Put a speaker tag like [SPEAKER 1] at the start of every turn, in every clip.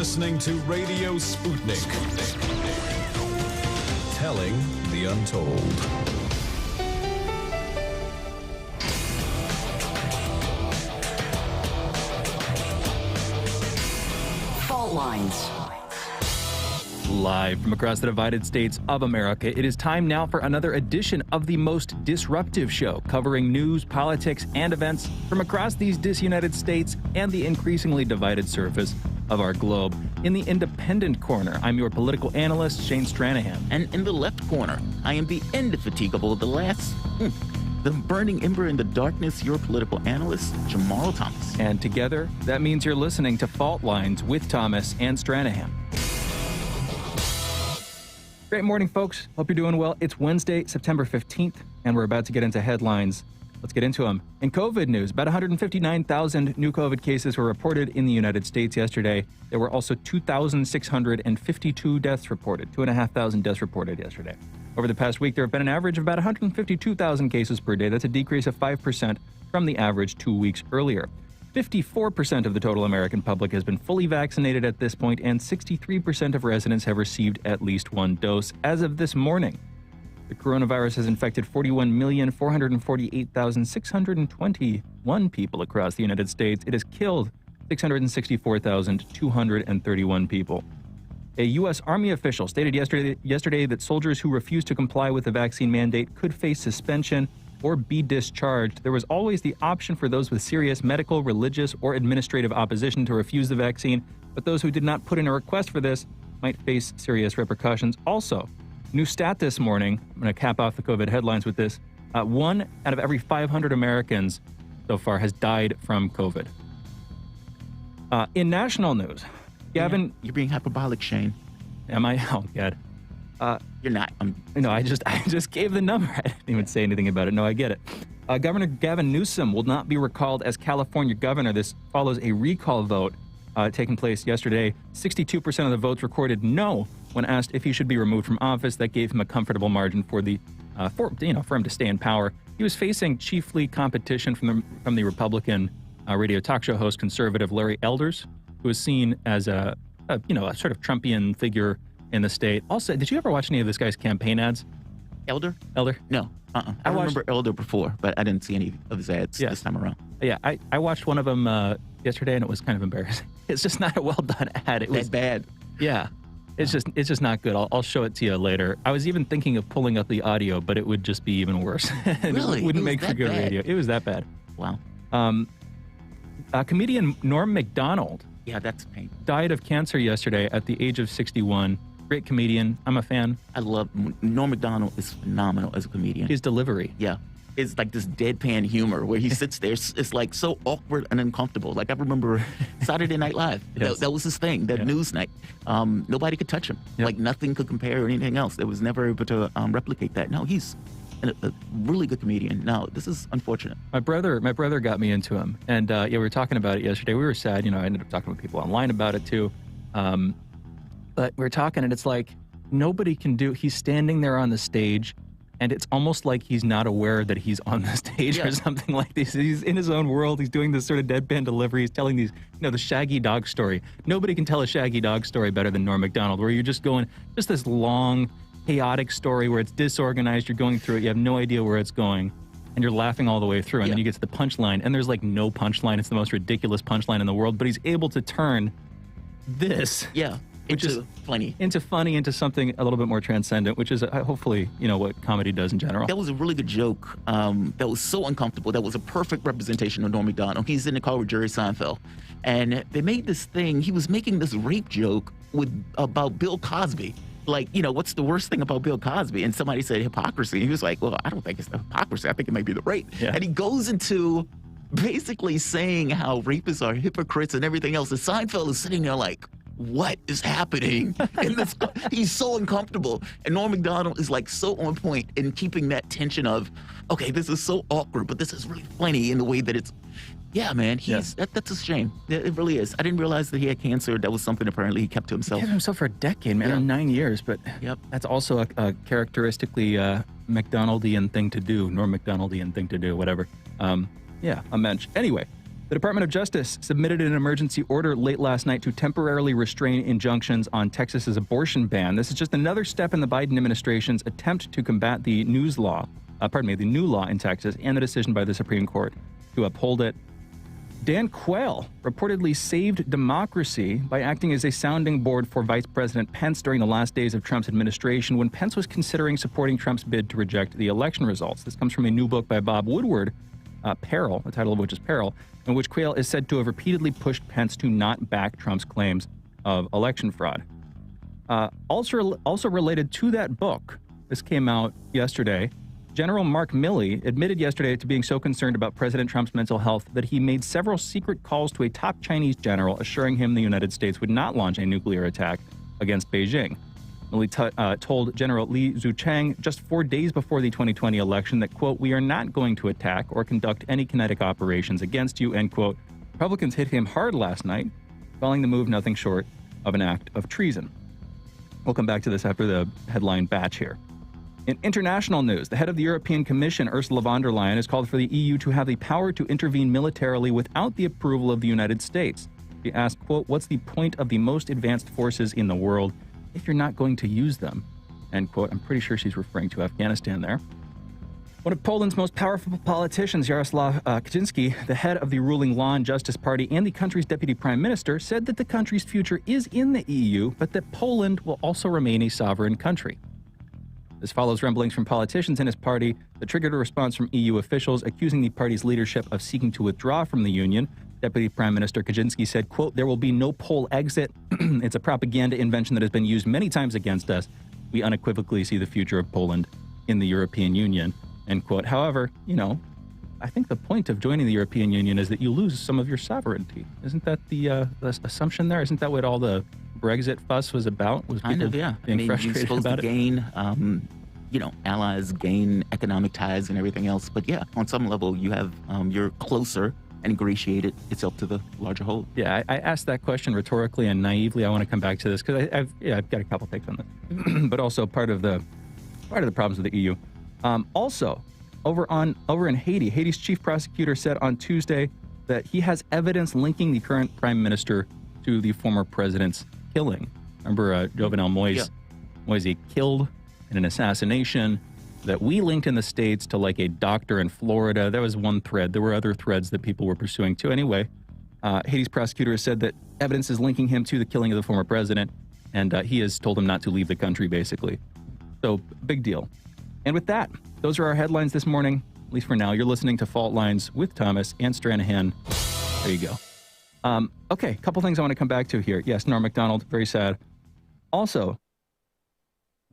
[SPEAKER 1] listening to Radio Sputnik. Telling the untold.
[SPEAKER 2] Fault lines.
[SPEAKER 3] Live from across the divided states of America, it is time now for another edition of the most disruptive show, covering news, politics, and events from across these disunited states and the increasingly divided surface of our globe. In the independent corner, I'm your political analyst, Shane Stranahan.
[SPEAKER 4] And in the left corner, I am the indefatigable, the burning ember in the darkness, your political analyst, Jamarl Thomas.
[SPEAKER 3] And together, that means you're listening to Fault Lines with Thomas and Stranahan. Great morning, folks. Hope you're doing well. It's Wednesday, September 15th, and we're about to get into headlines. Let's get into them. In COVID news, about 159,000 new COVID cases were reported in the United States yesterday. There were also 2,652 deaths reported, 2,500 deaths reported yesterday. Over the past week, there have been an average of about 152,000 cases per day. That's a decrease of 5% from the average 2 weeks earlier. 54% of the total American public has been fully vaccinated at this point, and 63% of residents have received at least one dose as of this morning. The coronavirus has infected 41,448,621 people across the United States. It has killed 664,231 people. A U.S. Army official stated yesterday that soldiers who refuse to comply with the vaccine mandate could face suspension or be discharged. There was always the option for those with serious medical, religious, or administrative opposition to refuse the vaccine, but those who did not put in a request for this might face serious repercussions. Also, new stat this morning, I'm going to cap off the COVID headlines with this. 1 out of every 500 Americans so far has died from COVID. In national news, Gavin...
[SPEAKER 4] You're being hyperbolic, Shane.
[SPEAKER 3] Am I? Oh, God.
[SPEAKER 4] You're not.
[SPEAKER 3] No, I just gave the number. I didn't even say anything about it. No, I get it. Governor Gavin Newsom will not be recalled as California governor. This follows a recall vote taking place yesterday. 62% of the votes recorded no when asked if he should be removed from office. That gave him a comfortable margin for him to stay in power. He was facing chiefly competition from the Republican radio talk show host, conservative Larry Elders, who was seen as a sort of Trumpian figure in the state. Also, did you ever watch any of this guy's campaign ads?
[SPEAKER 4] Elder?
[SPEAKER 3] No.
[SPEAKER 4] I remember Elder before, but I didn't see any of his ads this time around.
[SPEAKER 3] Yeah, I watched one of them yesterday, and it was kind of embarrassing. It's just not a well-done ad. It was
[SPEAKER 4] bad.
[SPEAKER 3] Yeah. It's just not good. I'll show it to you later. I was even thinking of pulling up the audio, but it would just be even worse.
[SPEAKER 4] Really?
[SPEAKER 3] It wouldn't make for good radio. It was that bad.
[SPEAKER 4] Wow.
[SPEAKER 3] Comedian Norm Macdonald.
[SPEAKER 4] Yeah, that's pain.
[SPEAKER 3] Died of cancer yesterday at the age of 61. Great comedian. I'm a fan.
[SPEAKER 4] I love Norm Macdonald is phenomenal as a comedian.
[SPEAKER 3] His delivery.
[SPEAKER 4] Yeah. It's like this deadpan humor where he sits there. It's like so awkward and uncomfortable. Like I remember Saturday Night Live.
[SPEAKER 3] Yes.
[SPEAKER 4] That was his thing, that news night. Nobody could touch him.
[SPEAKER 3] Yep.
[SPEAKER 4] Like nothing could compare or anything else. It was never able to replicate that. No, he's a really good comedian. Now, this is unfortunate.
[SPEAKER 3] My brother got me into him. And we were talking about it yesterday. We were sad. I ended up talking with people online about it too. But we were talking, and it's like nobody can do. He's standing there on the stage, and it's almost like he's not aware that he's on the stage or something like this. He's in his own world. He's doing this sort of deadpan delivery. He's telling these, the Shaggy Dog story. Nobody can tell a Shaggy Dog story better than Norm Macdonald, where you're just going, just this long, chaotic story where it's disorganized. You're going through it. You have no idea where it's going, and you're laughing all the way through. And then you get to the punchline, and there's like no punchline. It's the most ridiculous punchline in the world. But he's able to turn this.
[SPEAKER 4] Yeah. Into funny,
[SPEAKER 3] into something a little bit more transcendent, which is hopefully, what comedy does in general.
[SPEAKER 4] That was a really good joke. That was so uncomfortable. That was a perfect representation of Norm Macdonald. He's in the car with Jerry Seinfeld, and they made this thing. He was making this rape joke about Bill Cosby. Like, what's the worst thing about Bill Cosby? And somebody said hypocrisy. He was like, well, I don't think it's the hypocrisy. I think it might be the rape. Yeah. And he goes into basically saying how rapists are hypocrites and everything else. And Seinfeld is sitting there like, what is happening? He's so uncomfortable. And Norm Macdonald is like so on point in keeping that tension of, okay, this is so awkward, but this is really funny in the way that it's, yeah, man, that's a shame. It really is. I didn't realize that he had cancer. That was something apparently he kept to himself.
[SPEAKER 3] He kept himself for a decade, man, 9 years. But that's also a characteristically Macdonaldian thing to do, Norm Macdonaldian thing to do, whatever. A mensch. Anyway, The Department of Justice submitted an emergency order late last night to temporarily restrain injunctions on Texas's abortion ban. This is just another step in the Biden administration's attempt to combat the new law in Texas and the decision by the Supreme Court to uphold it. Dan Quayle reportedly saved democracy by acting as a sounding board for Vice President Pence during the last days of Trump's administration when Pence was considering supporting Trump's bid to reject the election results. This comes from a new book by Bob Woodward, Peril, the title of which is Peril, in which Quayle is said to have repeatedly pushed Pence to not back Trump's claims of election fraud. Also related to that book, this came out yesterday, General Mark Milley admitted yesterday to being so concerned about President Trump's mental health that he made several secret calls to a top Chinese general assuring him the United States would not launch a nuclear attack against Beijing. Milley told General Li Zuchang just 4 days before the 2020 election that, quote, "We are not going to attack or conduct any kinetic operations against you," end quote. Republicans hit him hard last night, calling the move nothing short of an act of treason. We'll come back to this after the headline batch here. In international news, the head of the European Commission, Ursula von der Leyen, has called for the EU to have the power to intervene militarily without the approval of the United States. She asked, quote, "What's the point of the most advanced forces in the world if you're not going to use them?" End quote. I'm pretty sure she's referring to Afghanistan there. One of Poland's most powerful politicians, Jaroslaw Kaczynski, the head of the ruling Law and Justice Party and the country's deputy prime minister, said that the country's future is in the EU, but that Poland will also remain a sovereign country. This follows rumblings from politicians in his party that triggered a response from EU officials accusing the party's leadership of seeking to withdraw from the union. Deputy Prime Minister Kaczynski said, quote, "There will be no Pole exit. It's a propaganda invention that has been used many times against us. We unequivocally see the future of Poland in the European Union," end quote. However, I think the point of joining the European Union is that you lose some of your sovereignty. Isn't that the assumption there? Isn't that what all the Brexit fuss was about? Was
[SPEAKER 4] kind of, yeah.
[SPEAKER 3] Being frustrated
[SPEAKER 4] you're supposed
[SPEAKER 3] about
[SPEAKER 4] to gain, allies, gain economic ties and everything else. But yeah, on some level, you have you're closer and ingratiated itself to the larger whole.
[SPEAKER 3] Yeah, I asked that question rhetorically and naively. I want to come back to this because I've got a couple takes on this, but also part of the problems with the EU. Also, over in Haiti, Haiti's chief prosecutor said on Tuesday that he has evidence linking the current prime minister to the former president's killing. Remember Jovenel Moise?
[SPEAKER 4] Yeah.
[SPEAKER 3] Moise killed in an assassination that we linked in the States to like a doctor in Florida. That was one thread. There were other threads that people were pursuing too. Anyway, Haiti's prosecutor has said that evidence is linking him to the killing of the former president, and he has told him not to leave the country, basically. So, big deal. And with that, those are our headlines this morning, at least for now. You're listening to Fault Lines with Thomas and Stranahan. There you go. Okay, a couple things I want to come back to here. Yes, Norm Macdonald, very sad. Also,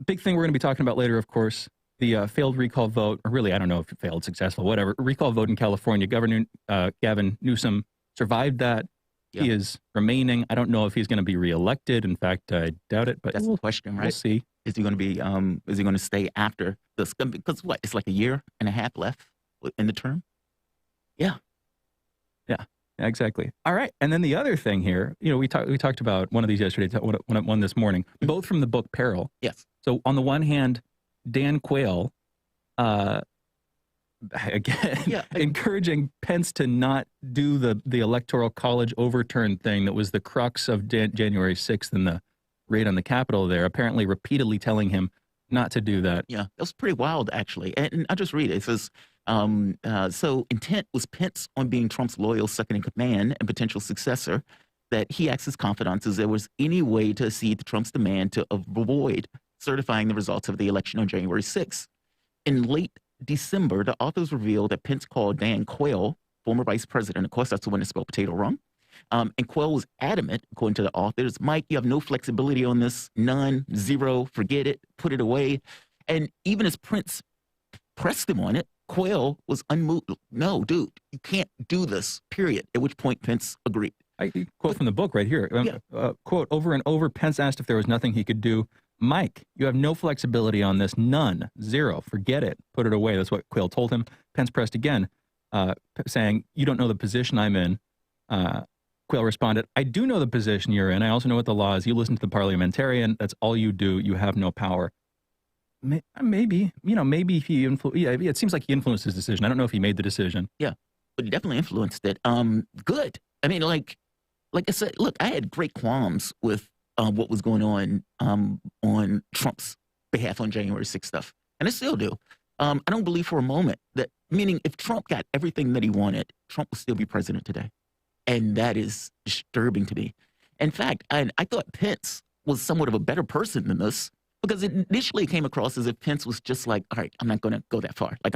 [SPEAKER 3] big thing we're going to be talking about later, of course, the failed recall vote, or really, I don't know if it failed, successful, whatever, recall vote in California. Governor Gavin Newsom survived that. Yep. He is remaining. I don't know if he's going to be reelected. In fact, I doubt it, but
[SPEAKER 4] that's the question, right?
[SPEAKER 3] We'll see.
[SPEAKER 4] Is he going to be, is he going to stay after this? Because what, it's like a year and a half left in the term? Yeah.
[SPEAKER 3] Yeah. Yeah, exactly. All right. And then the other thing here, we talked about one of these yesterday, one this morning, both from the book Peril.
[SPEAKER 4] Yes.
[SPEAKER 3] So on the one hand, Dan Quayle, again, encouraging Pence to not do the Electoral College overturn thing that was the crux of January 6th and the raid on the Capitol there, apparently repeatedly telling him not to do that.
[SPEAKER 4] Yeah, that was pretty wild, actually. And I'll just read it. It says, so intent was Pence on being Trump's loyal second in command and potential successor, that he asked his confidants if there was any way to accede to Trump's demand to avoid certifying the results of the election on January 6th. In late December, the authors revealed that Pence called Dan Quayle, former vice president, of course, that's the one that spelled potato wrong, and Quayle was adamant, according to the authors, Mike, you have no flexibility on this, none, zero, forget it, put it away. And even as Pence pressed him on it, Quayle was unmoved. No, dude, you can't do this, period. At which point Pence agreed.
[SPEAKER 3] I quote from the book right here. Quote, over and over, Pence asked if there was nothing he could do. Mike, you have no flexibility on this, none, zero, forget it, put it away. That's what Quayle told him. Pence pressed again, saying, you don't know the position I'm in. Quayle responded, I do know the position you're in. I also know what the law is. You listen to the parliamentarian. That's all you do. You have no power. Maybe, maybe he it seems like he influenced his decision. I don't know if he made the decision.
[SPEAKER 4] Yeah. but he definitely influenced it. Good. I mean, like I said, look, I had great qualms with what was going on Trump's behalf on January 6th stuff, and I still do. I don't believe for a moment that, meaning if Trump got everything that he wanted, Trump would still be president today. And that is disturbing to me. In fact, I thought Pence was somewhat of a better person than this, because it initially came across as if Pence was just like, all right, I'm not going to go that far. Like,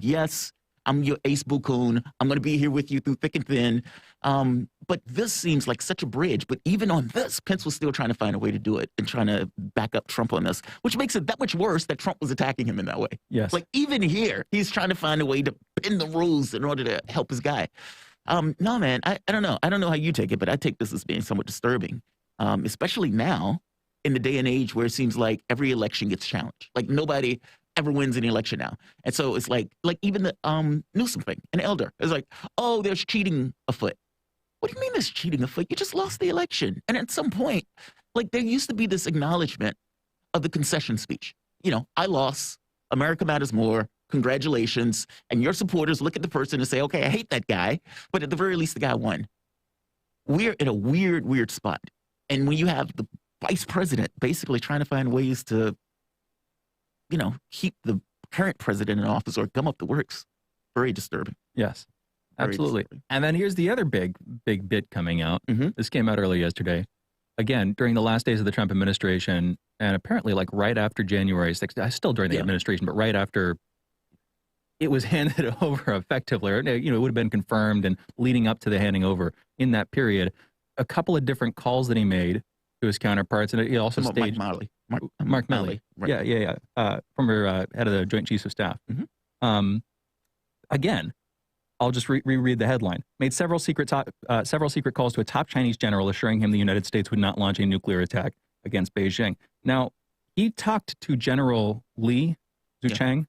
[SPEAKER 4] yes, I'm your ace boucoon. I'm going to be here with you through thick and thin. But this seems like such a bridge. But even on this, Pence was still trying to find a way to do it and trying to back up Trump on this, which makes it that much worse that Trump was attacking him in that way.
[SPEAKER 3] Yes.
[SPEAKER 4] Like, even here, he's trying to find a way to bend the rules in order to help his guy. No, man, I don't know. I don't know how you take it, but I take this as being somewhat disturbing, especially now in the day and age where it seems like every election gets challenged. Like, nobody ever wins an election now. And so it's like even the Newsom thing, an elder, is like, oh, there's cheating afoot. What do you mean there's cheating afoot? You just lost the election. And at some point, like, there used to be this acknowledgement of the concession speech. You know, I lost. America matters more. Congratulations. And your supporters look at the person and say, okay, I hate that guy, but at the very least, the guy won. We're in a weird, weird spot. And when you have the vice president basically trying to find ways to, you know, keep the current president in office or gum up the works, very disturbing.
[SPEAKER 3] Yes,
[SPEAKER 4] Very
[SPEAKER 3] absolutely.
[SPEAKER 4] disturbing.
[SPEAKER 3] And then here's the other big bit coming out.
[SPEAKER 4] Mhm.
[SPEAKER 3] This came out early yesterday. Again, during the last days of the Trump administration, and apparently like right after January 6th, still during the
[SPEAKER 4] Yeah.
[SPEAKER 3] administration, but right after it was handed over effectively, or, you know, it would have been confirmed, and leading up to the handing over in that period, a couple of different calls that he made to his counterparts, and he also
[SPEAKER 4] Mike
[SPEAKER 3] staged
[SPEAKER 4] Milley.
[SPEAKER 3] Mark Milley.
[SPEAKER 4] Right.
[SPEAKER 3] Yeah. Former head of the Joint Chiefs of Staff.
[SPEAKER 4] Mhm.
[SPEAKER 3] Again, I'll just reread the headline. Made several secret calls to a top Chinese general, assuring him the United States would not launch a nuclear attack against Beijing. Now, he talked to General Li Zuchang.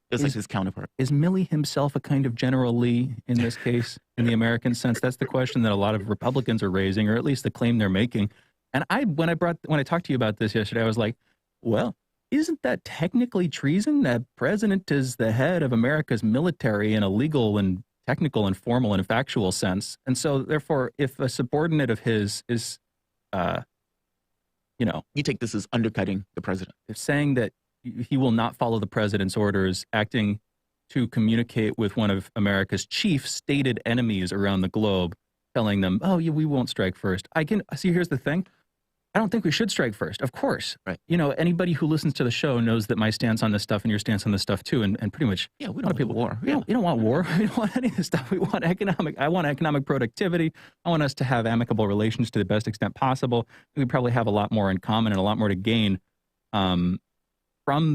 [SPEAKER 4] It's like his counterpart.
[SPEAKER 3] Is Milley himself a kind of General Lee in this case, in the American sense? That's the question that a lot of Republicans are raising, or at least the claim they're making. And when I talked to you about this yesterday, I was like, well, isn't that technically treason? That president is the head of America's military in a legal and technical and formal and factual sense. And so, therefore, if a subordinate of his is,
[SPEAKER 4] You take this as undercutting the president.
[SPEAKER 3] if saying that he will not follow the president's orders, acting to communicate with one of America's chief stated enemies around the globe, telling them, oh, yeah, we won't strike first. Here's the thing. I don't think we should strike first, of course.
[SPEAKER 4] Right.
[SPEAKER 3] You know, anybody who listens to the show knows that my stance on this stuff and your stance on this stuff too, and pretty much
[SPEAKER 4] Yeah, we
[SPEAKER 3] a lot
[SPEAKER 4] don't
[SPEAKER 3] of
[SPEAKER 4] want war.
[SPEAKER 3] You don't want war. We don't want any of this stuff. I want economic productivity. I want us to have amicable relations to the best extent possible. We probably have a lot more in common and a lot more to gain from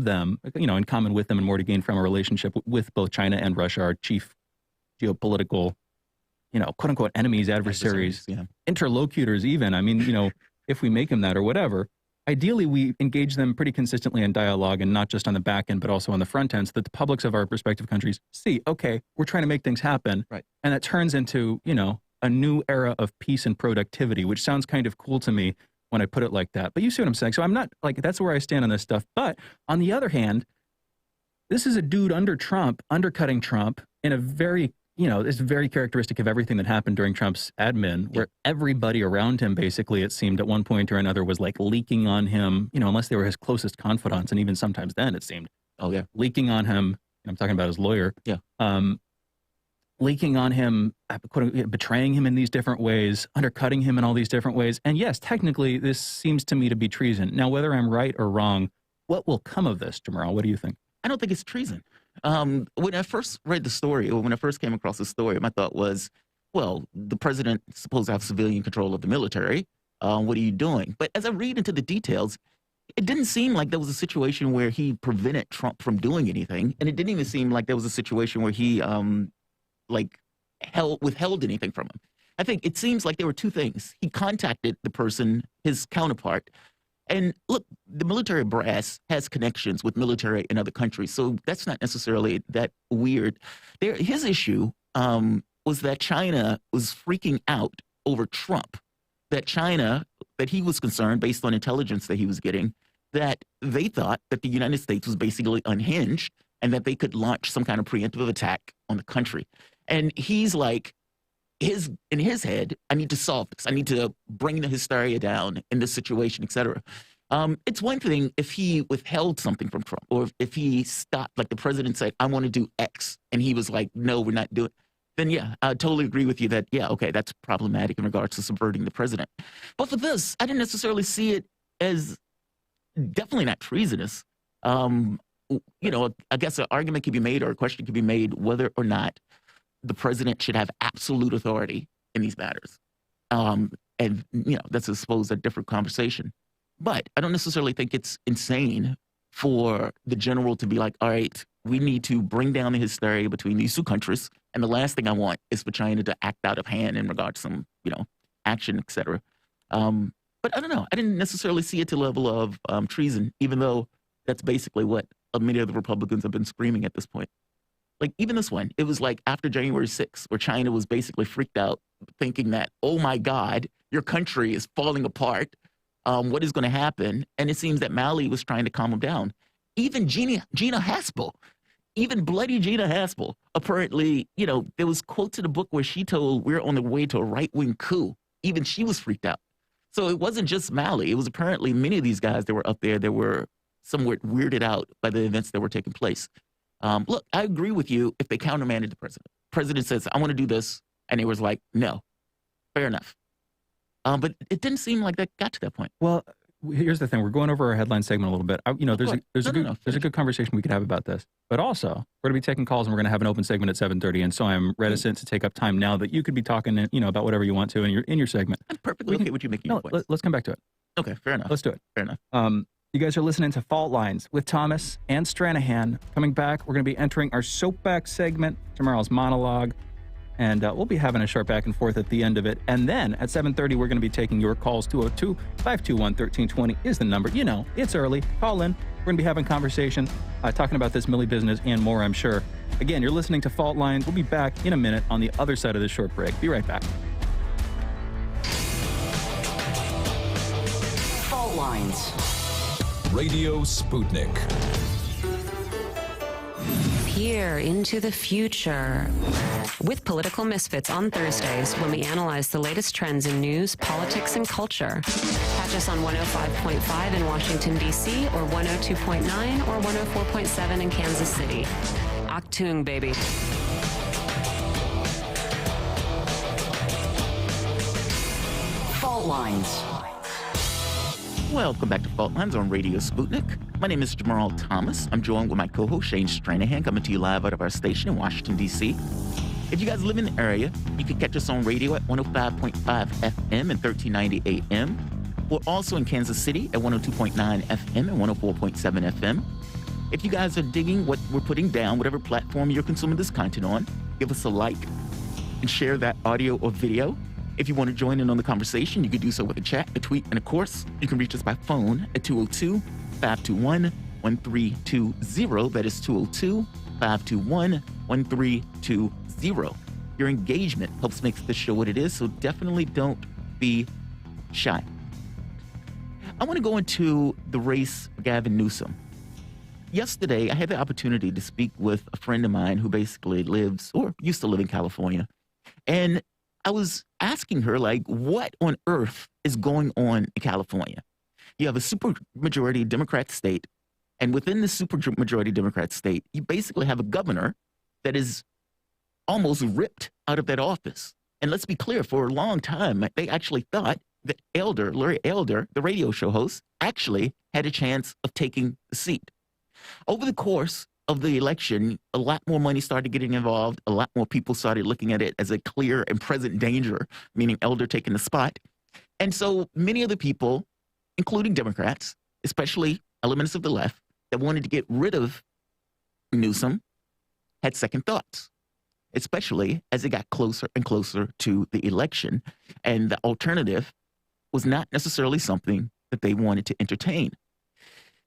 [SPEAKER 3] them, you know, in common with them, and more to gain from a relationship with both China and Russia, our chief geopolitical, you know, quote unquote enemies, adversaries,
[SPEAKER 4] Yeah.
[SPEAKER 3] interlocutors even. I mean, you know, if we make them that or whatever, ideally we engage them pretty consistently in dialogue, and not just on the back end, but also on the front end, so that the publics of our respective countries see, okay, we're trying to make things happen.
[SPEAKER 4] Right.
[SPEAKER 3] And that turns into, you know, a new era of peace and productivity, which sounds kind of cool to me when I put it like that. But you see what I'm saying? So I'm not like, that's where I stand on this stuff. But on the other hand, this is a dude under Trump, undercutting Trump in a very, you know, it's very characteristic of everything that happened during Trump's admin, where everybody around him, basically, it seemed at one point or another, was like leaking on him, you know, unless they were his closest confidants. And even sometimes then it seemed
[SPEAKER 4] Oh, yeah.
[SPEAKER 3] leaking on him. I'm talking about his lawyer.
[SPEAKER 4] Yeah.
[SPEAKER 3] Leaking on him, betraying him in these different ways, undercutting him in all these different ways. And yes, technically, this seems to me to be treason. Now, whether I'm right or wrong, what will come of this, Jamarl? What do you think?
[SPEAKER 4] I don't think it's treason. When I first read the story, or when I first came across the story, my thought was, well, the president is supposed to have civilian control of the military. What are you doing? But as I read into the details, it didn't seem like there was a situation where he prevented Trump from doing anything. And it didn't even seem like there was a situation where he withheld anything from him. I think it seems like there were two things. He contacted the person, his counterpart. And look, the military brass has connections with military in other countries, so that's not necessarily that weird. His issue was that China was freaking out over Trump, that he was concerned, based on intelligence that he was getting, that they thought that the United States was basically unhinged and that they could launch some kind of preemptive attack on the country. And he's like, in his head, I need to solve this. I need to bring the hysteria down in this situation, et cetera. It's one thing if he withheld something from Trump, or if he stopped, like the president said, I want to do X, and he was like, no, we're not doing it. Then yeah, I totally agree with you that, yeah, okay, that's problematic in regards to subverting the president. But for this, I didn't necessarily see it as definitely not treasonous. You know, I guess an argument could be made or a question could be made whether or not the president should have absolute authority in these matters. And, you know, that's, I suppose, a different conversation. But I don't necessarily think it's insane for the general to be like, all right, we need to bring down the hysteria between these two countries. And the last thing I want is for China to act out of hand in regard to some, you know, action, et cetera. But I don't know. I didn't necessarily see it to the level of treason, even though that's basically what many of the Republicans have been screaming at this point. Like, even this one, it was like after January 6th, where China was basically freaked out, thinking that, oh my God, your country is falling apart. What is going to happen? And it seems that Milley was trying to calm them down. Even Gina Haspel, even bloody Gina Haspel, apparently, you know, there was quotes in the book where she told we're on the way to a right-wing coup. Even she was freaked out. So it wasn't just Milley. It was apparently many of these guys that were up there that were somewhat weirded out by the events that were taking place. Look, I agree with you if they countermanded the president. President says, I want to do this. And he was like, no, fair enough. But it didn't seem like that got to that point.
[SPEAKER 3] Well, here's the thing. We're going over our headline segment a little bit. You know, there's a good conversation we could have about this. But also, we're going to be taking calls and we're going to have an open segment at 7:30. And so I'm reticent to take up time now that you could be talking, you know, about whatever you want to in your segment.
[SPEAKER 4] I'm perfectly okay with you making your points.
[SPEAKER 3] Let's come back to it.
[SPEAKER 4] Okay, fair enough.
[SPEAKER 3] Let's do it.
[SPEAKER 4] Fair enough.
[SPEAKER 3] You guys are listening to Fault Lines with Thomas and Stranahan. Coming back, we're going to be entering our soapbox segment, Jamarl's monologue, and we'll be having a short back and forth at the end of it. And then at 7:30, we're going to be taking your calls. 202-521-1320 is the number. You know, it's early. Call in. We're going to be having conversation, talking about this Milley business and more, I'm sure. Again, you're listening to Fault Lines. We'll be back in a minute on the other side of this short break. Be right back.
[SPEAKER 2] Fault Lines.
[SPEAKER 1] Radio Sputnik.
[SPEAKER 5] Peer into the future with Political Misfits on Thursdays, when we analyze the latest trends in news, politics, and culture. Catch us on 105.5 in Washington, D.C., or 102.9 or 104.7 in Kansas City. Achtung, baby.
[SPEAKER 2] Fault Lines.
[SPEAKER 4] Welcome back to Fault Lines on Radio Sputnik. My name is Jamarl Thomas. I'm joined with my co-host Shane Stranahan, coming to you live out of our station in Washington, D.C. If you guys live in the area, you can catch us on radio at 105.5 FM and 1390 AM. We're also in Kansas City at 102.9 FM and 104.7 FM. If you guys are digging what we're putting down, whatever platform you're consuming this content on, give us a like and share that audio or video. If you want to join in on the conversation, you can do so with a chat, a tweet, and of course, you can reach us by phone at 202-521-1320. That is 202-521-1320. Your engagement helps make this show what it is, so definitely don't be shy. I want to go into the race for Gavin Newsom. Yesterday, I had the opportunity to speak with a friend of mine who basically lives or used to live in California. And I was asking her, like, what on earth is going on in California? You have a supermajority Democrat state, and within the supermajority Democrat state, you basically have a governor that is almost ripped out of that office. And let's be clear, for a long time, they actually thought that Larry Elder, the radio show host, actually had a chance of taking the seat. Over the course of the election, a lot more money started getting involved. A lot more people started looking at it as a clear and present danger, meaning Elder taking the spot. And so many of the people, including Democrats, especially elements of the left, that wanted to get rid of Newsom, had second thoughts, especially as it got closer and closer to the election. And the alternative was not necessarily something that they wanted to entertain.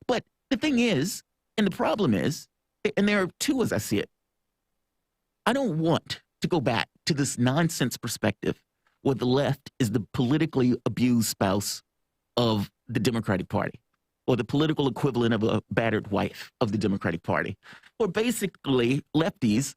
[SPEAKER 4] But the thing is, and the problem is, and there are two as I see it, I don't want to go back to this nonsense perspective where the left is the politically abused spouse of the Democratic Party, or the political equivalent of a battered wife of the Democratic Party, or basically lefties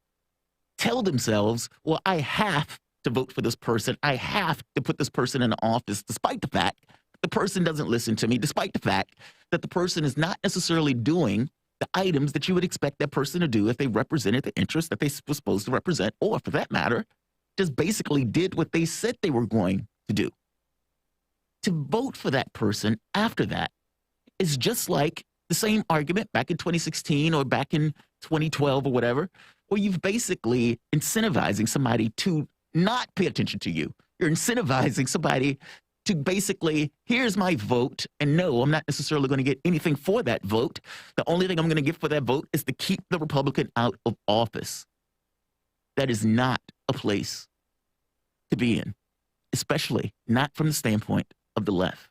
[SPEAKER 4] tell themselves, well, I have to vote for this person. I have to put this person in office, despite the fact the person doesn't listen to me, despite the fact that the person is not necessarily doing the items that you would expect that person to do if they represented the interests that they were supposed to represent, or for that matter, just basically did what they said they were going to do. To vote for that person after that is just like the same argument back in 2016 or back in 2012 or whatever, where you've basically incentivizing somebody to not pay attention to you. You're incentivizing somebody to basically, here's my vote, and no, I'm not necessarily going to get anything for that vote. The only thing I'm going to get for that vote is to keep the Republican out of office. That is not a place to be in, especially not from the standpoint of the left.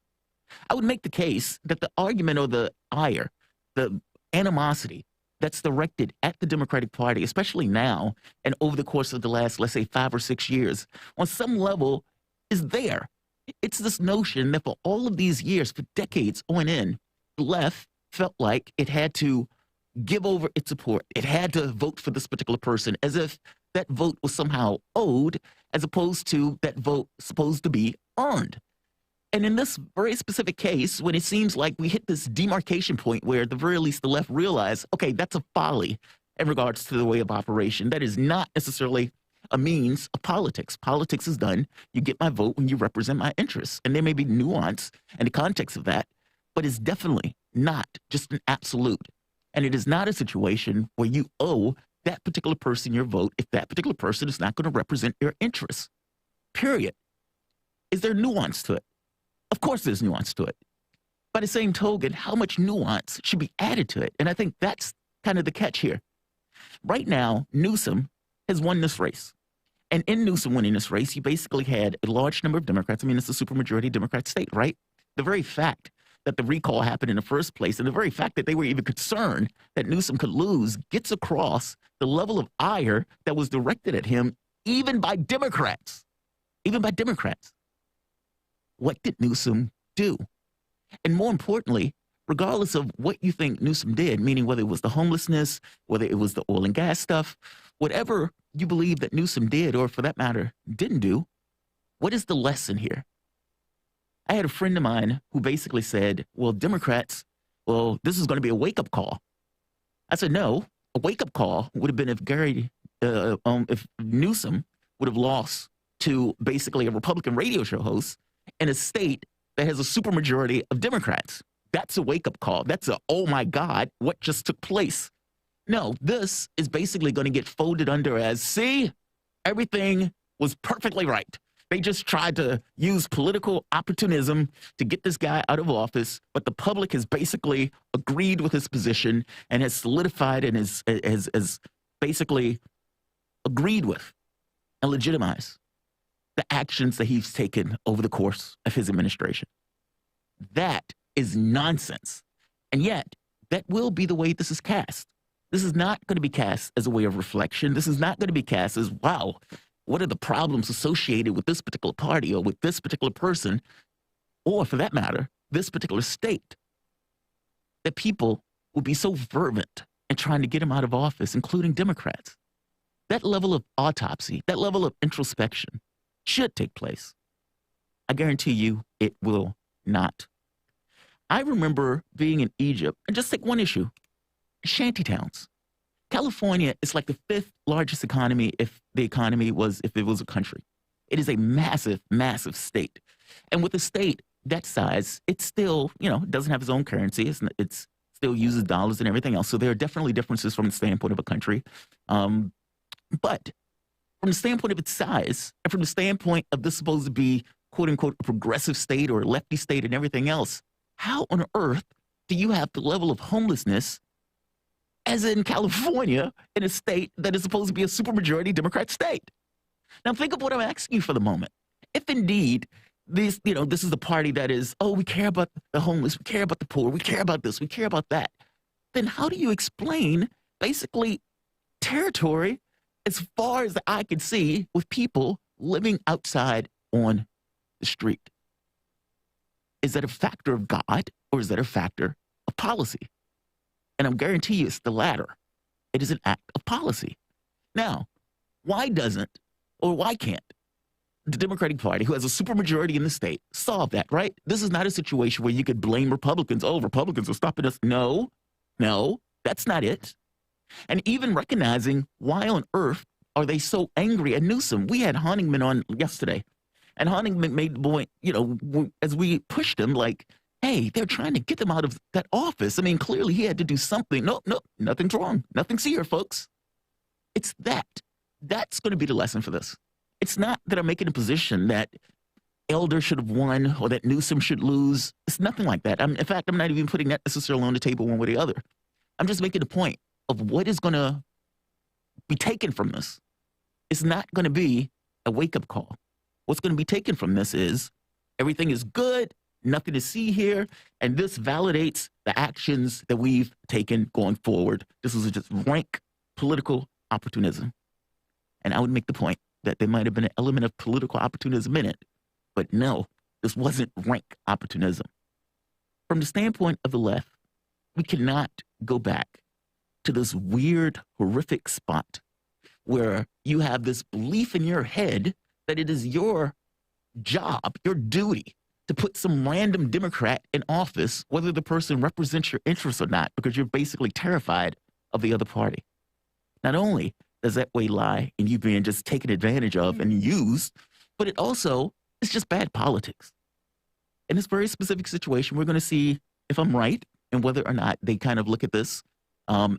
[SPEAKER 4] I would make the case that the argument or the ire, the animosity that's directed at the Democratic Party, especially now and over the course of the last, let's say, 5 or 6 years, on some level is there. It's this notion that for all of these years, for decades on end, the left felt like it had to give over its support. It had to vote for this particular person as if that vote was somehow owed, as opposed to that vote supposed to be earned. And in this very specific case, when it seems like we hit this demarcation point where at the very least the left realized, okay, that's a folly in regards to the way of operation. That is not necessarily a means of politics. Politics is done. You get my vote when you represent my interests. And there may be nuance in the context of that, but it's definitely not just an absolute. And it is not a situation where you owe that particular person your vote if that particular person is not going to represent your interests. Period. Is there nuance to it? Of course there's nuance to it. By the same token, how much nuance should be added to it? And I think that's kind of the catch here. Right now, Newsom has won this race. And in Newsom winning this race, you basically had a large number of Democrats. I mean, it's a supermajority Democrat state, right? The very fact that the recall happened in the first place and the very fact that they were even concerned that Newsom could lose gets across the level of ire that was directed at him, even by Democrats. Even by Democrats. What did Newsom do? And more importantly, regardless of what you think Newsom did, meaning whether it was the homelessness, whether it was the oil and gas stuff, whatever you believe that Newsom did, or for that matter, didn't do, what is the lesson here? I had a friend of mine who basically said, well, Democrats, well, this is going to be a wake-up call. I said, no, a wake-up call would have been if Newsom would have lost to basically a Republican radio show host in a state that has a supermajority of Democrats. That's a wake-up call. That's a, oh my God, what just took place? No, this is basically going to get folded under as, see, everything was perfectly right. They just tried to use political opportunism to get this guy out of office, but the public has basically agreed with his position and has solidified and has basically agreed with and legitimized the actions that he's taken over the course of his administration. That is nonsense. And yet, that will be the way this is cast. This is not going to be cast as a way of reflection. This is not going to be cast as, wow, what are the problems associated with this particular party or with this particular person, or for that matter, this particular state, that people will be so fervent in trying to get him out of office, including Democrats. That level of autopsy, that level of introspection should take place. I guarantee you it will not. I remember being in Egypt, and just take one issue, shantytowns. California is like the 5th largest economy if it was a country. It is a massive, massive state. And with a state that size, it still, doesn't have its own currency. It's still uses dollars and everything else. So there are definitely differences from the standpoint of a country. But from the standpoint of its size, and from the standpoint of this supposed to be, quote unquote, a progressive state or a lefty state and everything else, how on earth do you have the level of homelessness as in California, in a state that is supposed to be a supermajority Democrat state? Now think of what I'm asking you for the moment. If indeed this is the party that is, oh, we care about the homeless, we care about the poor, we care about this, we care about that, then how do you explain basically territory as far as the eye can see with people living outside on the street? Is that a factor of God or is that a factor of policy? And I'm guarantee you it's the latter. It is an act of policy. Now, Why doesn't, or why can't the Democratic Party, who has a supermajority in the state, solve that, right? This is not a situation where you could blame Republicans. Oh, Republicans are stopping us. No, that's not it. And even recognizing why on earth are they so angry at Newsom? We had Honigman on yesterday, and Honigman made the point, as we pushed him, like, hey, they're trying to get them out of that office. I mean, clearly he had to do something. No, nothing's wrong. Nothing's here, folks. It's that. That's going to be the lesson for this. It's not that I'm making a position that Elder should have won or that Newsom should lose. It's nothing like that. In fact, I'm not even putting that necessarily on the table one way or the other. I'm just making a point of what is going to be taken from this. It's not going to be a wake-up call. What's going to be taken from this is everything is good, nothing to see here, and this validates the actions that we've taken going forward. This is just rank political opportunism. And I would make the point that there might have been an element of political opportunism in it, but no, this wasn't rank opportunism. From the standpoint of the left, we cannot go back to this weird, horrific spot where you have this belief in your head that it is your job, your duty, to put some random Democrat in office, whether the person represents your interests or not, because you're basically terrified of the other party. Not only does that way lie in you being just taken advantage of and used, but it also is just bad politics. In this very specific situation, we're going to see if I'm right and whether or not they kind of look at this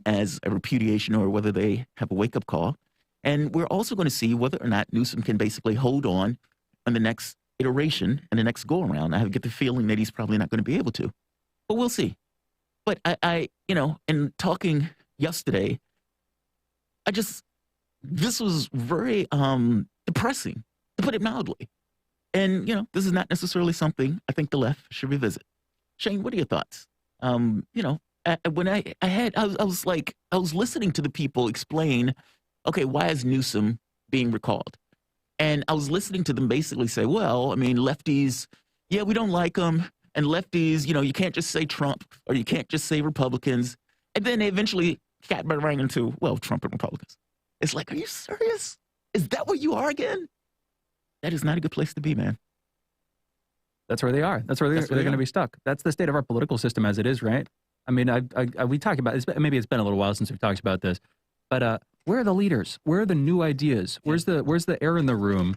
[SPEAKER 4] as a repudiation or whether they have a wake-up call. And we're also going to see whether or not Newsom can basically hold on the next iteration and the next go-around. I get the feeling that he's probably not going to be able to, but we'll see. But I in talking yesterday, this was very depressing, to put it mildly. And, this is not necessarily something I think the left should revisit. Shane, what are your thoughts? When I was listening to the people explain, okay, why is Newsom being recalled? And I was listening to them basically say, well, I mean, lefties, yeah, we don't like them. And lefties, you can't just say Trump or you can't just say Republicans. And then they eventually got right into, well, Trump and Republicans. It's like, are you serious? Is that where you are again? That is not a good place to be, man.
[SPEAKER 3] That's where they are. That's where they're going to be stuck. That's the state of our political system as it is, right? I mean, we talk about this. Maybe it's been a little while since we've talked about this, but where are the leaders? Where are the new ideas? Where's the air in the room?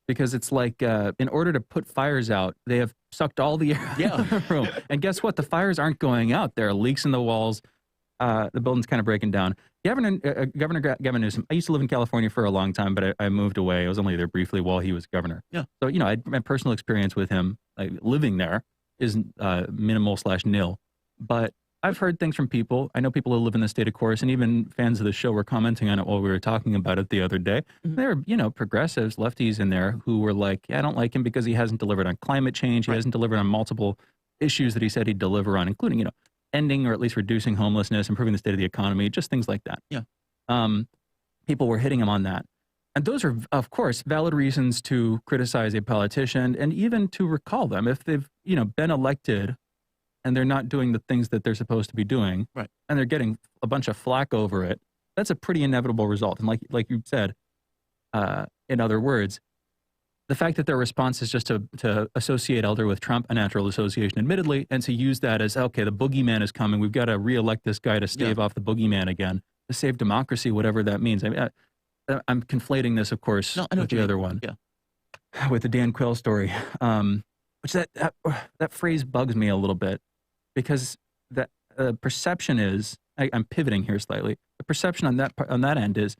[SPEAKER 3] Because it's like, in order to put fires out, they have sucked all the air out of the room. And guess what? The fires aren't going out. There are leaks in the walls. The building's kind of breaking down. Governor Gavin Newsom, I used to live in California for a long time, but I moved away. I was only there briefly while he was governor. Yeah. So, my personal experience with him, like living there, is minimal/nil. But I've heard things from people. I know people who live in the state, of course, and even fans of the show were commenting on it while we were talking about it the other day. Mm-hmm. There are, progressives, lefties in there who were like, I don't like him because he hasn't delivered on climate change. He hasn't delivered on multiple issues that he said he'd deliver on, including, ending or at least reducing homelessness, improving the state of the economy, just things like that. Yeah. People were hitting him on that. And those are, of course, valid reasons to criticize a politician and even to recall them if they've, been elected and they're not doing the things that they're supposed to be doing, right, and they're getting a bunch of flack over it. That's a pretty inevitable result. And like you said, in other words, the fact that their response is just to associate Elder with Trump, a natural association, admittedly, and to use that as, okay, the boogeyman is coming. We've got to reelect this guy to stave off the boogeyman again, to save democracy, whatever that means. I mean, I'm conflating this, of course, with the other one, with the Dan Quayle story, which that phrase bugs me a little bit because the perception is, I'm pivoting here slightly, the perception on that end is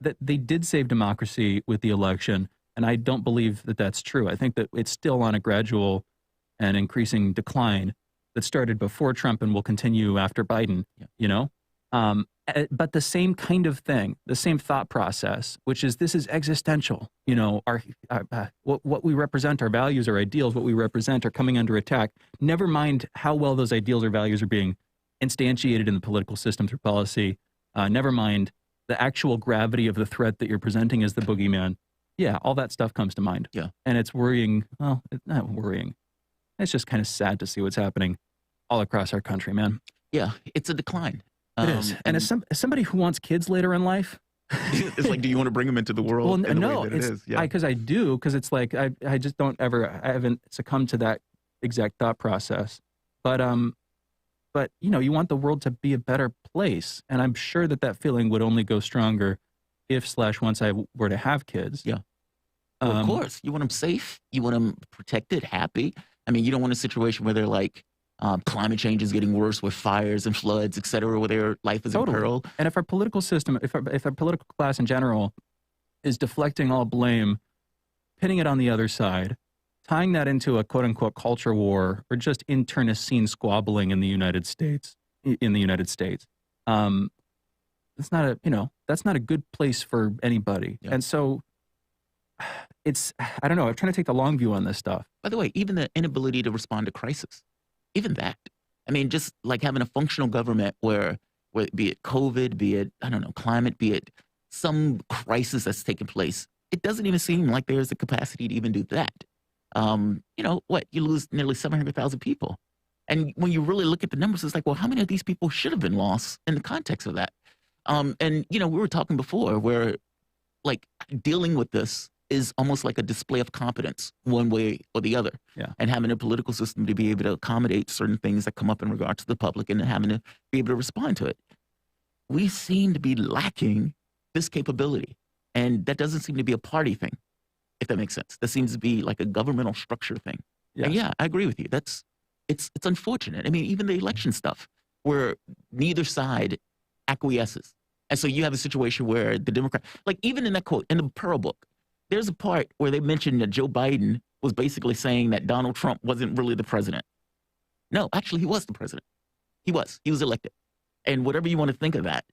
[SPEAKER 3] that they did save democracy with the election. And I don't believe that that's true. I think that it's still on a gradual and increasing decline that started before Trump and will continue after Biden, but the same kind of thing, the same thought process, which is this is existential. What we represent, our values, our ideals, what we represent are coming under attack. Never mind how well those ideals or values are being instantiated in the political system through policy. Never mind the actual gravity of the threat that you're presenting as the boogeyman. Yeah, all that stuff comes to mind. Yeah. And it's worrying. Well, it's not worrying. It's just kind of sad to see what's happening all across our country, man.
[SPEAKER 4] Yeah, it's a decline.
[SPEAKER 3] It is. And as somebody who wants kids later in life,
[SPEAKER 4] It's like, do you want to bring them into the world?
[SPEAKER 3] Well,
[SPEAKER 4] in the
[SPEAKER 3] no,
[SPEAKER 4] way that it is? Yeah.
[SPEAKER 3] because I do, because it's like I just don't ever, I haven't succumbed to that exact thought process. But you want the world to be a better place, and I'm sure that feeling would only go stronger if / once I were to have kids.
[SPEAKER 4] Yeah. Well, of course, you want them safe. You want them protected, happy. I mean, you don't want a situation where they're like, climate change is getting worse with fires and floods, et cetera, where their life is in peril.
[SPEAKER 3] And if our political system, if our political class in general is deflecting all blame, pinning it on the other side, tying that into a quote unquote culture war or just internecine squabbling in the United States, that's not a good place for anybody. Yeah. And so I don't know, I'm trying to take the long view on this stuff.
[SPEAKER 4] By the way, even the inability to respond to crisis, even that. I mean, just like having a functional government where be it COVID, be it, I don't know, climate, be it some crisis that's taking place, it doesn't even seem like there's the capacity to even do that. You lose nearly 700,000 people. And when you really look at the numbers, it's like, well, how many of these people should have been lost in the context of that? We were talking before where like dealing with this is almost like a display of competence one way or the other.
[SPEAKER 3] Yeah.
[SPEAKER 4] And having a political system to be able to accommodate certain things that come up in regard to the public and having to be able to respond to it. We seem to be lacking this capability. And that doesn't seem to be a party thing, if that makes sense. That seems to be like a governmental structure thing.
[SPEAKER 3] Yes.
[SPEAKER 4] And yeah, I agree with you. It's unfortunate. I mean, even the election stuff where neither side acquiesces. And so you have a situation where the Democrat, like even in that quote, in the Pearl book, there's a part where they mentioned that Joe Biden was basically saying that Donald Trump wasn't really the president. No, actually, he was the president. He was elected. And whatever you want to think of that,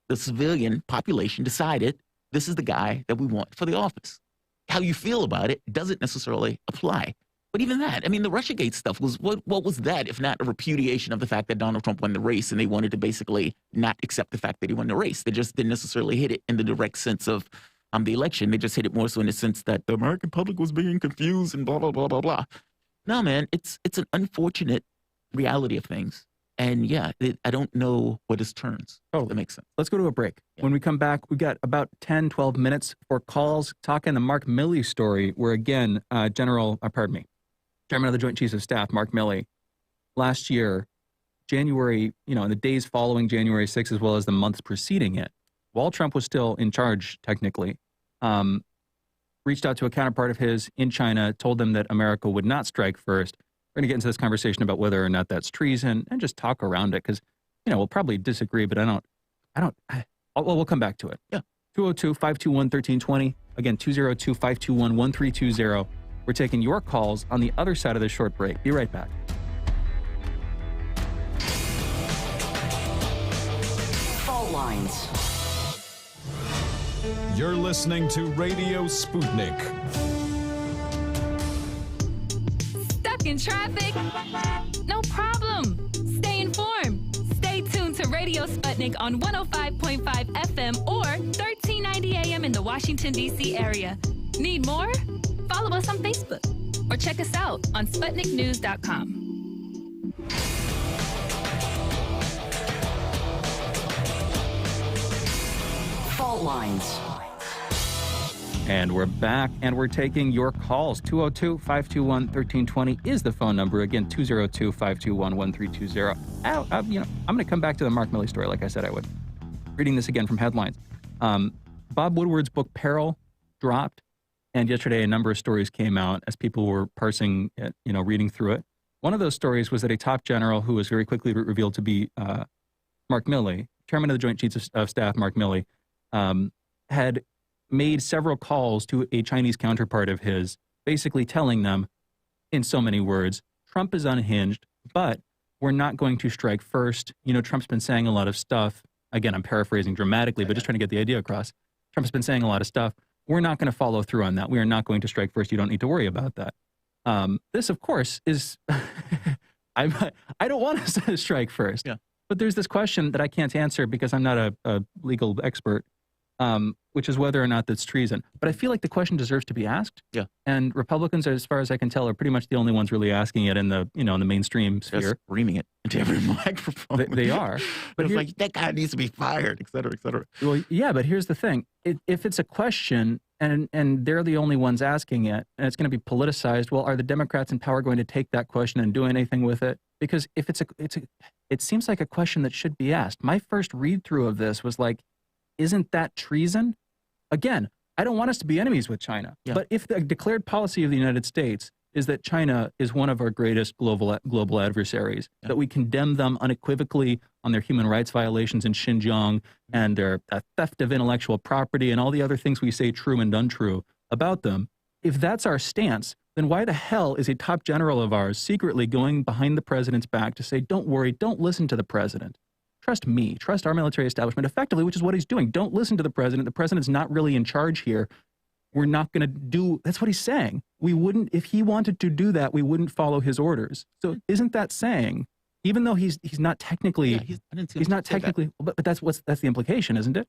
[SPEAKER 4] the civilian population decided this is the guy that we want for the office. How you feel about it doesn't necessarily apply. But even that, I mean, the Russiagate stuff was, what was that if not a repudiation of the fact that Donald Trump won the race, and they wanted to basically not accept the fact that he won the race. They just didn't necessarily hit it in the direct sense of the election. They just hit it more so in the sense that the American public was being confused and blah, blah, blah, blah, blah. No, man, it's an unfortunate reality of things. And yeah, I don't know what this turns. Oh, that makes sense. Let's
[SPEAKER 3] go to a break. Yeah. When we come back, we got about 10, 12 minutes for calls talking the Mark Milley story, where again, Chairman of the Joint Chiefs of Staff, Mark Milley, last year, January, in the days following January 6th, as well as the months preceding it, while Trump was still in charge, technically, reached out to a counterpart of his in China, told them that America would not strike first. We're going to get into this conversation about whether or not that's treason and just talk around it because, we'll probably disagree, but we'll come back to it.
[SPEAKER 4] Yeah.
[SPEAKER 3] 202-521-1320. Again, 202-521-1320. We're taking your calls on the other side of this short break. Be right back.
[SPEAKER 2] Fault lines.
[SPEAKER 1] You're listening to Radio Sputnik.
[SPEAKER 6] Stuck in traffic? No problem. Stay informed. Stay tuned to Radio Sputnik on 105.5 FM or 1390 AM in the Washington, D.C. area. Need more? Follow us on Facebook or check us out on SputnikNews.com.
[SPEAKER 2] Fault lines.
[SPEAKER 3] And we're back, and we're taking your calls. 202-521-1320 is the phone number. Again, 202-521-1320. I'm going to come back to the Mark Milley story, like I said I would. Reading this again from headlines. Bob Woodward's book, Peril, dropped. And yesterday, a number of stories came out as people were parsing it, reading through it. One of those stories was that a top general who was very quickly revealed to be Mark Milley, Chairman of the Joint Chiefs of Staff, Mark Milley, had made several calls to a Chinese counterpart of his, basically telling them, in so many words, Trump is unhinged, but we're not going to strike first. Trump's been saying a lot of stuff. Again, I'm paraphrasing dramatically, but just trying to get the idea across. Trump's been saying a lot of stuff. We're not going to follow through on that. We are not going to strike first. You don't need to worry about that. This, of course, is, I don't want to strike first.
[SPEAKER 4] Yeah.
[SPEAKER 3] But there's this question that I can't answer because I'm not a legal expert. which is whether or not that's treason. But I feel like the question deserves to be asked.
[SPEAKER 4] Yeah.
[SPEAKER 3] And Republicans, as far as I can tell, are pretty much the only ones really asking it in the in the mainstream sphere.
[SPEAKER 4] They're screaming it into every microphone.
[SPEAKER 3] They are.
[SPEAKER 4] But it's like, that guy needs to be fired, et cetera, et cetera.
[SPEAKER 3] Well, yeah, but here's the thing. If it's a question and they're the only ones asking it, and it's going to be politicized, well, are the Democrats in power going to take that question and do anything with it? Because if it seems like a question that should be asked. My first read through of this was like, isn't that treason? Again, I don't want us to be enemies with China.
[SPEAKER 4] Yeah.
[SPEAKER 3] But if the declared policy of the United States is that China is one of our greatest global adversaries, that we condemn them unequivocally on their human rights violations in Xinjiang and their theft of intellectual property and all the other things we say true and untrue about them, if that's our stance, then why the hell is a top general of ours secretly going behind the president's back to say, don't worry, don't listen to the president? Trust me, trust our military establishment effectively, which is what he's doing. Don't listen to the president. The president's not really in charge here. We're not going to do, that's what he's saying. We wouldn't, if he wanted to do that, we wouldn't follow his orders. So isn't that saying, even though he's not technically, he's not technically, but that's the implication, isn't it?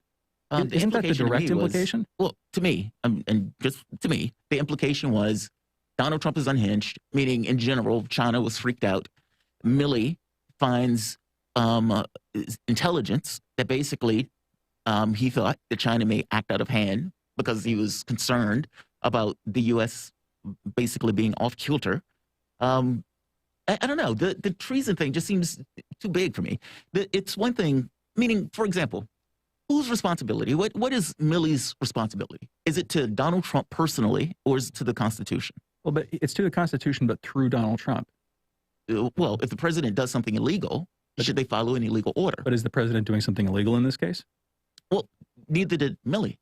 [SPEAKER 3] Isn't that the direct implication?
[SPEAKER 4] Well, to me, and just to me, the implication was Donald Trump is unhinged, meaning in general, China was freaked out. Milley finds intelligence that basically he thought that China may act out of hand because he was concerned about the U.S. basically being off kilter. I don't know. The treason thing just seems too big for me. It's one thing, meaning, for example, whose responsibility? What is Milley's responsibility? Is it to Donald Trump personally, or is it to the Constitution?
[SPEAKER 3] Well, but it's to the Constitution, but through Donald Trump.
[SPEAKER 4] Well, if the president does something illegal, should they follow an illegal order?
[SPEAKER 3] But is the president doing something illegal in this case?
[SPEAKER 4] Well, neither did Milley.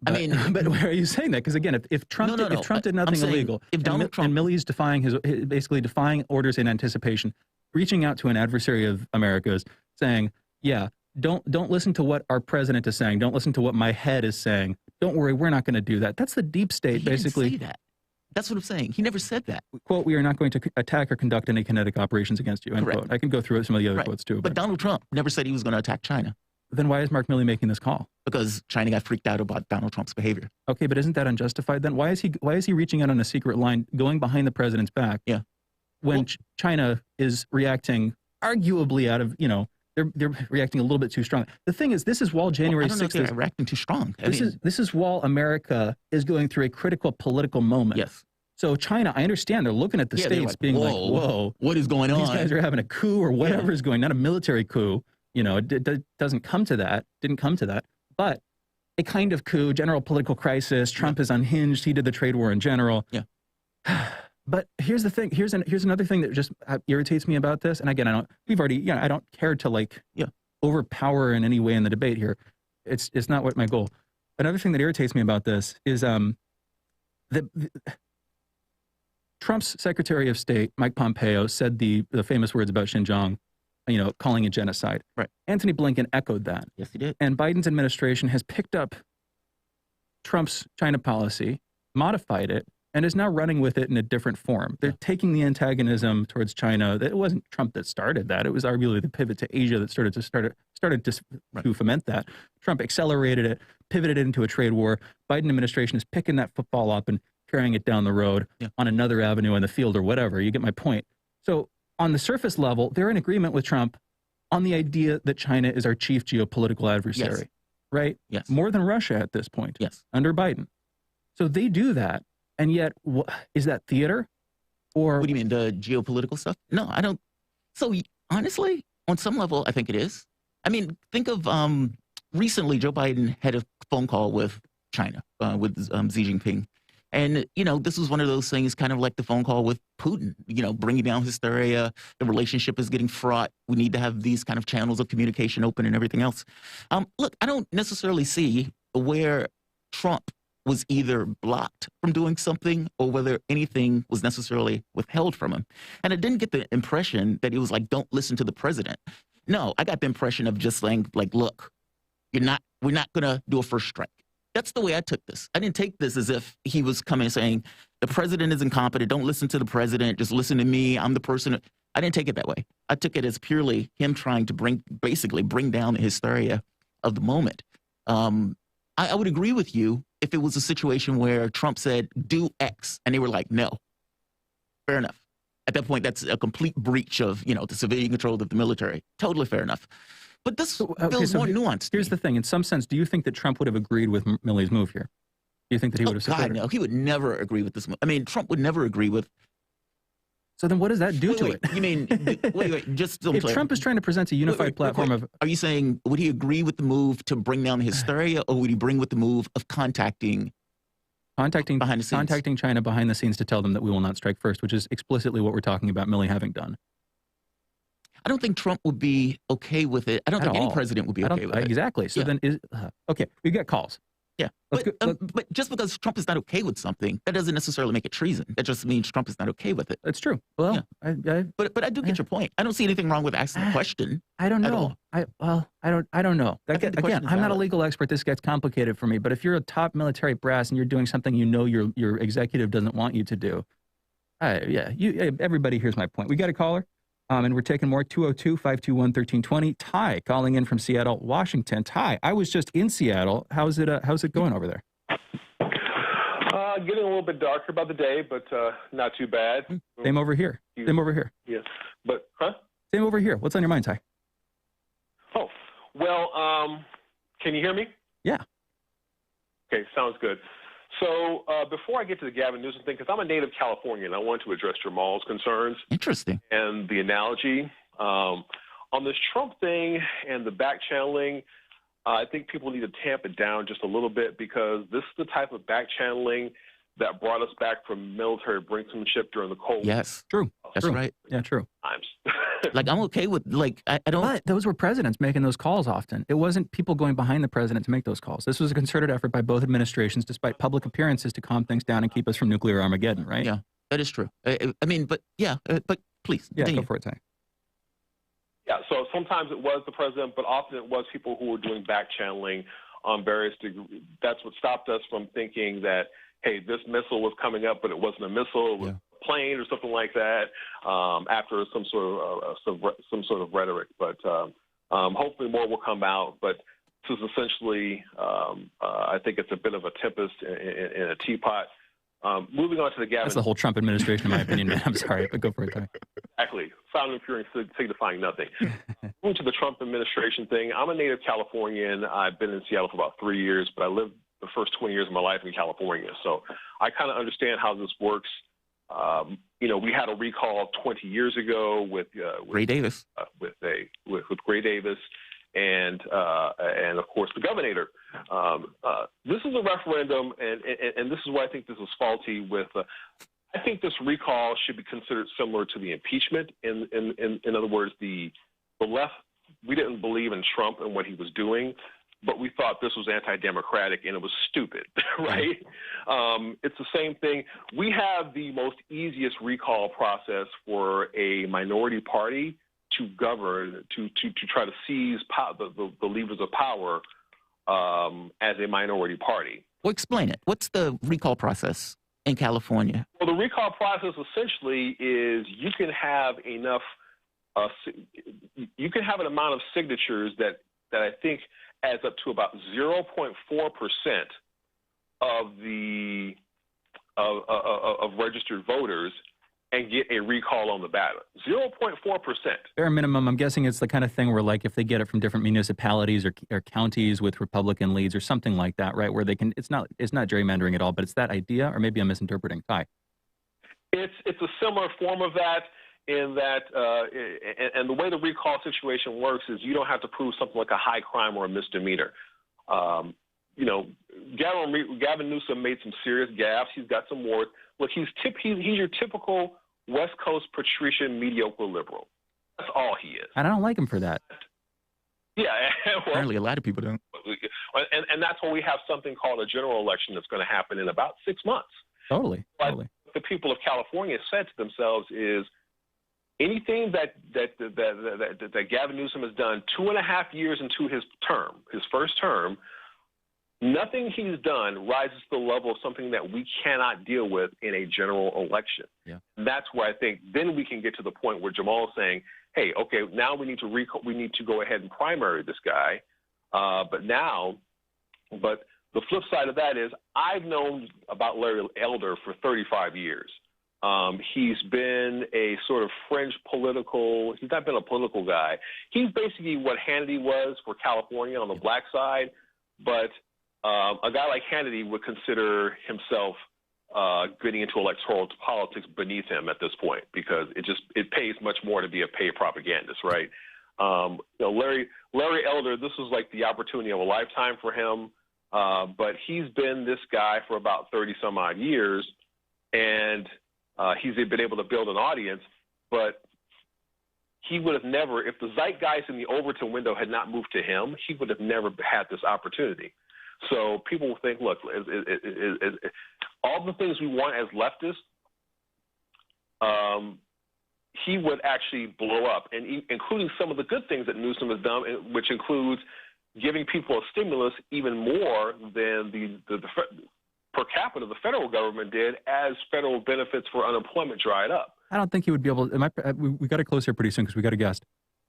[SPEAKER 3] But, I mean, but why are you saying that? Because again, if Trump did nothing illegal,
[SPEAKER 4] if Donald Trump,
[SPEAKER 3] and Milley's basically defying orders in anticipation, reaching out to an adversary of America's, saying, "Yeah, don't listen to what our president is saying. Don't listen to what my head is saying. Don't worry, we're not going to do that." That's the deep state, basically.
[SPEAKER 4] He didn't say that. That's what I'm saying. He never said that.
[SPEAKER 3] Quote, "We are not going to attack or conduct any kinetic operations against you." End quote. I can go through some of the other quotes too.
[SPEAKER 4] But Donald Trump never said he was going to attack China.
[SPEAKER 3] Then why is Mark Milley making this call?
[SPEAKER 4] Because China got freaked out about Donald Trump's behavior.
[SPEAKER 3] Okay, but isn't that unjustified then? Why is he reaching out on a secret line, going behind the president's back?
[SPEAKER 4] Yeah.
[SPEAKER 3] When China is reacting arguably out of, they're reacting a little bit too strong. The thing is, this is while January 6th
[SPEAKER 4] I don't know if they're reacting too strong.
[SPEAKER 3] This is while America is going through a critical political moment.
[SPEAKER 4] Yes.
[SPEAKER 3] So China, I understand they're looking at the states like, being whoa,
[SPEAKER 4] what is going on?
[SPEAKER 3] These guys are having a coup or whatever is going, not a military coup. It doesn't come to that, didn't come to that, but a kind of coup, general political crisis. Trump is unhinged. He did the trade war in general.
[SPEAKER 4] Yeah.
[SPEAKER 3] But here's the thing. Here's another thing that just irritates me about this. And again, I don't care to overpower in any way in the debate here. It's not what my goal. Another thing that irritates me about this is Trump's Secretary of State, Mike Pompeo, said the famous words about Xinjiang, calling it genocide.
[SPEAKER 4] Right.
[SPEAKER 3] Anthony Blinken echoed that.
[SPEAKER 4] Yes, he did.
[SPEAKER 3] And Biden's administration has picked up Trump's China policy, modified it, and is now running with it in a different form. They're taking the antagonism towards China. It wasn't Trump that started that. It was arguably the pivot to Asia that started to foment that. Trump accelerated it, pivoted it into a trade war. Biden administration is picking that football up and carrying it down the road on another avenue in the field or whatever. You get my point. So on the surface level, they're in agreement with Trump on the idea that China is our chief geopolitical adversary, right?
[SPEAKER 4] Yes.
[SPEAKER 3] More than Russia at this point, under Biden. So they do that. And yet, is that theater? Or
[SPEAKER 4] what do you mean, the geopolitical stuff? No, I don't. So honestly, on some level, I think it is. I mean, think of recently, Joe Biden had a phone call with China, with Xi Jinping. And, this was one of those things, kind of like the phone call with Putin, bringing down hysteria. The relationship is getting fraught. We need to have these kind of channels of communication open and everything else. Look, I don't necessarily see where Trump was either blocked from doing something or whether anything was necessarily withheld from him. And I didn't get the impression that he was like, don't listen to the president. No, I got the impression of just saying, like, look, we're not going to do a first strike. That's the way I took this. I didn't take this as if he was coming saying, the president is incompetent. Don't listen to the president. Just listen to me. I'm the person. I didn't take it that way. I took it as purely him trying to bring down the hysteria of the moment. I would agree with you if it was a situation where Trump said, do X, and they were like, no. Fair enough. At that point, that's a complete breach of, the civilian control of the military. Totally fair enough. But this feels more nuanced.
[SPEAKER 3] Here's the thing. In some sense, do you think that Trump would have agreed with Milley's move here? Do you think that he would have supported
[SPEAKER 4] God, no. He would never agree with this move. I mean, Trump would never agree with...
[SPEAKER 3] So then what does that do to it?
[SPEAKER 4] You mean, wait, just so
[SPEAKER 3] if Trump is trying to present a unified platform of...
[SPEAKER 4] Are you saying, would he agree with the move to bring down the hysteria, or would he bring with the move of contacting behind the scenes?
[SPEAKER 3] Contacting China behind the scenes to tell them that we will not strike first, which is explicitly what we're talking about Milley having done.
[SPEAKER 4] I don't think Trump would be okay with it. I don't think any president would be okay with it.
[SPEAKER 3] Exactly. So then, okay, we've got calls.
[SPEAKER 4] Yeah, but just because Trump is not okay with something, that doesn't necessarily make it treason. That just means Trump is not okay with it.
[SPEAKER 3] That's true. Well,
[SPEAKER 4] yeah. But I do get your point. I don't see anything wrong with asking the question.
[SPEAKER 3] I don't know. I don't know. Again, I'm not a legal expert. This gets complicated for me. But if you're a top military brass and you're doing something your executive doesn't want you to do, everybody hears my point. We got a caller. And we're taking more, 202-521-1320. Ty calling in from Seattle, Washington. Ty, I was just in Seattle. How's it going over there?
[SPEAKER 7] Getting a little bit darker by the day, but not too bad.
[SPEAKER 3] Same over here.
[SPEAKER 7] Yes. But,
[SPEAKER 3] Same over here. What's on your mind, Ty?
[SPEAKER 7] Oh, well, can you hear me?
[SPEAKER 3] Yeah.
[SPEAKER 7] Okay, sounds good. So before I get to the Gavin Newsom thing, because I'm a native Californian, I want to address Jamal's concerns.
[SPEAKER 4] Interesting.
[SPEAKER 7] And the analogy. On this Trump thing and the back channeling, I think people need to tamp it down just a little bit, because this is the type of back channeling that brought us back from military brinksmanship during the Cold War.
[SPEAKER 4] Yes, true. That's right.
[SPEAKER 3] Yeah, true.
[SPEAKER 4] Like, I'm okay with, I don't...
[SPEAKER 3] But those were presidents making those calls often. It wasn't people going behind the president to make those calls. This was a concerted effort by both administrations, despite public appearances, to calm things down and keep us from nuclear Armageddon, right?
[SPEAKER 4] Yeah, that is true. I mean, but please.
[SPEAKER 3] Yeah,
[SPEAKER 4] continue.
[SPEAKER 3] go for it, Ty.
[SPEAKER 7] Yeah, so sometimes it was the president, but often it was people who were doing back channeling on various degrees. That's what stopped us from thinking that, hey, this missile was coming up, but it wasn't a missile, it was a plane or something like that, after some sort of rhetoric. But hopefully more will come out. But this is essentially, I think it's a bit of a tempest in a teapot. Moving on to the Gavin.
[SPEAKER 3] That's the whole Trump administration, in my opinion, man. I'm sorry, but go for it, Ty.
[SPEAKER 7] Exactly. Sound and fury signifying nothing. Moving to the Trump administration thing, I'm a native Californian. I've been in Seattle for about 3 years, but I lived the first 20 years of my life in California. So I kind of understand how this works. We had a recall 20 years ago with
[SPEAKER 4] Gray Davis.
[SPEAKER 7] With Gray Davis. And of course the governor. This is a referendum, and this is why I think this is faulty. I think this recall should be considered similar to the impeachment. In other words, the left, we didn't believe in Trump and what he was doing, but we thought this was anti-democratic and it was stupid, right? It's the same thing. We have the most easiest recall process for a minority party to govern, to try to seize the levers of power as a minority party.
[SPEAKER 4] Well, explain it. What's the recall process in California?
[SPEAKER 7] Well, the recall process essentially is you can have enough, you can have an amount of signatures that I think adds up to about 0.4% of registered voters, and get a recall on the ballot. 0.4%.
[SPEAKER 3] Bare minimum, I'm guessing it's the kind of thing where, like, if they get it from different municipalities or counties with Republican leads or something like that, right, where they can, it's not gerrymandering at all, but it's that idea, or maybe I'm misinterpreting. Ty.
[SPEAKER 7] It's a similar form of that, in that, and the way the recall situation works is you don't have to prove something like a high crime or a misdemeanor. Gavin Newsom made some serious gaffes. He's got some more. Look, he's your typical West Coast patrician, mediocre liberal. That's all he is.
[SPEAKER 3] And I don't like him for that.
[SPEAKER 7] Yeah. Well,
[SPEAKER 4] apparently a lot of people don't.
[SPEAKER 7] And that's why we have something called a general election that's going to happen in about 6 months.
[SPEAKER 3] Totally.
[SPEAKER 7] What the people of California said to themselves is, anything that Gavin Newsom has done 2.5 years into his first term, nothing he's done rises to the level of something that we cannot deal with in a general election.
[SPEAKER 3] Yeah.
[SPEAKER 7] And that's where I think then we can get to the point where Jamal is saying, hey, okay, now we need to go ahead and primary this guy. But the flip side of that is I've known about Larry Elder for 35 years. He's been a sort of fringe political, he's not been a political guy. He's basically what Hannity was for California on the black side, but a guy like Hannity would consider himself getting into electoral politics beneath him at this point, because it pays much more to be a paid propagandist, right? Larry Elder, this was like the opportunity of a lifetime for him, but he's been this guy for about 30 some odd years, and he's been able to build an audience, but he would have never, if the zeitgeist in the Overton window had not moved to him, he would have never had this opportunity. So people will think, look, all the things we want as leftists, he would actually blow up, and including some of the good things that Newsom has done, which includes giving people a stimulus even more than the per capita the federal government did as federal benefits for unemployment dried up.
[SPEAKER 3] I don't think he would be able to. We got to close here pretty soon because we got a guest.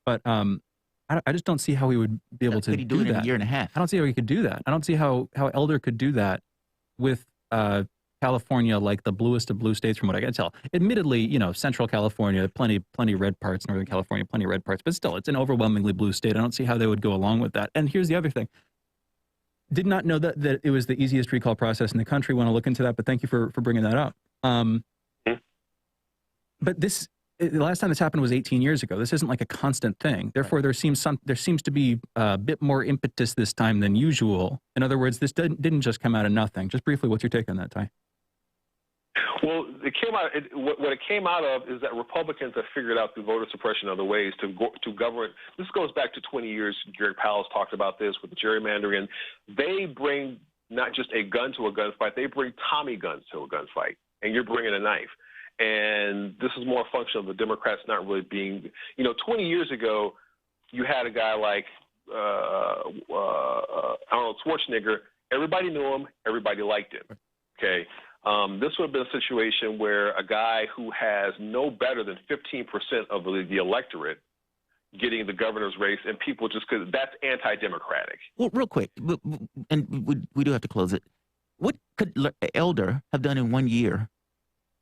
[SPEAKER 3] But I just don't see how he would be able to do that.
[SPEAKER 4] In a year and a half.
[SPEAKER 3] I don't see how he could do that. I don't see how Elder could do that with California, like the bluest of blue states, from what I can tell. Admittedly, Central California, plenty red parts. Northern California, plenty red parts. But still, it's an overwhelmingly blue state. I don't see how they would go along with that. And here's the other thing. Did not know that it was the easiest recall process in the country. Want to look into that, but thank you for bringing that up. But the last time this happened was 18 years ago. This isn't like a constant thing. Therefore, there seems to be a bit more impetus this time than usual. In other words, this didn't just come out of nothing. Just briefly, what's your take on that, Ty?
[SPEAKER 7] Well, what it came out of is that Republicans have figured out through voter suppression other ways to govern. This goes back to 20 years. Gary Powell's talked about this with the gerrymandering. They bring not just a gun to a gunfight, they bring Tommy guns to a gunfight, and you're bringing a knife. And this is more a function of the Democrats not really being, 20 years ago, you had a guy like Arnold Schwarzenegger. Everybody knew him. Everybody liked him. Okay. This would have been a situation where a guy who has no better than 15% of the electorate getting the governor's race, and people just, because that's anti-democratic.
[SPEAKER 4] Well, real quick, and we do have to close it. What could Elder have done in 1 year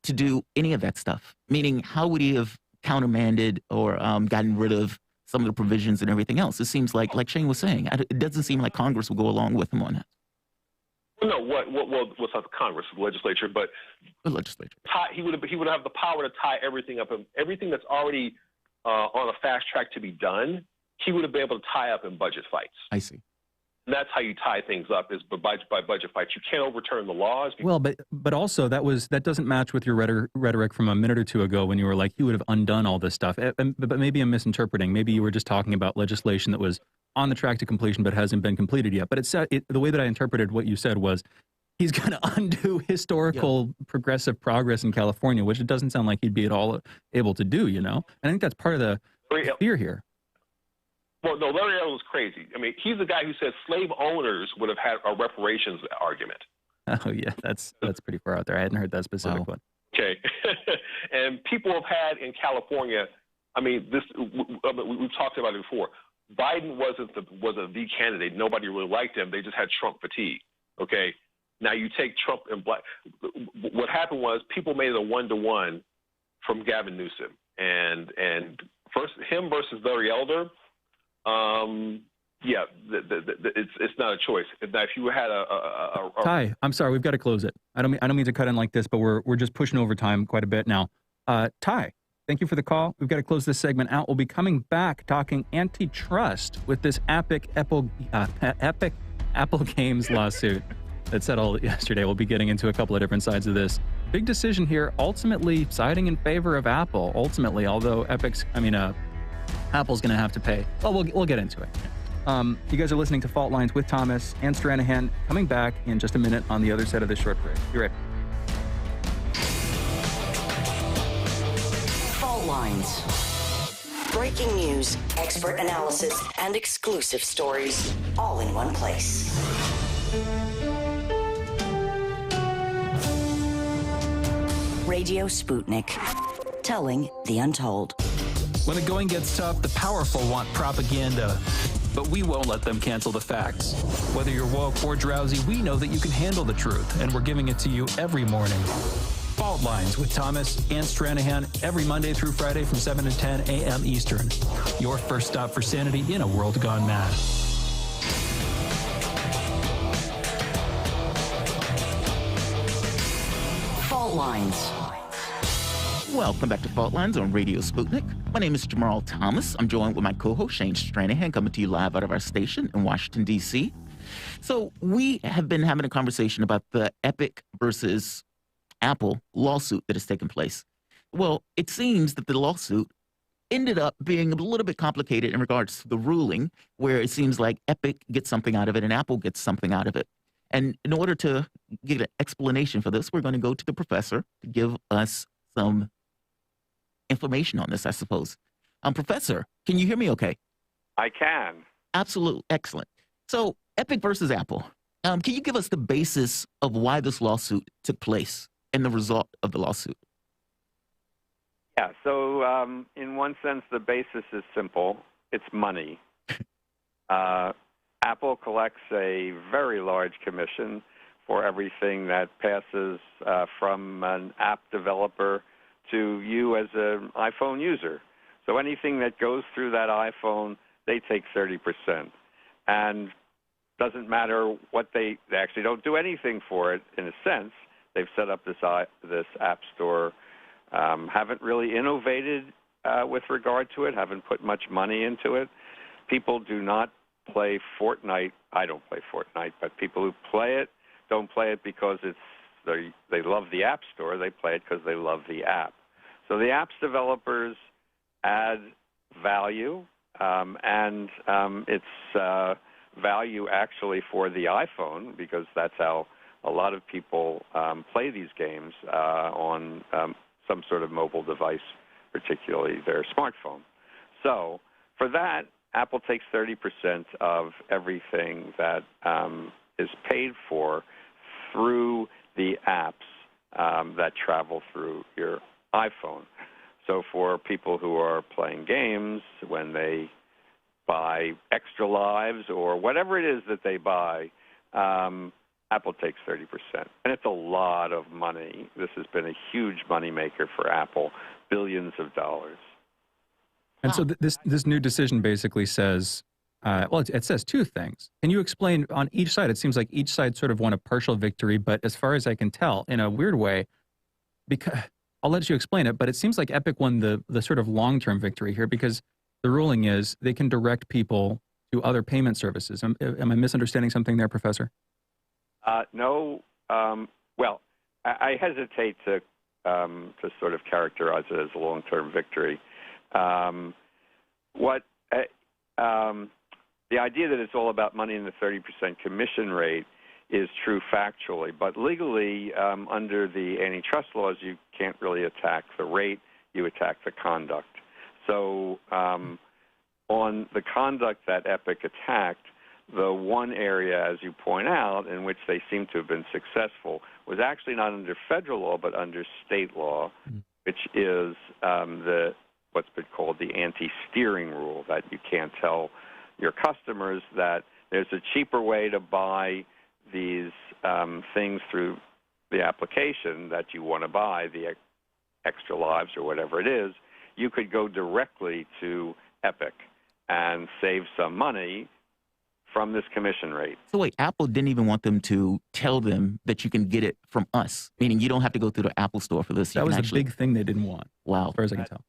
[SPEAKER 4] to do any of that stuff? Meaning, how would he have countermanded or gotten rid of some of the provisions and everything else? It seems like Shane was saying, it doesn't seem like Congress will go along with him on that.
[SPEAKER 7] Well, no, what's not the Congress, the legislature, but
[SPEAKER 4] the legislature.
[SPEAKER 7] He would have the power to tie everything up, and everything that's already on a fast track to be done, he would have been able to tie up in budget fights.
[SPEAKER 4] I see.
[SPEAKER 7] And that's how you tie things up, is by budget fights. You can't overturn the laws.
[SPEAKER 3] Well, but also that doesn't match with your rhetoric from a minute or two ago when you were like, he would have undone all this stuff. But maybe I'm misinterpreting. Maybe you were just talking about legislation that was on the track to completion but hasn't been completed yet. But the way that I interpreted what you said was he's going to undo historical progressive progress in California, which it doesn't sound like he'd be at all able to do, And I think that's part of the fear here.
[SPEAKER 7] Well, no, Larry Elder was crazy. I mean, he's the guy who said slave owners would have had a reparations argument.
[SPEAKER 3] Oh, yeah, that's pretty far out there. I hadn't heard that specific one.
[SPEAKER 7] Okay. And people have had in California, we've talked about it before. Biden wasn't the candidate. Nobody really liked him. They just had Trump fatigue. Okay. Now you take Trump and black. What happened was people made it a 1-to-1 from Gavin Newsom, and first him versus Larry Elder. It's not a choice. Now, if you had a
[SPEAKER 3] Ty, I'm sorry, we've got to close it. I don't mean to cut in like this, but we're just pushing over time quite a bit now. Ty, thank you for the call. We've got to close this segment out. We'll be coming back talking antitrust with this epic Apple Games lawsuit that settled yesterday. We'll be getting into a couple of different sides of this. Big decision here, ultimately siding in favor of Apple. Ultimately, although Apple's going to have to pay. Well, we'll get into it. You guys are listening to Fault Lines with Thomas and Stranahan. Coming back in just a minute on the other side of this short break. Be right back.
[SPEAKER 2] Fault Lines. Breaking news, expert analysis, and exclusive stories, all in one place. Radio Sputnik, telling the untold.
[SPEAKER 8] When the going gets tough, the powerful want propaganda. but we won't let them cancel the facts. Whether you're woke or drowsy, we know that you can handle the truth, and we're giving it to you every morning. Fault Lines with Thomas and Stranahan every Monday through Friday from 7 to 10 a.m. Eastern. Your first stop for sanity in a world gone mad.
[SPEAKER 2] Fault Lines.
[SPEAKER 4] Welcome back to Fault Lines on Radio Sputnik. My name is Jamarl Thomas. I'm joined with my co-host Shane Stranahan, coming to you live out of our station in Washington, D.C. So we have been having a conversation about the Epic versus Apple lawsuit that has taken place. Well, it seems that the lawsuit ended up being a little bit complicated in regards to the ruling, where it seems like Epic gets something out of it and Apple gets something out of it. And in order to get an explanation for this, we're going to go to the professor to give us some information on this, I suppose. Professor, can you hear me okay?
[SPEAKER 9] I can.
[SPEAKER 4] Absolutely. Excellent. So Epic versus Apple. Can you give us the basis of why this lawsuit took place and the result of the lawsuit?
[SPEAKER 9] Yeah, so in one sense, the basis is simple. It's money. Apple collects a very large commission for everything that passes from an app developer to you as an iPhone user. So anything that goes through that iPhone, they take 30%. And doesn't matter what they actually don't do anything for it, in a sense. They've set up this app store, haven't really innovated with regard to it, haven't put much money into it. People do not play Fortnite. I don't play Fortnite, but people who play it don't play it because they love the app store. They play it because they love the app. So the apps developers add value, and it's value actually for the iPhone, because that's how a lot of people play these games on some sort of mobile device, particularly their smartphone. So for that, Apple takes 30% of everything that is paid for through the apps that travel through your iPhone. So for people who are playing games, when they buy extra lives or whatever it is that they buy, Apple takes 30%. And it's a lot of money. This has been a huge moneymaker for Apple, billions of dollars.
[SPEAKER 3] And so this new decision basically says, it says two things. Can you explain on each side? It seems like each side sort of won a partial victory, but as far as I can tell, in a weird way, because I'll let you explain it, but it seems like Epic won the sort of long-term victory here, because the ruling is they can direct people to other payment services. Am I misunderstanding something there, Professor?
[SPEAKER 9] No. Well, I hesitate to sort of characterize it as a long-term victory. The idea that it's all about money and the 30% commission rate is true factually, but legally, under the antitrust laws, you can't really attack the rate, you attack the conduct. So on the conduct that Epic attacked, the one area, as you point out, in which they seem to have been successful was actually not under federal law, but under state law, which is what's been called the anti-steering rule, that you can't tell your customers that there's a cheaper way to buy these things through the application that you want to buy, the extra lives or whatever it is. You could go directly to Epic and save some money from this commission rate.
[SPEAKER 4] So wait, Apple didn't even want them to tell them that you can get it from us, meaning you don't have to go through the Apple store for this.
[SPEAKER 3] That was the big thing they didn't want.
[SPEAKER 4] Wow.
[SPEAKER 3] As far as I can tell.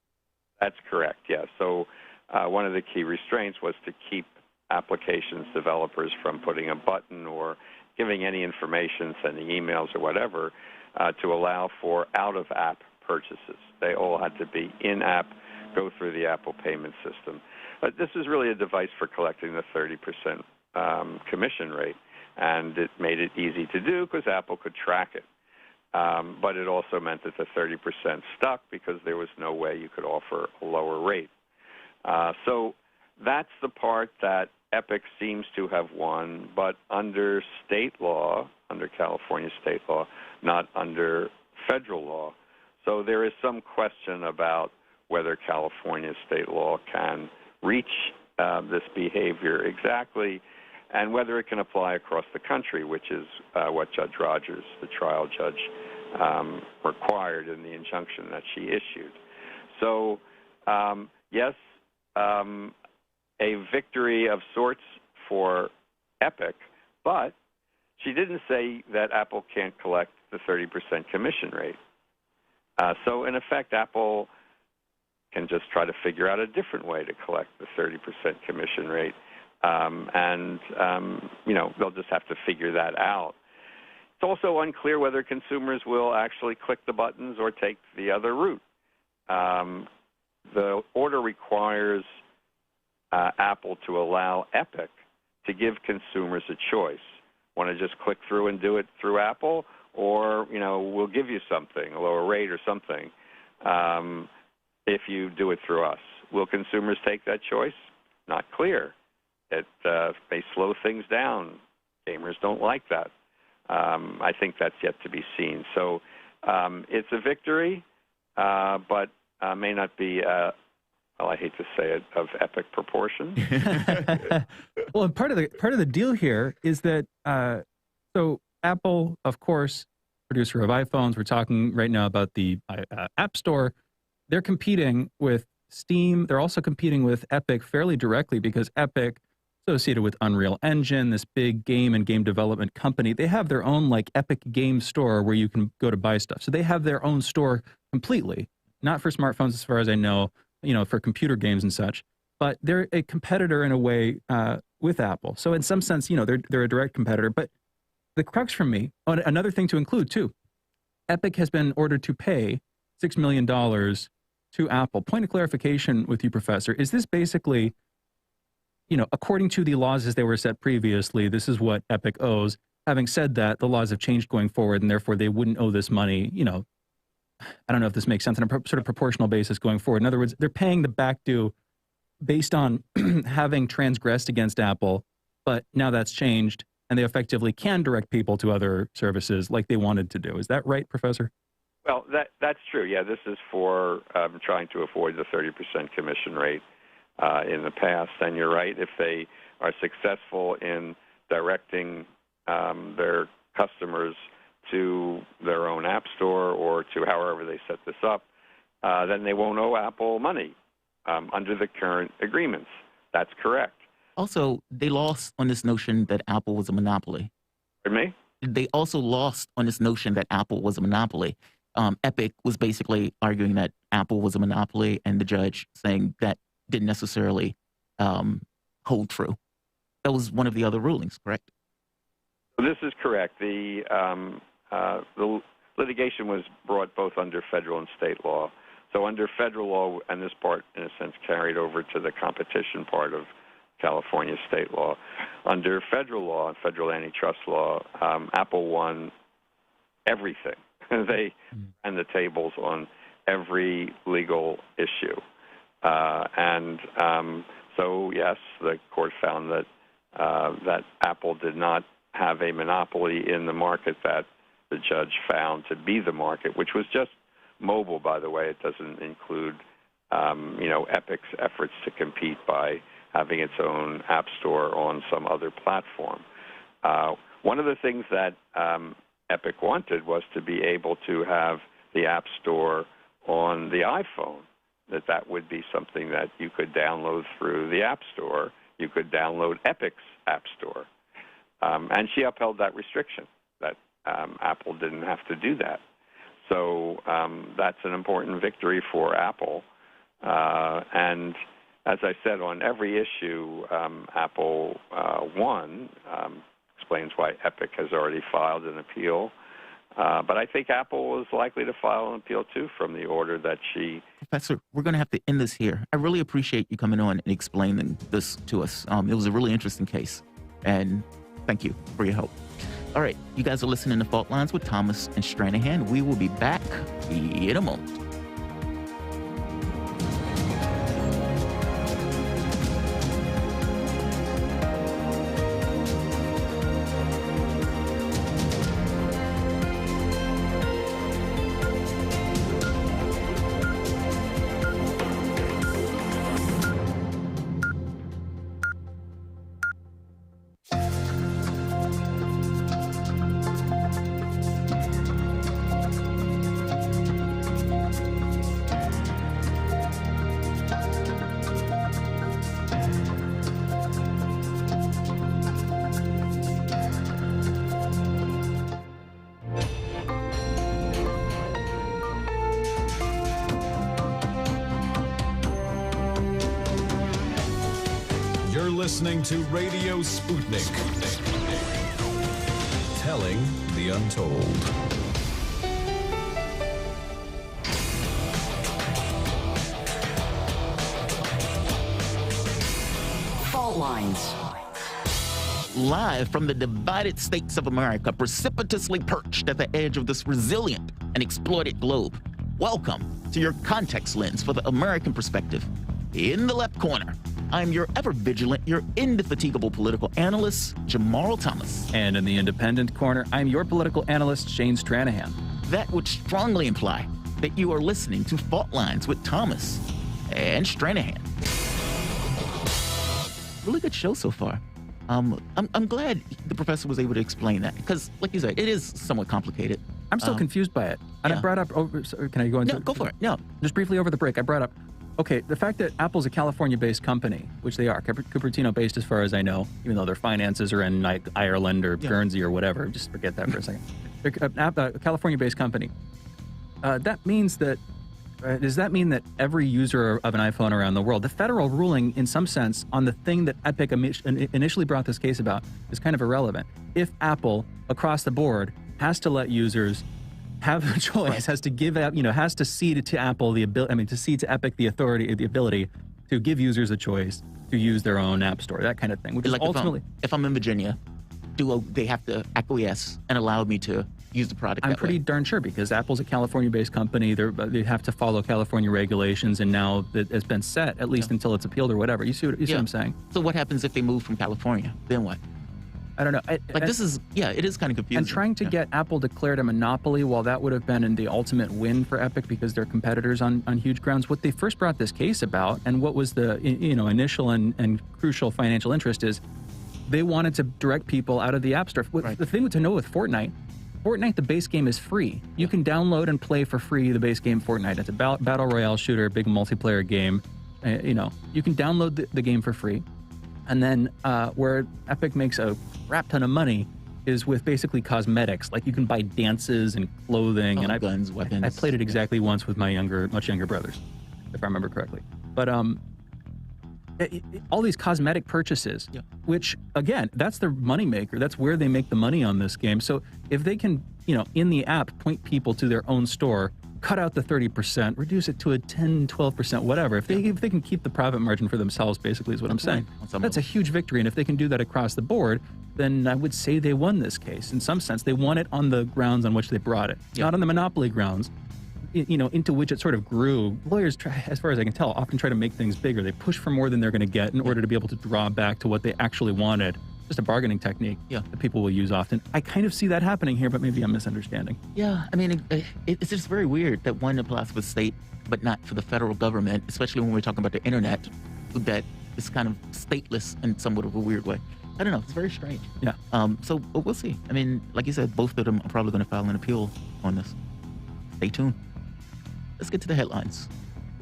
[SPEAKER 9] That's correct, yeah. So one of the key restraints was to keep applications developers from putting a button or giving any information, sending emails or whatever, to allow for out-of-app purchases. They all had to be in-app, go through the Apple payment system. But this is really a device for collecting the 30% commission rate, and it made it easy to do because Apple could track it. But it also meant that the 30% stuck because there was no way you could offer a lower rate. So that's the part that Epic seems to have won, but under state law, under California state law, not under federal law. So there is some question about whether California state law can reach this behavior exactly, and whether it can apply across the country, which is what Judge Rogers, the trial judge, required in the injunction that she issued. So, yes, a victory of sorts for Epic, but she didn't say that Apple can't collect the 30% commission rate. So, in effect, Apple can just try to figure out a different way to collect the 30% commission rate. They'll just have to figure that out. It's also unclear whether consumers will actually click the buttons or take the other route. The order requires Apple to allow Epic to give consumers a choice. Want to just click through and do it through Apple, or we'll give you something, a lower rate or something, if you do it through us. Will consumers take that choice? Not clear. It may slow things down. Gamers don't like that. I think that's yet to be seen. So it's a victory, but may not be, I hate to say it, of epic proportion.
[SPEAKER 3] Well, and part of the deal here is that so Apple, of course, producer of iPhones. We're talking right now about the App Store. They're competing with Steam. They're also competing with Epic fairly directly because Epic, associated with Unreal Engine, this big game and game development company, they have their own Epic Game Store where you can go to buy stuff. So they have their own store completely, not for smartphones as far as I know, for computer games and such. But they're a competitor in a way with Apple. So in some sense, they're a direct competitor. But the crux for me, another thing to include too, Epic has been ordered to pay $6 million to Apple. Point of clarification with you, Professor. Is this basically, according to the laws as they were set previously, this is what Epic owes? Having said that, the laws have changed going forward, and therefore they wouldn't owe this money, I don't know if this makes sense, on a sort of proportional basis going forward. In other words, they're paying the back due based on having transgressed against Apple, but now that's changed, and they effectively can direct people to other services like they wanted to do. Is that right, Professor?
[SPEAKER 9] Well, that's true. Yeah, this is for trying to avoid the 30% commission rate in the past. And you're right, if they are successful in directing their customers to their own app store or to however they set this up, then they won't owe Apple money under the current agreements. That's correct.
[SPEAKER 4] Also, they lost on this notion that Apple was a monopoly.
[SPEAKER 9] Pardon me?
[SPEAKER 4] They also lost on this notion that Apple was a monopoly. Epic was basically arguing that Apple was a monopoly, and the judge saying that didn't necessarily hold true. That was one of the other rulings, correct?
[SPEAKER 9] This is correct. The litigation was brought both under federal and state law. So under federal law, and this part, in a sense, carried over to the competition part of California state law. Under federal law and federal antitrust law, Apple won everything. They ran the tables on every legal issue. So, yes, the court found that Apple did not have a monopoly in the market that the judge found to be the market, which was just mobile, by the way. It doesn't include, Epic's efforts to compete by having its own app store on some other platform. One of the things that Epic wanted was to be able to have the App Store on the iPhone, that would be something that you could download through the App Store. You could download Epic's App Store. And she upheld that restriction, that Apple didn't have to do that. So that's an important victory for Apple. And as I said, on every issue, Apple won. Explains why Epic has already filed an appeal. But I think Apple is likely to file an appeal, too, from the order that she...
[SPEAKER 4] Professor, we're going to have to end this here. I really appreciate you coming on and explaining this to us. It was a really interesting case. And thank you for your help. All right, you guys are listening to Fault Lines with Thomas and Stranahan. We will be back in a moment.
[SPEAKER 1] listening to Radio Sputnik. Telling the untold.
[SPEAKER 2] Fault lines.
[SPEAKER 4] Live from the divided states of America, precipitously perched at the edge of this resilient and exploited globe. Welcome to your context lens for the American perspective. In the left corner, I'm your ever vigilant, your indefatigable political analyst, Jamarl Thomas.
[SPEAKER 3] And in the independent corner, I'm your political analyst, Shane Stranahan.
[SPEAKER 4] That would strongly imply that you are listening to Fault Lines with Thomas and Stranahan. Really good show so far. I'm glad the professor was able to explain that because, like you said, it is somewhat complicated.
[SPEAKER 3] I'm still confused by it. And
[SPEAKER 4] yeah.
[SPEAKER 3] I brought up, can I go into
[SPEAKER 4] No, go for it. No.
[SPEAKER 3] Just briefly over the break, I brought up, okay, the fact that Apple's a California-based company, which they are, Cupertino-based as far as I know, even though their finances are in like Ireland or Guernsey or whatever. Just forget that for a second. They're a California-based company. That means that, does that mean that every user of an iPhone around the world, the federal ruling in some sense on the thing that Epic initially brought this case about is kind of irrelevant. If Apple, across the board, has to let users have a choice, right, has to give out, has to cede to Apple the ability, to cede to Epic the authority, the ability to give users a choice to use their own app store, that kind of thing, which
[SPEAKER 4] like
[SPEAKER 3] is ultimately...
[SPEAKER 4] If I'm in Virginia, they have to acquiesce and allow me to use the product
[SPEAKER 3] I'm
[SPEAKER 4] that
[SPEAKER 3] pretty
[SPEAKER 4] way?
[SPEAKER 3] darn sure, because Apple's a California-based company. They have to follow California regulations, and now that it's been set, at least until it's appealed or whatever. You see what I'm saying?
[SPEAKER 4] So what happens if they move from California? Then what?
[SPEAKER 3] I don't know.
[SPEAKER 4] It is kind of confusing.
[SPEAKER 3] And trying to get Apple declared a monopoly, while that would have been the ultimate win for Epic because they're competitors on huge grounds, what they first brought this case about, and what was the initial and crucial financial interest is they wanted to direct people out of the App Store. Right. The thing to know with Fortnite, the base game is free. You can download and play for free the base game Fortnite. It's a battle royale shooter, big multiplayer game. You can download the game for free. And then where Epic makes a crap ton of money is with basically cosmetics. Like you can buy dances and clothing. And
[SPEAKER 4] guns, weapons.
[SPEAKER 3] I played it exactly once with my much younger brothers, if I remember correctly. But all these cosmetic purchases, which again, that's their moneymaker. That's where they make the money on this game. So if they can, in the app, point people to their own store, cut out the 30%, reduce it to a 10, 12%, whatever. If they can keep the profit margin for themselves, basically, is what I'm saying. That's a huge victory. And if they can do that across the board, then I would say they won this case. In some sense, they won it on the grounds on which they brought it, not on the monopoly grounds, into which it sort of grew. Lawyers, as far as I can tell, often try to make things bigger. They push for more than they're going to get in order to be able to draw back to what they actually wanted. Just a bargaining technique that people will use often. I kind of see that happening here, but maybe I'm misunderstanding.
[SPEAKER 4] Yeah, it's just very weird that one applies for the state, but not for the federal government, especially when we're talking about the internet, that is kind of stateless in somewhat of a weird way. I don't know. It's very strange.
[SPEAKER 3] Yeah.
[SPEAKER 4] So we'll see. Like you said, both of them are probably going to file an appeal on this. Stay tuned. Let's get to the headlines.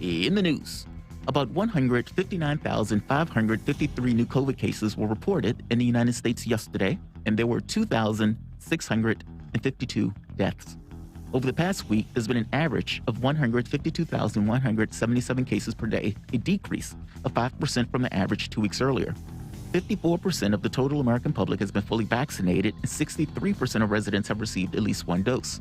[SPEAKER 4] In the news, about 159,553 new COVID cases were reported in the United States yesterday, and there were 2,652 deaths. Over the past week, there's been an average of 152,177 cases per day, a decrease of 5% from the average 2 weeks earlier. 54% of the total American public has been fully vaccinated, and 63% of residents have received at least one dose.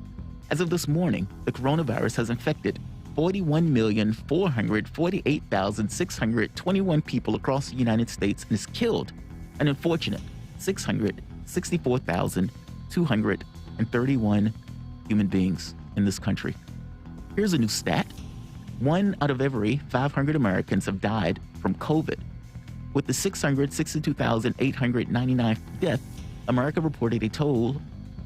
[SPEAKER 4] As of this morning, the coronavirus has infected 41,448,621 people across the United States and has killed an unfortunate 664,231 human beings in this country. Here's a new stat. 1 out of every 500 Americans have died from COVID. With the 662,899 deaths, America reported a total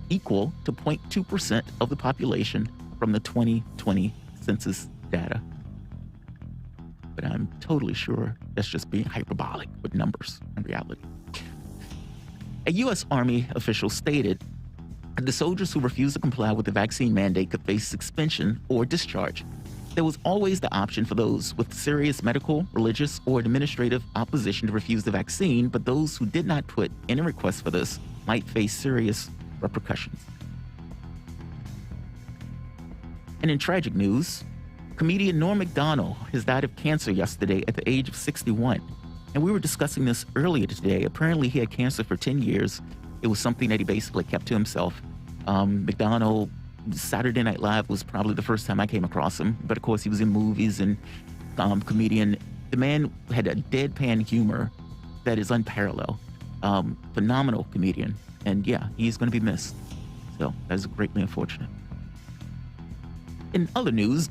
[SPEAKER 4] equal to 0.2% of the population from the 2020 census data. But I'm totally sure that's just being hyperbolic with numbers and reality. A U.S. Army official stated that the soldiers who refused to comply with the vaccine mandate could face suspension or discharge. There was always the option for those with serious medical, religious, or administrative opposition to refuse the vaccine, but those who did not put in a request for this might face serious repercussions. And in tragic news, comedian Norm Macdonald has died of cancer yesterday at the age of 61. And we were discussing this earlier today. Apparently, he had cancer for 10 years. It was something that he basically kept to himself. McDonald, Saturday Night Live was probably the first time I came across him. But of course, he was in movies and comedian. The man had a deadpan humor that is unparalleled. Phenomenal comedian. And yeah, he's going to be missed. So that is greatly unfortunate. In other news,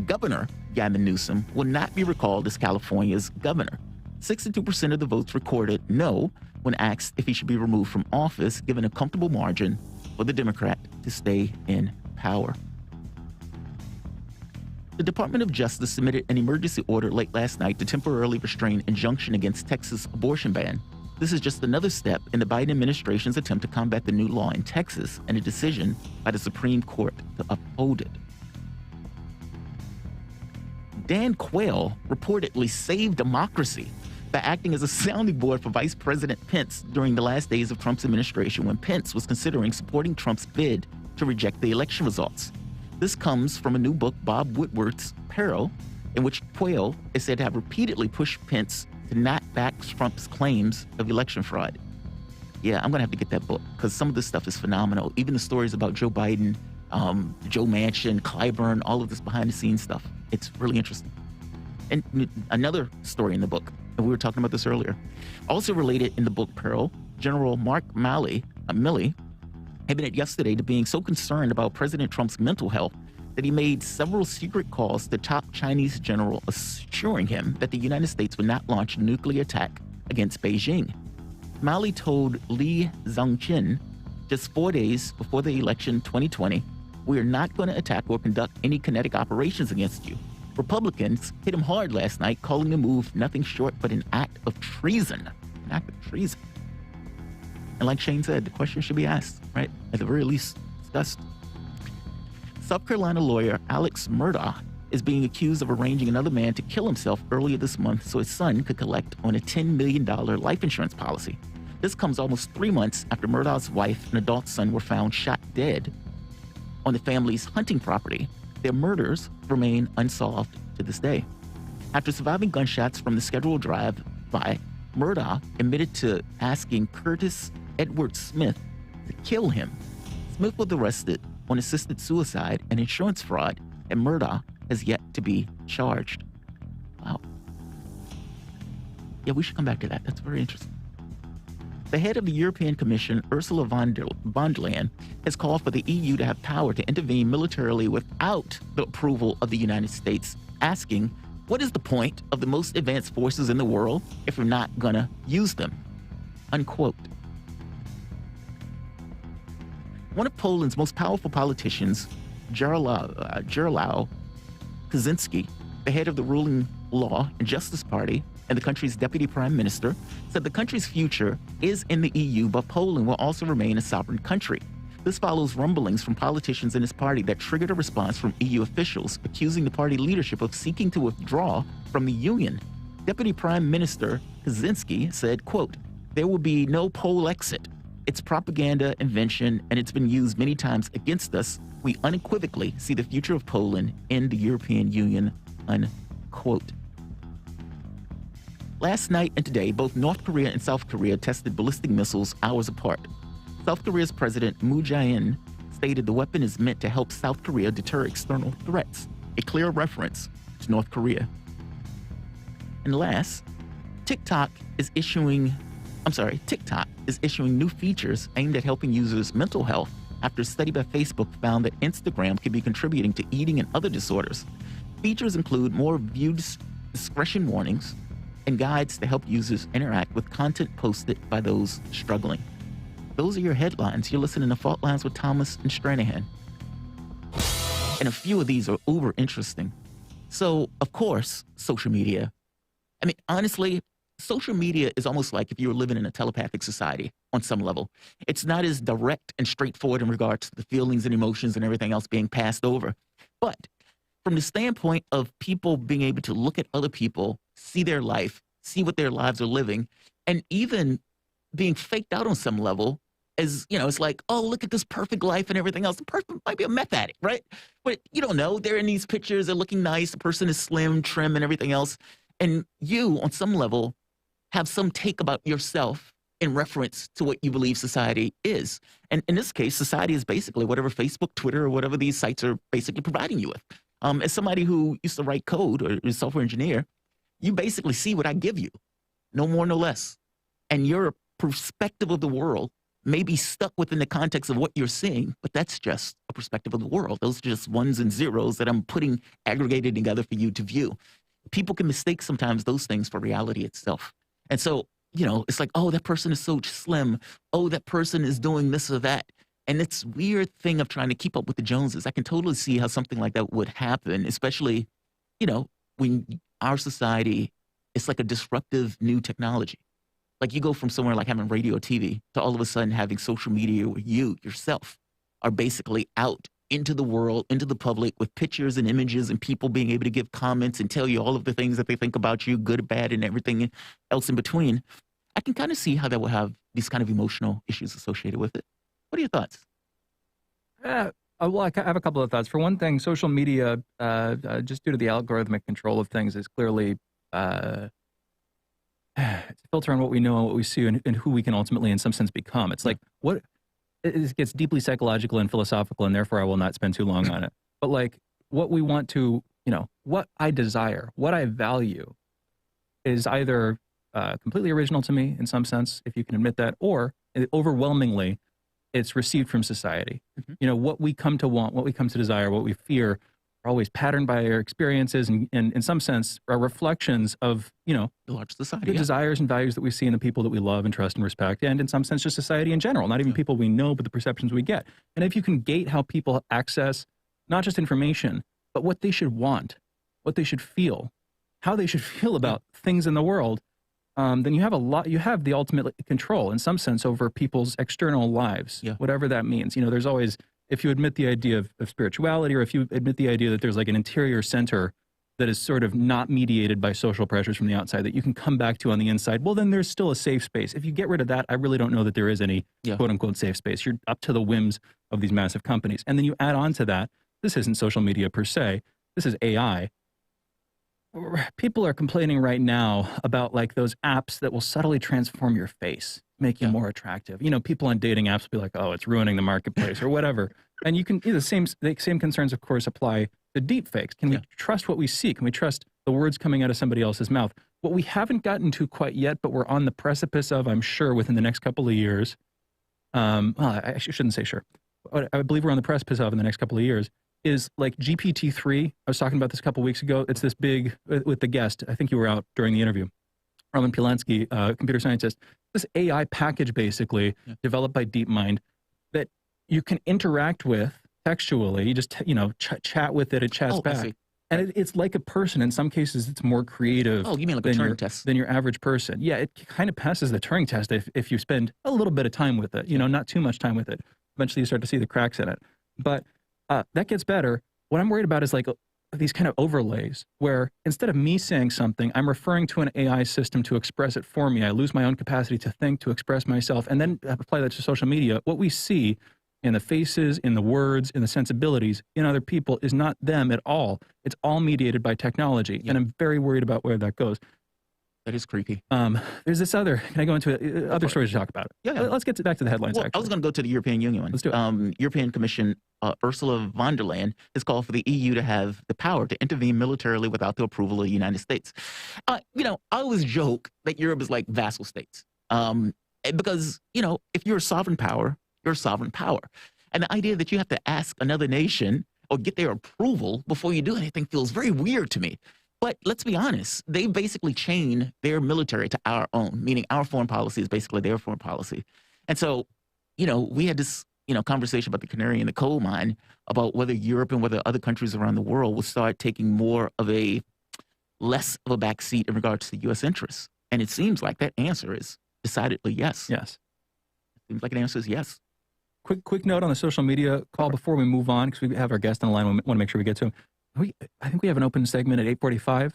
[SPEAKER 4] Governor Gavin Newsom will not be recalled as California's governor. 62% of the votes recorded no when asked if he should be removed from office, given a comfortable margin for the Democrat to stay in power. The Department of Justice submitted an emergency order late last night to temporarily restrain injunction against Texas' abortion ban. This is just another step in the Biden administration's attempt to combat the new law in Texas and a decision by the Supreme Court to uphold it. Dan Quayle reportedly saved democracy by acting as a sounding board for Vice President Pence during the last days of Trump's administration when Pence was considering supporting Trump's bid to reject the election results. This comes from a new book, Bob Woodward's Peril, in which Quayle is said to have repeatedly pushed Pence to not back Trump's claims of election fraud. Yeah, I'm going to have to get that book because some of this stuff is phenomenal. Even the stories about Joe Biden, Joe Manchin, Clyburn, all of this behind-the-scenes stuff. It's really interesting. And another story in the book, and we were talking about this earlier, also related in the book Peril, General Mark Milley admitted yesterday to being so concerned about President Trump's mental health that he made several secret calls to top Chinese general assuring him that the United States would not launch a nuclear attack against Beijing. Milley told Li Zhangqin just 4 days before the election 2020, "We are not going to attack or conduct any kinetic operations against you." Republicans hit him hard last night, calling the move nothing short but an act of treason. An act of treason. And like Shane said, the question should be asked, right? At the very least, discussed. South Carolina lawyer Alex Murdaugh is being accused of arranging another man to kill himself earlier this month so his son could collect on a $10 million life insurance policy. This comes almost 3 months after Murdaugh's wife and adult son were found shot dead on the family's hunting property. Their murders remain unsolved to this day. After surviving gunshots from the scheduled drive-by, Murdaugh admitted to asking Curtis Edward Smith to kill him. Smith was arrested on assisted suicide and insurance fraud, and Murdaugh has yet to be charged. Wow. Yeah, we should come back to that. That's very interesting. The head of the European Commission, Ursula von der Leyen, has called for the EU to have power to intervene militarily without the approval of the United States, asking, what is the point of the most advanced forces in the world if we're not gonna use them? Unquote. One of Poland's most powerful politicians, Jamarl Kaczynski, the head of the ruling Law and Justice Party and the country's deputy prime minister, said the country's future is in the EU, but Poland will also remain a sovereign country. This follows rumblings from politicians in his party that triggered a response from EU officials accusing the party leadership of seeking to withdraw from the union. Deputy Prime Minister Kaczynski said, quote, "There will be no Pole exit. It's propaganda invention, and it's been used many times against us. We unequivocally see the future of Poland in the European Union," unquote. Last night and today, both North Korea and South Korea tested ballistic missiles hours apart. South Korea's President Moon Jae-in stated the weapon is meant to help South Korea deter external threats, a clear reference to North Korea. And last, TikTok is issuing new features aimed at helping users' mental health after a study by Facebook found that Instagram could be contributing to eating and other disorders. Features include more view discretion warnings and guides to help users interact with content posted by those struggling. Those are your headlines. You're listening to Fault Lines with Thomas and Stranahan. And a few of these are uber interesting. So, of course, social media. I mean, honestly, social media is almost like if you were living in a telepathic society on some level. It's not as direct and straightforward in regards to the feelings and emotions and everything else being passed over. But from the standpoint of people being able to look at other people, see their life, see what their lives are living, and even being faked out on some level, as, you know, it's like, oh, look at this perfect life and everything else. The person might be a meth addict, right? But you don't know. They're in these pictures. They're looking nice. The person is slim, trim, and everything else. And you, on some level, have some take about yourself in reference to what you believe society is. And in this case, society is basically whatever Facebook, Twitter, or whatever these sites are basically providing you with. As somebody who used to write code or is a software engineer, you basically see what I give you, no more, no less. And your perspective of the world may be stuck within the context of what you're seeing, but that's just a perspective of the world. Those are just ones and zeros that I'm putting aggregated together for you to view. People can mistake sometimes those things for reality itself. And so, you know, it's like, oh, that person is so slim. Oh, that person is doing this or that. And it's weird thing of trying to keep up with the Joneses. I can totally see how something like that would happen, especially, you know, when our society, it's like a disruptive new technology. Like you go from somewhere like having radio or TV to all of a sudden having social media where you yourself are basically out into the world, into the public with pictures and images and people being able to give comments and tell you all of the things that they think about you, good, bad, and everything else in between. I can kind of see how that will have these kind of emotional issues associated with it. What are your thoughts?
[SPEAKER 3] Well, I have a couple of thoughts. For one thing, social media, just due to the algorithmic control of things, is clearly it's a filter on what we know and what we see and who we can ultimately, in some sense, become. It's like it gets deeply psychological and philosophical, and therefore I will not spend too long on it. But like what we want to, you know, what I desire, what I value is either completely original to me in some sense, if you can admit that, or overwhelmingly it's received from society. Mm-hmm. You know, what we come to want, what we come to desire, what we fear are always patterned by our experiences and in some sense are reflections of, you know,
[SPEAKER 4] the large society,
[SPEAKER 3] the desires and values that we see in the people that we love and trust and respect, and in some sense just society in general, not even people we know, but the perceptions we get. And if you can gate how people access not just information, but what they should want, what they should feel, how they should feel about things in the world, then you have the ultimate control in some sense over people's external lives, whatever that means. You know, there's always, if you admit the idea of spirituality, or if you admit the idea that there's like an interior center that is sort of not mediated by social pressures from the outside that you can come back to on the inside, well, then there's still a safe space. If you get rid of that, I really don't know that there is any quote unquote safe space. You're up to the whims of these massive companies. And then you add on to that, this isn't social media per se, this is AI. People are complaining right now about like those apps that will subtly transform your face, make you more attractive. You know, people on dating apps will be like, oh, it's ruining the marketplace or whatever. And you can, the same concerns, of course, apply to deep fakes. Can we trust what we see? Can we trust the words coming out of somebody else's mouth? What we haven't gotten to quite yet, but we're on the precipice of, I'm sure, within the next couple of years. Well, I shouldn't say sure. What I believe we're on the precipice of in the next couple of years is like GPT-3. I was talking about this a couple of weeks ago. It's this big, with the guest, I think you were out during the interview, Roman Polanski, computer scientist, this AI package basically developed by DeepMind that you can interact with textually. You just, you know, chat with it, it chats back. And it's like a person. In some cases, it's more creative.
[SPEAKER 4] Oh, you mean like a Turing test?
[SPEAKER 3] Than your average person. Yeah, it kind of passes the Turing test if you spend a little bit of time with it, you know, not too much time with it. Eventually you start to see the cracks in it. But that gets better. What I'm worried about is like these kind of overlays where instead of me saying something, I'm referring to an AI system to express it for me. I lose my own capacity to think, to express myself, and then apply that to social media. What we see in the faces, in the words, in the sensibilities in other people is not them at all. It's all mediated by technology. And I'm very worried about where that goes.
[SPEAKER 4] That is creepy.
[SPEAKER 3] There's this other, can I go into other stories to talk about?
[SPEAKER 4] Yeah.
[SPEAKER 3] Let's get back to the headlines,
[SPEAKER 4] well,
[SPEAKER 3] actually.
[SPEAKER 4] I was going to go to the European Union one.
[SPEAKER 3] Let's do it.
[SPEAKER 4] European Commission, Ursula von der Leyen has called for the EU to have the power to intervene militarily without the approval of the United States. You know, I always joke that Europe is like vassal states. Because, you know, if you're a sovereign power, you're a sovereign power. And the idea that you have to ask another nation or get their approval before you do anything feels very weird to me. But let's be honest, they basically chain their military to our own, meaning our foreign policy is basically their foreign policy. And so, you know, we had this, you know, conversation about the canary in the coal mine about whether Europe and whether other countries around the world will start taking more of a less of a backseat in regards to U.S. interests. And it seems like that answer is decidedly yes.
[SPEAKER 3] Yes.
[SPEAKER 4] It seems like an answer is yes.
[SPEAKER 3] Quick note on the social media call before we move on, because we have our guest on the line. We want to make sure we get to him. I think we have an open segment at 8:45.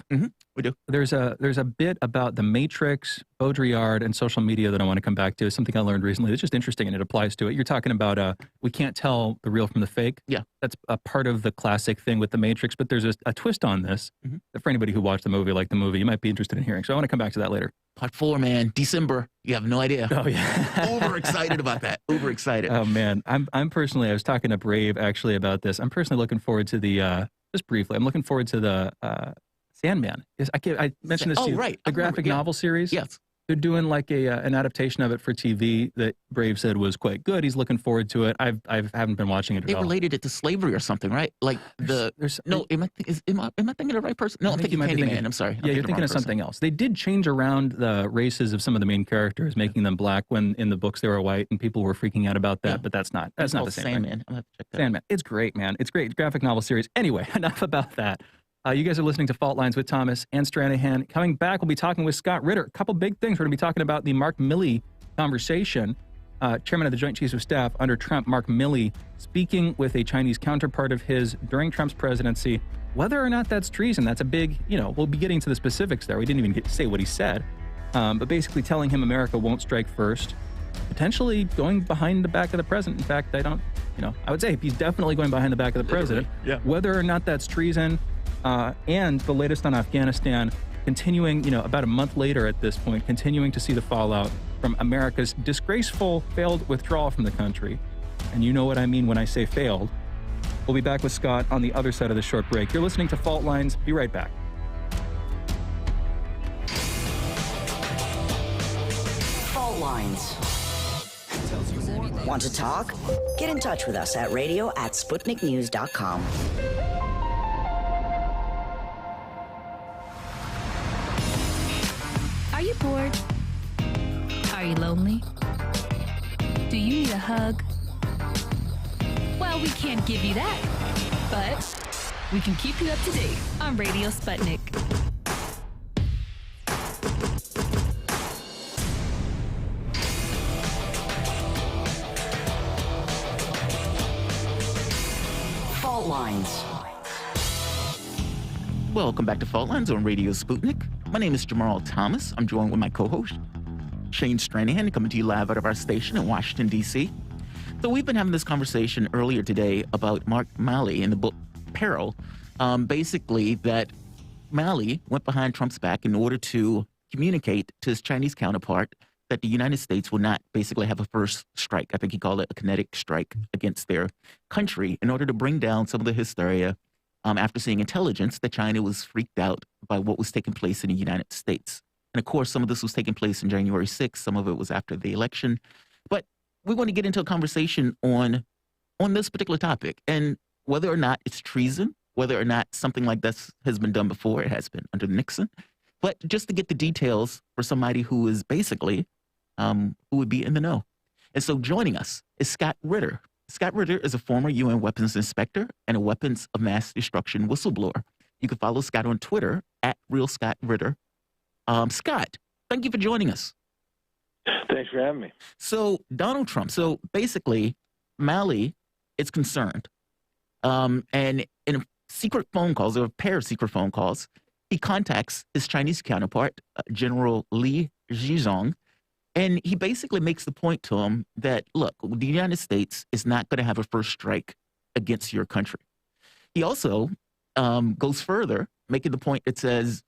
[SPEAKER 4] We do.
[SPEAKER 3] There's a bit about the Matrix, Baudrillard, and social media that I want to come back to. It's something I learned recently. It's just interesting, and it applies to it. You're talking about we can't tell the real from the fake.
[SPEAKER 4] Yeah.
[SPEAKER 3] That's a part of the classic thing with the Matrix, but there's a twist on this that for anybody who watched the movie, like the movie, you might be interested in hearing. So I want to come back to that later.
[SPEAKER 4] Part 4, man. December. You have no idea.
[SPEAKER 3] Oh, yeah.
[SPEAKER 4] Overexcited about that. Overexcited.
[SPEAKER 3] Oh, man. I'm personally, I was talking to Brave actually about this. I'm personally looking forward to the, just briefly, I'm looking forward to the Sandman. I mentioned this to you.
[SPEAKER 4] Right.
[SPEAKER 3] The graphic novel series.
[SPEAKER 4] Yes.
[SPEAKER 3] They're doing like an adaptation of it for TV that Brave said was quite good. He's looking forward to it. I haven't been watching it at all.
[SPEAKER 4] They related it to slavery or something, right? Like am I thinking of the right person? No, I'm thinking Candyman. I'm sorry.
[SPEAKER 3] Yeah, you're thinking of something else. They did change around the races of some of the main characters, making them black when in the books they were white, and people were freaking out about that. But that's not the same.
[SPEAKER 4] Sandman. I'm gonna have to check that
[SPEAKER 3] Sandman. It's great, man. It's great graphic novel series. Anyway, enough about that. You guys are listening to Fault Lines with Thomas and Stranahan. Coming back, we'll be talking with Scott Ritter. A couple big things. We're going to be talking about the Mark Milley conversation. Chairman of the Joint Chiefs of Staff under Trump, Mark Milley, speaking with a Chinese counterpart of his during Trump's presidency. Whether or not that's treason, that's a big, we'll be getting to the specifics there. We didn't even get to say what he said. But basically telling him America won't strike first. Potentially going behind the back of the president. In fact, I would say he's definitely going behind the back of the president.
[SPEAKER 4] Yeah.
[SPEAKER 3] Whether or not that's treason, and the latest on Afghanistan, continuing, about a month later at this point, continuing to see the fallout from America's disgraceful failed withdrawal from the country. And you know what I mean when I say failed. We'll be back with Scott on the other side of the short break. You're listening to Fault Lines. Be right back.
[SPEAKER 2] Fault Lines. Want to talk? Get in touch with us at radio@sputniknews.com.
[SPEAKER 6] Are you bored? Are you lonely? Do you need a hug? Well, we can't give you that, but we can keep you up to date on Radio Sputnik.
[SPEAKER 2] Fault Lines.
[SPEAKER 4] Welcome back to Fault Lines on Radio Sputnik. My name is Jamarl Thomas. I'm joined with my co-host, Shane Stranahan, coming to you live out of our station in Washington, D.C. So we've been having this conversation earlier today about Mark Milley in the book Peril. Basically, that Milley went behind Trump's back in order to communicate to his Chinese counterpart that the United States will not basically have a first strike. I think he called it a kinetic strike against their country in order to bring down some of the hysteria after seeing intelligence that China was freaked out by what was taking place in the United States. And of course, some of this was taking place on January 6th. Some of it was after the election. But we want to get into a conversation on this particular topic and whether or not it's treason, whether or not something like this has been done before. It has been under Nixon. But just to get the details for somebody who is basically, who would be in the know. And so joining us is Scott Ritter. Scott Ritter is a former UN weapons inspector and a weapons of mass destruction whistleblower. You can follow Scott on Twitter at @RealScottRitter. Scott, thank you for joining us.
[SPEAKER 10] Thanks for having me.
[SPEAKER 4] So Donald Trump, so basically Milley is concerned. And in secret phone calls, or a pair of secret phone calls, he contacts his Chinese counterpart, General Li Zhizong, and he basically makes the point to him that, look, the United States is not going to have a first strike against your country. He also goes further, making the point that says,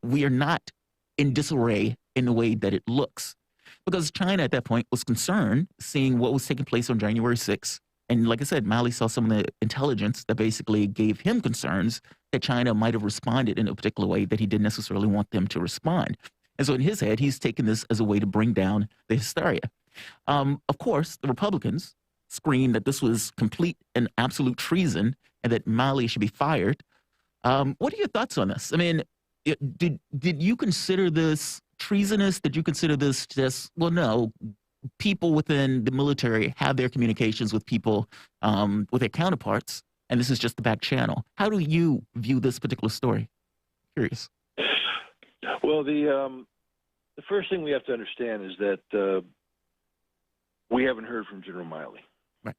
[SPEAKER 4] we are not in disarray in the way that it looks. Because China at that point was concerned seeing what was taking place on January 6th. And like I said, Milley saw some of the intelligence that basically gave him concerns that China might have responded in a particular way that he didn't necessarily want them to respond. And so in his head, he's taken this as a way to bring down the hysteria. Of course, the Republicans screamed that this was complete and absolute treason and that Milley should be fired. What are your thoughts on this? I mean, did you consider this treasonous? Did you consider this just, well, no, people within the military have their communications with people, with their counterparts, and this is just the back channel. How do you view this particular story? Curious.
[SPEAKER 10] Well, the first thing we have to understand is that we haven't heard from General Milley.
[SPEAKER 4] Right.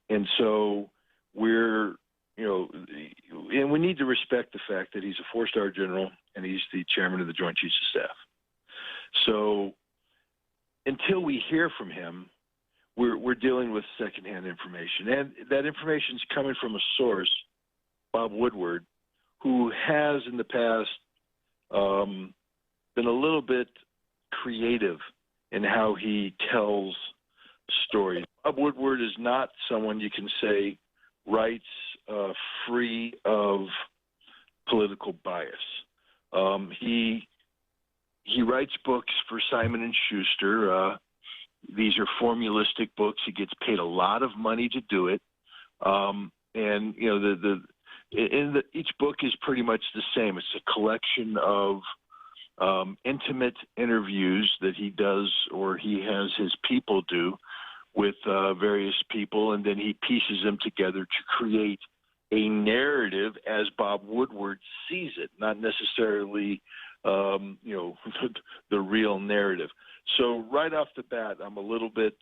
[SPEAKER 10] And so we're and we need to respect the fact that he's a four-star general and he's the chairman of the Joint Chiefs of Staff. So until we hear from him, we're dealing with secondhand information, and that information is coming from a source, Bob Woodward, who has in the past been a little bit creative in how he tells stories. Bob Woodward is not someone you can say writes free of political bias. He writes books for Simon and Schuster. These are formulistic books. He gets paid a lot of money to do it, and each book is pretty much the same. It's a collection of intimate interviews that he does, or he has his people do, with various people, and then he pieces them together to create a narrative as Bob Woodward sees it, not necessarily the real narrative. So right off the bat, I'm a little bit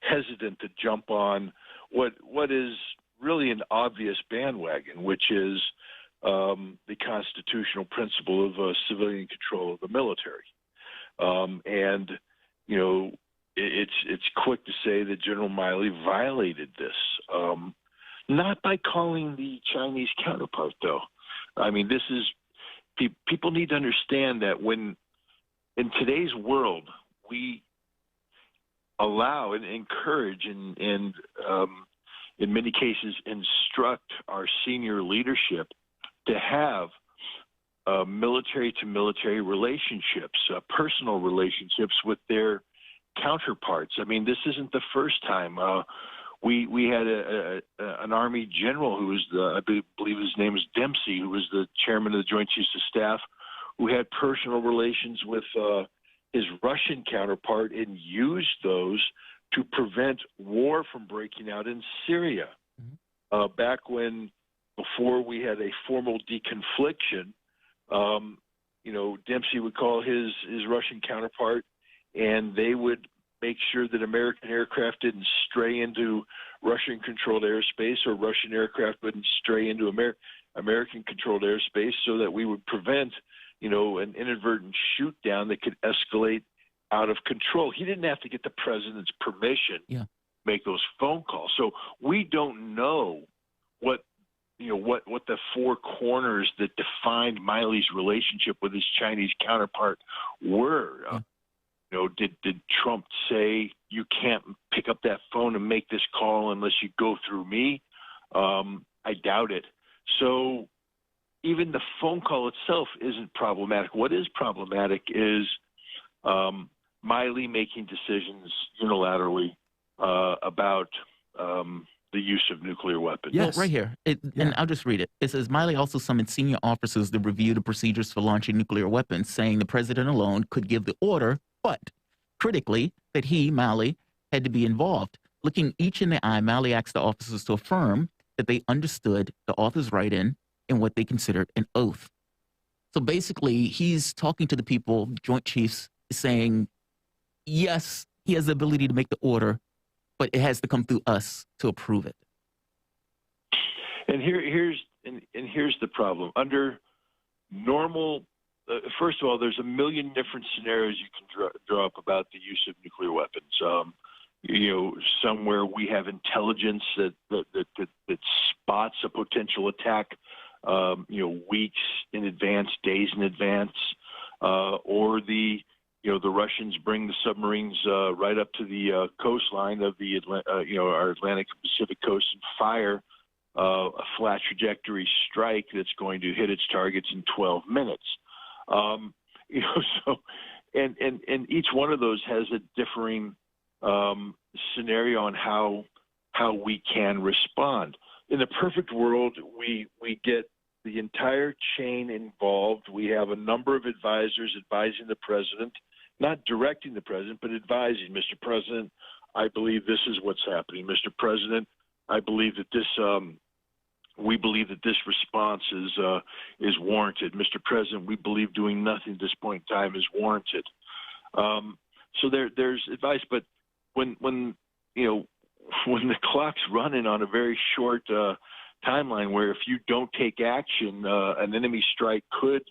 [SPEAKER 10] hesitant to jump on what is really an obvious bandwagon, which is the constitutional principle of civilian control of the military. It's quick to say that General Milley violated this, not by calling the Chinese counterpart, though. I mean, this is people need to understand that when in today's world we allow and encourage and in many cases instruct our senior leadership to have military-to-military relationships, personal relationships with their counterparts. I mean, this isn't the first time. We had an Army general who was I believe his name is Dempsey, who was the chairman of the Joint Chiefs of Staff, who had personal relations with his Russian counterpart and used those to prevent war from breaking out in Syria. Back before we had a formal deconfliction, Dempsey would call his Russian counterpart, and they would make sure that American aircraft didn't stray into Russian-controlled airspace, or Russian aircraft wouldn't stray into American-controlled airspace, so that we would prevent, an inadvertent shoot-down that could escalate out of control. He didn't have to get the president's permission to make those phone calls. So we don't know what the four corners that defined Milley's relationship with his Chinese counterpart were. Did Trump say you can't pick up that phone and make this call unless you go through me? I doubt it. So even the phone call itself isn't problematic. What is problematic is Milley making decisions unilaterally about the use of nuclear weapons.
[SPEAKER 4] Yes. Well, right here. And I'll just read it. It says, Milley also summoned senior officers to review the procedures for launching nuclear weapons, saying the president alone could give the order, but critically, that he, Milley, had to be involved. Looking each in the eye, Milley asked the officers to affirm that they understood the author's write-in and what they considered an oath. So basically, he's talking to the people, Joint Chiefs, saying, yes, he has the ability to make the order, but it has to come through us to approve it.
[SPEAKER 10] And here's the problem. Under normal, first of all, there's a million different scenarios you can draw up about the use of nuclear weapons. Somewhere we have intelligence that spots a potential attack, weeks in advance, days in advance, or the Russians bring the submarines right up to the coastline of our Atlantic and Pacific coast and fire a flat trajectory strike that's going to hit its targets in 12 minutes. So each one of those has a differing scenario on how we can respond. In the perfect world, we get the entire chain involved. We have a number of advisors advising the president, not directing the president, but advising. Mr. President, I believe this is what's happening. Mr. President, I believe that this. We believe that this response is warranted. Mr. President, we believe doing nothing at this point in time is warranted. So there's advice, but when the clock's running on a very short timeline where if you don't take action, an enemy strike could,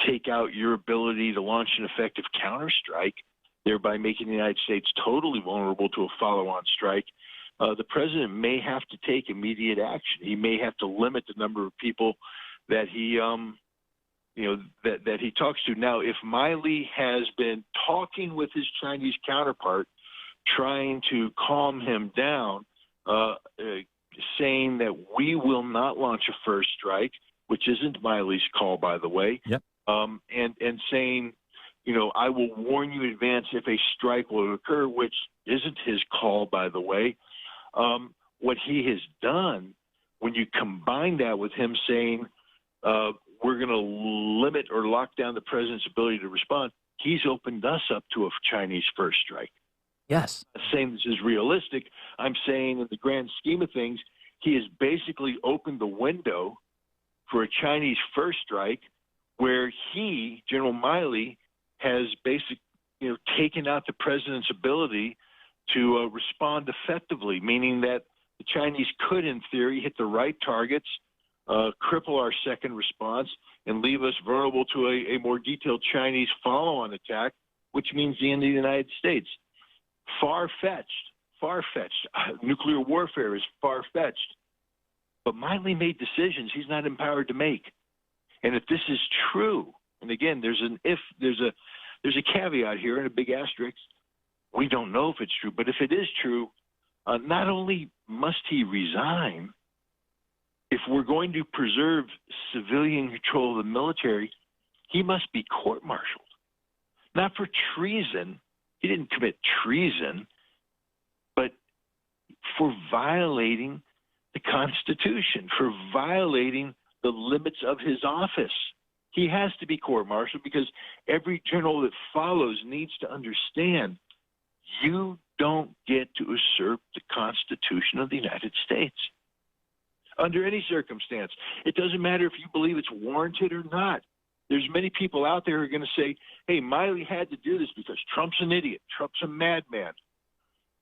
[SPEAKER 10] take out your ability to launch an effective counterstrike, thereby making the United States totally vulnerable to a follow-on strike. The president may have to take immediate action. He may have to limit the number of people that he, that he talks to. Now, if Milley has been talking with his Chinese counterpart, trying to calm him down, saying that we will not launch a first strike, which isn't Milley's call, by the way,
[SPEAKER 3] yep.
[SPEAKER 10] And saying, I will warn you in advance if a strike will occur, which isn't his call, by the way. What he has done, when you combine that with him saying we're going to limit or lock down the president's ability to respond, he's opened us up to a Chinese first strike.
[SPEAKER 3] Yes.
[SPEAKER 10] I'm saying this is realistic. I'm saying in the grand scheme of things, he has basically opened the window for a Chinese first strike where he, General Milley, has taken out the president's ability to respond effectively, meaning that the Chinese could, in theory, hit the right targets, cripple our second response, and leave us vulnerable to a more detailed Chinese follow-on attack, which means the end of the United States. Far-fetched. Nuclear warfare is far-fetched. But Milley made decisions he's not empowered to make. And if this is true, and again, there's a caveat here and a big asterisk. We don't know if it's true, but if it is true, not only must he resign, if we're going to preserve civilian control of the military, he must be court-martialed. Not for treason. He didn't commit treason, but for violating the Constitution, for violating the limits of his office. He has to be court-martialed because every general that follows needs to understand you don't get to usurp the Constitution of the United States under any circumstance. It doesn't matter if you believe it's warranted or not. There's many people out there who are going to say, hey, Milley had to do this because Trump's an idiot. Trump's a madman.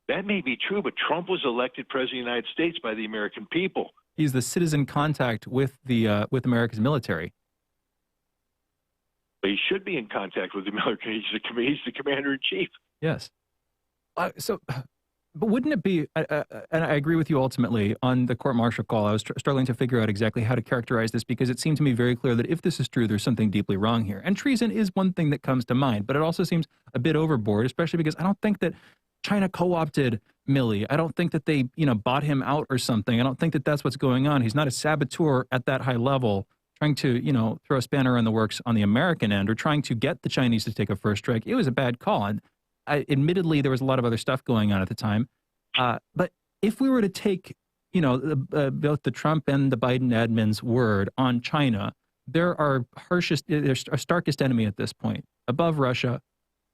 [SPEAKER 10] That may be true, but Trump was elected president of the United States by the American people.
[SPEAKER 3] He's the citizen contact with America's military.
[SPEAKER 10] But he should be in contact with the military. He's the commander-in-chief.
[SPEAKER 3] Yes. But wouldn't it be, and I agree with you ultimately on the court-martial call, I was struggling to figure out exactly how to characterize this because it seemed to me very clear that if this is true, there's something deeply wrong here. And treason is one thing that comes to mind, but it also seems a bit overboard, especially because I don't think that China co-opted Milley. I don't think that they, bought him out or something. I don't think that that's what's going on. He's not a saboteur at that high level trying to, throw a spanner in the works on the American end or trying to get the Chinese to take a first strike. It was a bad call. And admittedly, there was a lot of other stuff going on at the time. But if we were to take, both the Trump and the Biden admin's word on China, they're our starkest enemy at this point. Above Russia,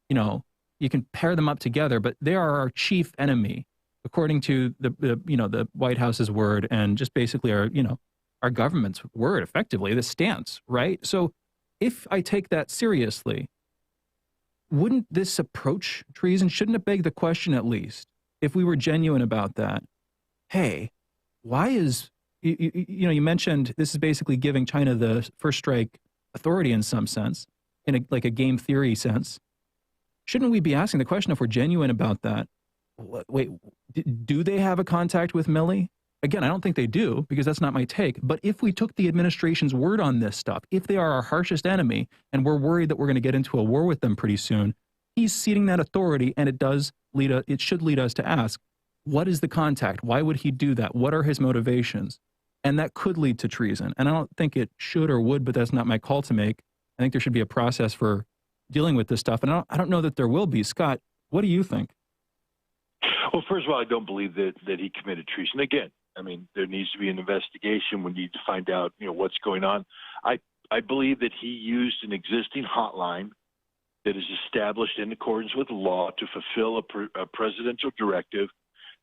[SPEAKER 3] you can pair them up together, but they are our chief enemy, according to the White House's word and just basically our government's word, effectively, the stance, right? So if I take that seriously, wouldn't this approach treason? Shouldn't it beg the question, at least, if we were genuine about that? Hey, why is, you mentioned this is basically giving China the first strike authority in some sense, in a game theory sense. Shouldn't we be asking the question if we're genuine about that? Wait, do they have a contact with Milley? Again, I don't think they do because that's not my take. But if we took the administration's word on this stuff, if they are our harshest enemy and we're worried that we're going to get into a war with them pretty soon, he's ceding that authority, and it should lead us to ask, what is the contact? Why would he do that? What are his motivations? And that could lead to treason. And I don't think it should or would, but that's not my call to make. I think there should be a process for dealing with this stuff. And I don't know that there will be. Scott, what do you think?
[SPEAKER 10] Well, first of all, I don't believe that he committed treason. Again, I mean, there needs to be an investigation. We need to find out, what's going on. I believe that he used an existing hotline that is established in accordance with law to fulfill a presidential directive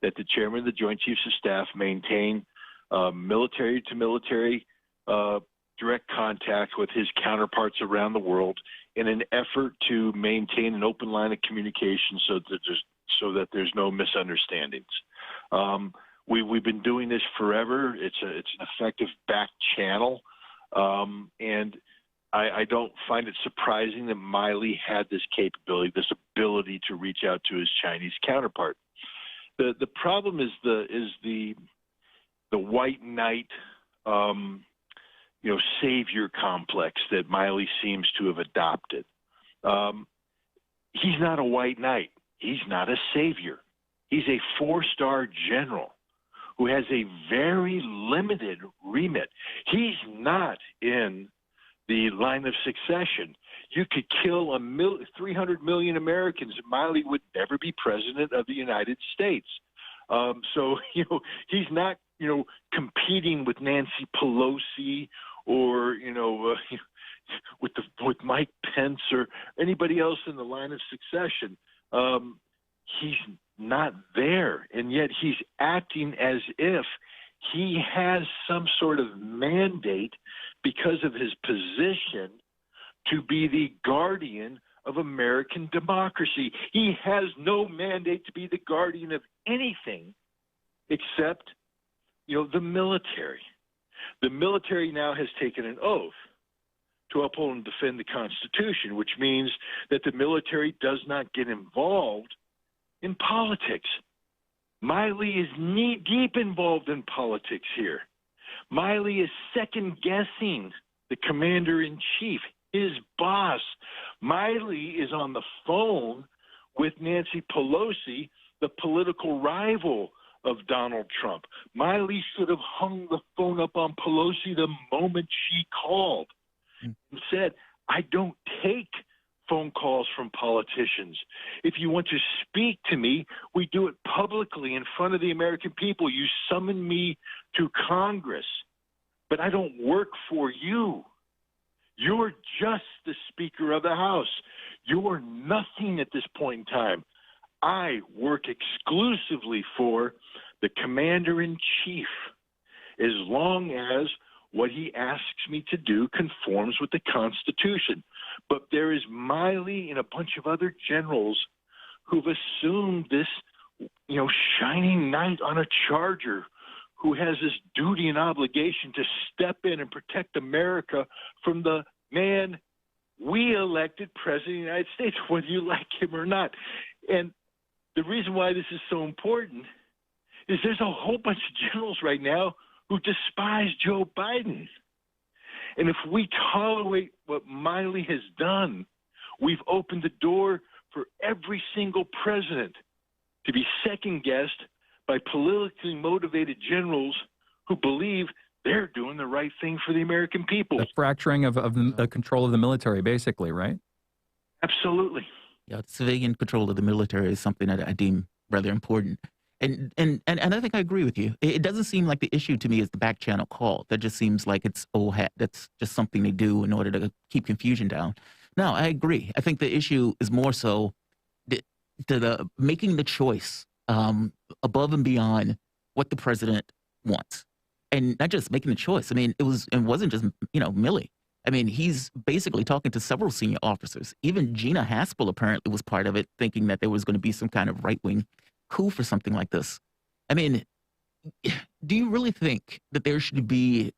[SPEAKER 10] that the chairman of the Joint Chiefs of Staff maintain military-to-military direct contact with his counterparts around the world in an effort to maintain an open line of communication so that there's no misunderstandings. We've been doing this forever. It's an effective back channel, and I don't find it surprising that Milley had this capability, this ability to reach out to his Chinese counterpart. The problem is the white knight, savior complex that Milley seems to have adopted. He's not a white knight. He's not a savior. He's a 4-star general who has a very limited remit. He's not in the line of succession. You could kill 300 million Americans, and Milley would never be president of the United States. So he's not, competing with Nancy Pelosi or, with Mike Pence or anybody else in the line of succession. He's not there, and yet he's acting as if he has some sort of mandate because of his position to be the guardian of American democracy. He has no mandate to be the guardian of anything except, the military. The military now has taken an oath to uphold and defend the Constitution, which means that the military does not get involved in politics. Milley is knee-deep involved in politics here. Milley is second-guessing the commander-in-chief, his boss. Milley is on the phone with Nancy Pelosi, the political rival of Donald Trump. Milley should have hung the phone up on Pelosi the moment she called and said, I don't take phone calls from politicians. If you want to speak to me, we do it publicly in front of the American people. You summon me to Congress, but I don't work for you. You're just the Speaker of the House. You're nothing at this point in time. I work exclusively for the Commander-in-Chief as long as what he asks me to do conforms with the Constitution. But there is Milley and a bunch of other generals who've assumed this, shining knight on a charger who has this duty and obligation to step in and protect America from the man we elected president of the United States, whether you like him or not. And the reason why this is so important is there's a whole bunch of generals right now who despise Joe Biden. And if we tolerate what Milley has done, we've opened the door for every single president to be second-guessed by politically motivated generals who believe they're doing the right thing for the American people.
[SPEAKER 3] The fracturing of the control of the military, basically, right?
[SPEAKER 10] Absolutely.
[SPEAKER 4] Yeah, civilian control of the military is something that I deem rather important. And I think I agree with you. It doesn't seem like the issue to me is the back channel call. That just seems like it's old hat. That's just something they do in order to keep confusion down. No, I agree. I think the issue is more so the making the choice above and beyond what the president wants, and not just making the choice. I mean, it wasn't just Milley. I mean, he's basically talking to several senior officers. Even Gina Haspel apparently was part of it, thinking that there was going to be some kind of right-wing coup for something like this. I mean, do you really think that there should be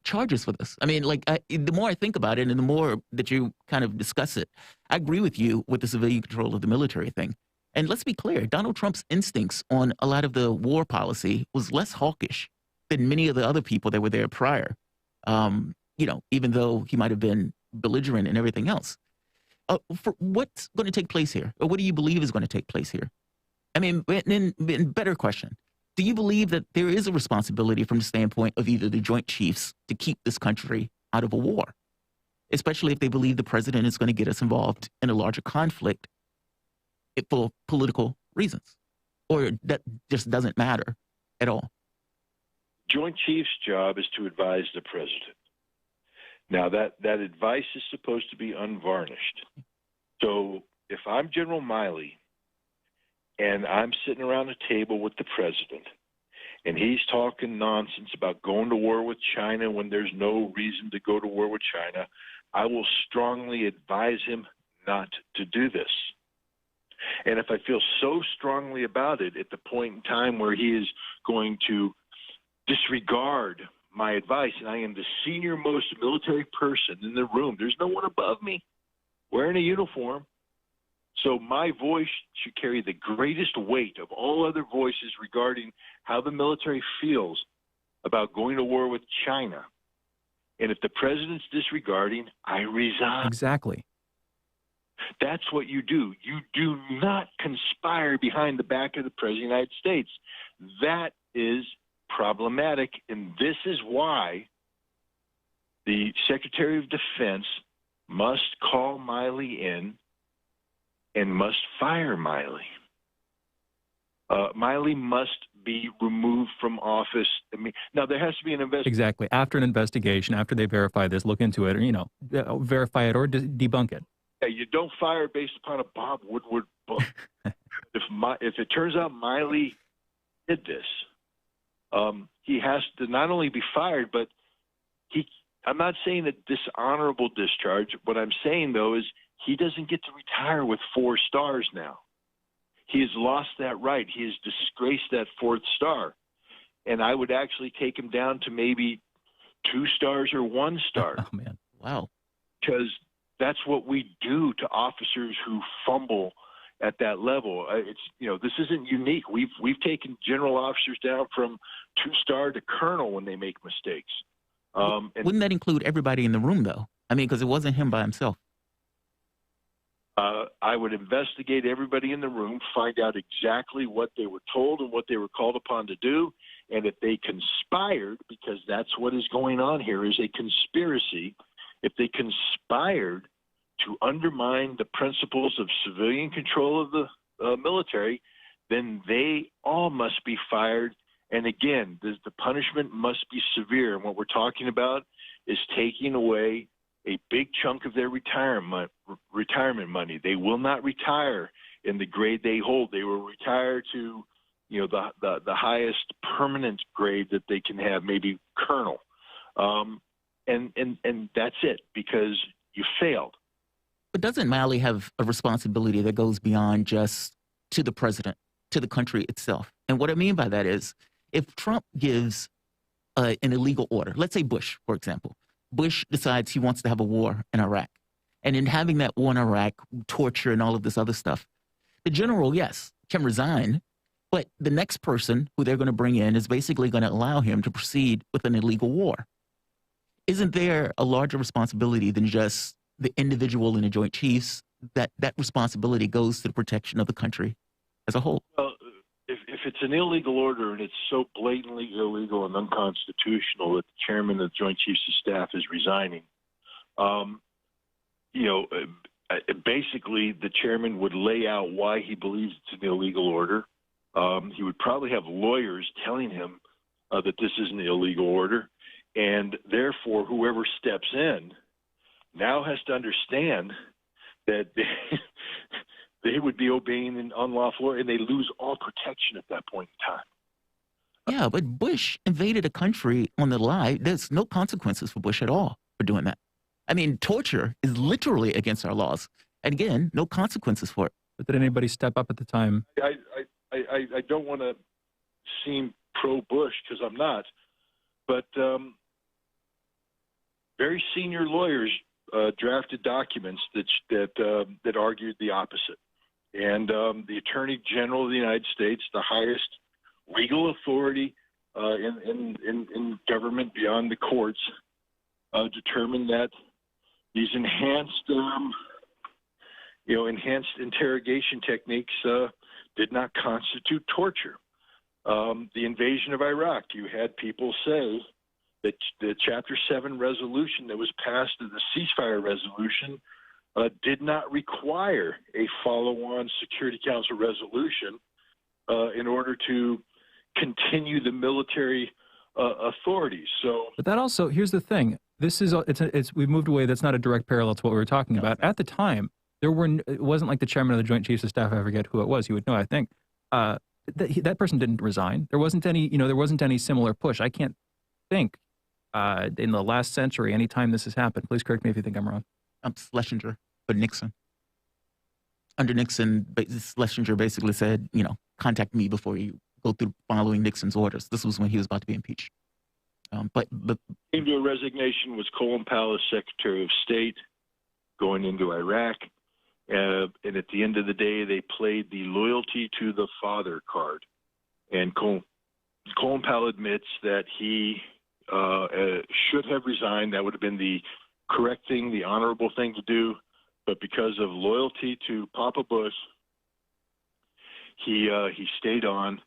[SPEAKER 4] charges for this? I mean, the more I think about it and the more that you kind of discuss it, I agree with you with the civilian control of the military thing. And let's be clear, Donald Trump's instincts on a lot of the war policy was less hawkish than many of the other people that were there prior, even though he might have been belligerent and everything else. For what's going to take place here? Or what do you believe is going to take place here? I mean, better question. Do you believe that there is a responsibility from the standpoint of either the Joint Chiefs to keep this country out of a war, especially if they believe the president is going to get us involved in a larger conflict for political reasons, or that just doesn't matter at all?
[SPEAKER 10] Joint Chiefs' job is to advise the president. Now, that advice is supposed to be unvarnished. So if I'm General Milley and I'm sitting around a table with the president and he's talking nonsense about going to war with China when there's no reason to go to war with China, I will strongly advise him not to do this. And if I feel so strongly about it at the point in time where he is going to disregard my advice, and I am the senior most military person in the room, there's no one above me wearing a uniform. So my voice should carry the greatest weight of all other voices regarding how the military feels about going to war with China. And if the president's disregarding, I resign.
[SPEAKER 3] Exactly.
[SPEAKER 10] That's what you do. You do not conspire behind the back of the President of the United States. That is problematic, and this is why the Secretary of Defense must call Milley in and must fire Milley. Milley must be removed from office. I mean, now there has to be an investigation.
[SPEAKER 3] Exactly. After an investigation, after they verify this, look into it, or, verify it or debunk it.
[SPEAKER 10] Yeah, you don't fire based upon a Bob Woodward book. If it turns out Milley did this, he has to not only be fired, but I'm not saying that dishonorable discharge. What I'm saying, though, is he doesn't get to retire with 4 stars now. He has lost that right. He has disgraced that 4th star. And I would actually take him down to maybe 2 stars or 1 star.
[SPEAKER 3] Oh, man. Wow.
[SPEAKER 10] Because that's what we do to officers who fumble at that level. This isn't unique. We've taken general officers down from 2-star to colonel when they make mistakes.
[SPEAKER 4] Wouldn't that include everybody in the room, though? I mean, because it wasn't him by himself.
[SPEAKER 10] I would investigate everybody in the room, find out exactly what they were told and what they were called upon to do, and if they conspired, because that's what is going on here, is a conspiracy. If they conspired to undermine the principles of civilian control of the military, then they all must be fired. And again, the punishment must be severe. And what we're talking about is taking away a big chunk of their retirement money. They will not retire in the grade they hold. They will retire to, the highest permanent grade that they can have, maybe colonel. And that's it, because you failed.
[SPEAKER 4] But doesn't Milley have a responsibility that goes beyond just to the president, to the country itself? And what I mean by that is, if Trump gives an illegal order, let's say Bush, for example, Bush decides he wants to have a war in Iraq. And in having that war in Iraq, torture and all of this other stuff, the general, yes, can resign, but the next person who they're going to bring in is basically going to allow him to proceed with an illegal war. Isn't there a larger responsibility than just the individual and the Joint Chiefs? That responsibility goes to the protection of the country as a whole.
[SPEAKER 10] Well, if it's an illegal order and it's so blatantly illegal and unconstitutional that the chairman of the Joint Chiefs of Staff is resigning, basically the chairman would lay out why he believes it's an illegal order. He would probably have lawyers telling him that this is an illegal order, and therefore whoever steps in now has to understand that they would be obeying an unlawful order, and they lose all protection at that point in time.
[SPEAKER 4] Yeah, but Bush invaded a country on the lie. There's no consequences for Bush at all for doing that. I mean, torture is literally against our laws. And again, no consequences for it.
[SPEAKER 3] But did anybody step up at the time?
[SPEAKER 10] I don't want to seem pro-Bush, because I'm not, but very senior lawyers drafted documents that argued the opposite. And the Attorney General of the United States, the highest legal authority in government beyond the courts, determined that these enhanced interrogation techniques did not constitute torture. The invasion of Iraq, you had people say that the Chapter 7 resolution that was passed as the ceasefire resolution did not require a follow-on Security Council resolution in order to continue the military authorities. So,
[SPEAKER 3] but that also, here's the thing: we've moved away. That's not a direct parallel to what we were talking about at the time. It wasn't like the chairman of the Joint Chiefs of Staff. I forget who it was. You would know, I think. That person didn't resign. There wasn't any similar push. I can't think in the last century any time this has happened. Please correct me if you think I'm wrong.
[SPEAKER 4] Schlesinger, but Nixon. Under Nixon, Schlesinger basically said, contact me before you go through following Nixon's orders. This was when he was about to be impeached. But
[SPEAKER 10] came to a resignation was Colin Powell as Secretary of State going into Iraq. And at the end of the day, they played the loyalty to the father card. And Colin Powell admits that he should have resigned. That would have been the correct thing, the honorable thing to do. But because of loyalty to Papa Bush, he stayed on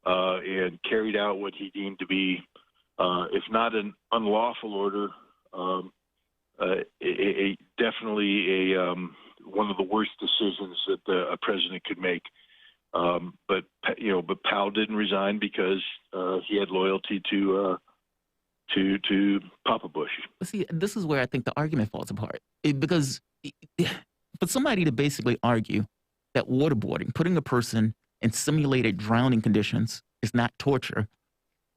[SPEAKER 10] and carried out what he deemed to be, if not an unlawful order, definitely one of the worst decisions that a president could make. But Powell didn't resign because he had loyalty to Papa Bush.
[SPEAKER 4] See, this is where I think the argument falls apart. Because for somebody to basically argue that waterboarding, putting a person in simulated drowning conditions, is not torture,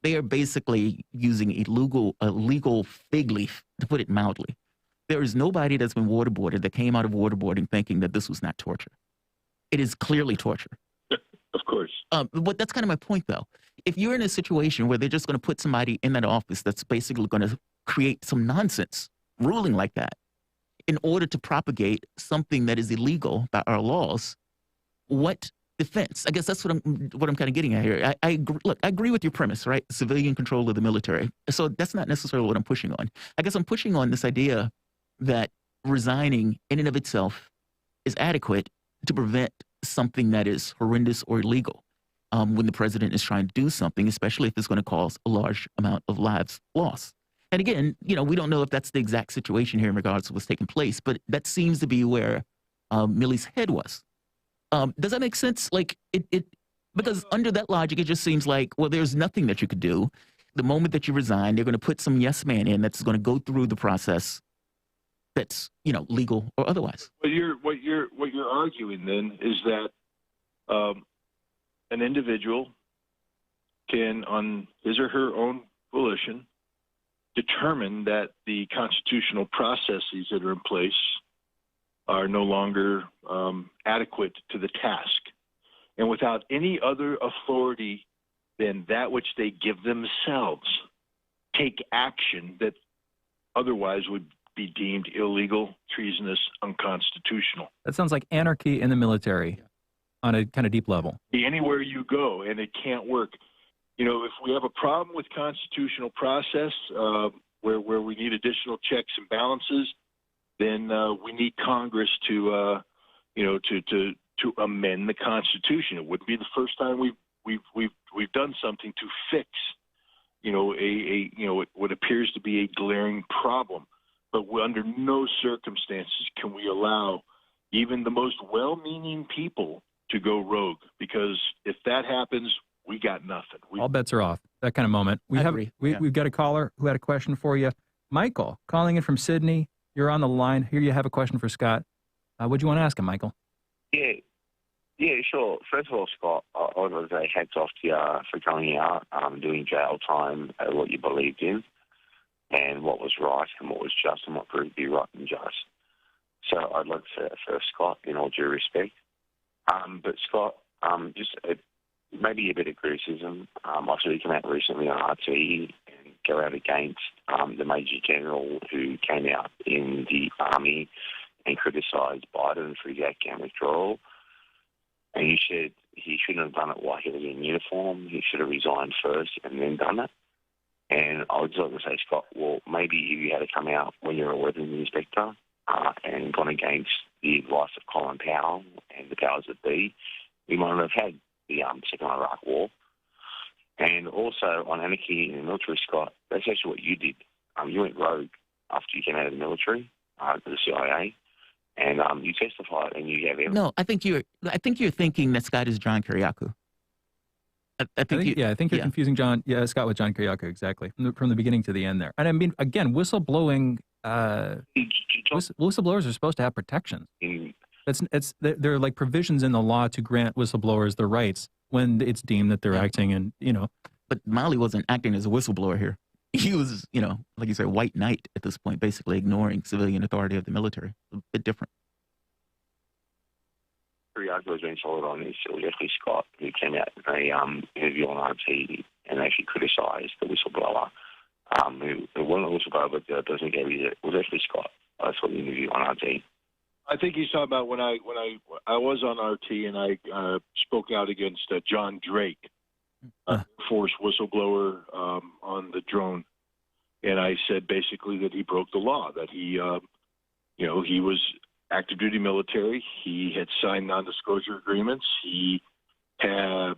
[SPEAKER 4] they are basically using a legal fig leaf, to put it mildly. There is nobody that's been waterboarded that came out of waterboarding thinking that this was not torture. It is clearly torture.
[SPEAKER 10] Of course.
[SPEAKER 4] But that's kind of my point, though. If you're in a situation where they're just going to put somebody in that office that's basically going to create some nonsense ruling like that in order to propagate something that is illegal by our laws, what defense? I guess that's what I'm kind of getting at here. I agree with your premise, right? Civilian control of the military. So that's not necessarily what I'm pushing on. I guess I'm pushing on this idea that resigning in and of itself is adequate to prevent something that is horrendous or illegal when the president is trying to do something, especially if it's going to cause a large amount of lives lost. And again, we don't know if that's the exact situation here in regards to what's taking place, but that seems to be where Milley's head was. Does that make sense? Like because under that logic, it just seems like, well, there's nothing that you could do. The moment that you resign, they're going to put some yes man in that's going to go through the process that's legal or otherwise.
[SPEAKER 10] What you're arguing then is that an individual can, on his or her own volition, determine that the constitutional processes that are in place are no longer adequate to the task, and without any other authority than that which they give themselves, take action that otherwise would be deemed illegal, treasonous, unconstitutional.
[SPEAKER 3] That sounds like anarchy in the military on a kind of deep level.
[SPEAKER 10] Anywhere you go, and it can't work. If we have a problem with constitutional process where we need additional checks and balances, then we need Congress to amend the Constitution. It wouldn't be the first time we've done something to fix what appears to be a glaring problem. But under no circumstances can we allow even the most well-meaning people to go rogue, because if that happens, we got nothing.
[SPEAKER 3] All bets are off. That kind of moment. We've got a caller who had a question for you. Michael, calling in from Sydney. You're on the line. Here you have a question for Scott. What do you want to ask him, Michael?
[SPEAKER 11] Yeah, sure. First of all, Scott, I want to say hats off to you for coming out, doing jail time at what you believed in and what was right and what was just and what proved to be right and just. So I'd like to say that first, Scott, in all due respect. But Scott, just maybe a bit of criticism. I saw you come out recently on RT and go out against the Major General who came out in the Army and criticised Biden for his Afghan withdrawal. And you said he shouldn't have done it while he was in uniform. He should have resigned first and then done it. And I would just like to say, Scott, well, maybe if you had to come out when you were a weapons inspector and gone against the advice of Colin Powell and the powers that be, we might not have had the Second Iraq War. And also on anarchy in the military, Scott, that's actually what you did. You went rogue after you came out of the military, to the CIA, and you testified and you gave evidence.
[SPEAKER 4] No, I think you're thinking that Scott is John Kiriakou. I think you're
[SPEAKER 3] confusing Scott with John Kiriakou, exactly, from the beginning to the end there. And I mean, again, whistleblowing, whistleblowers are supposed to have protections. There are like provisions in the law to grant whistleblowers the rights when it's deemed that they're acting in,
[SPEAKER 4] But Milley wasn't acting as a whistleblower here. He was, like you said, white knight at this point, basically ignoring civilian authority of the military. A bit different.
[SPEAKER 11] pretty I was being told on this, it was actually Scott who came out in a interview on RT and actually criticised the whistleblower. Who wasn't a whistleblower, but doesn't get it. It was actually Scott. I saw the interview on RT.
[SPEAKER 10] I think he's talking about when I was on RT and I spoke out against John Drake, Force whistleblower on the drone, and I said basically that he broke the law, that he was active duty military, he had signed non-disclosure agreements, he had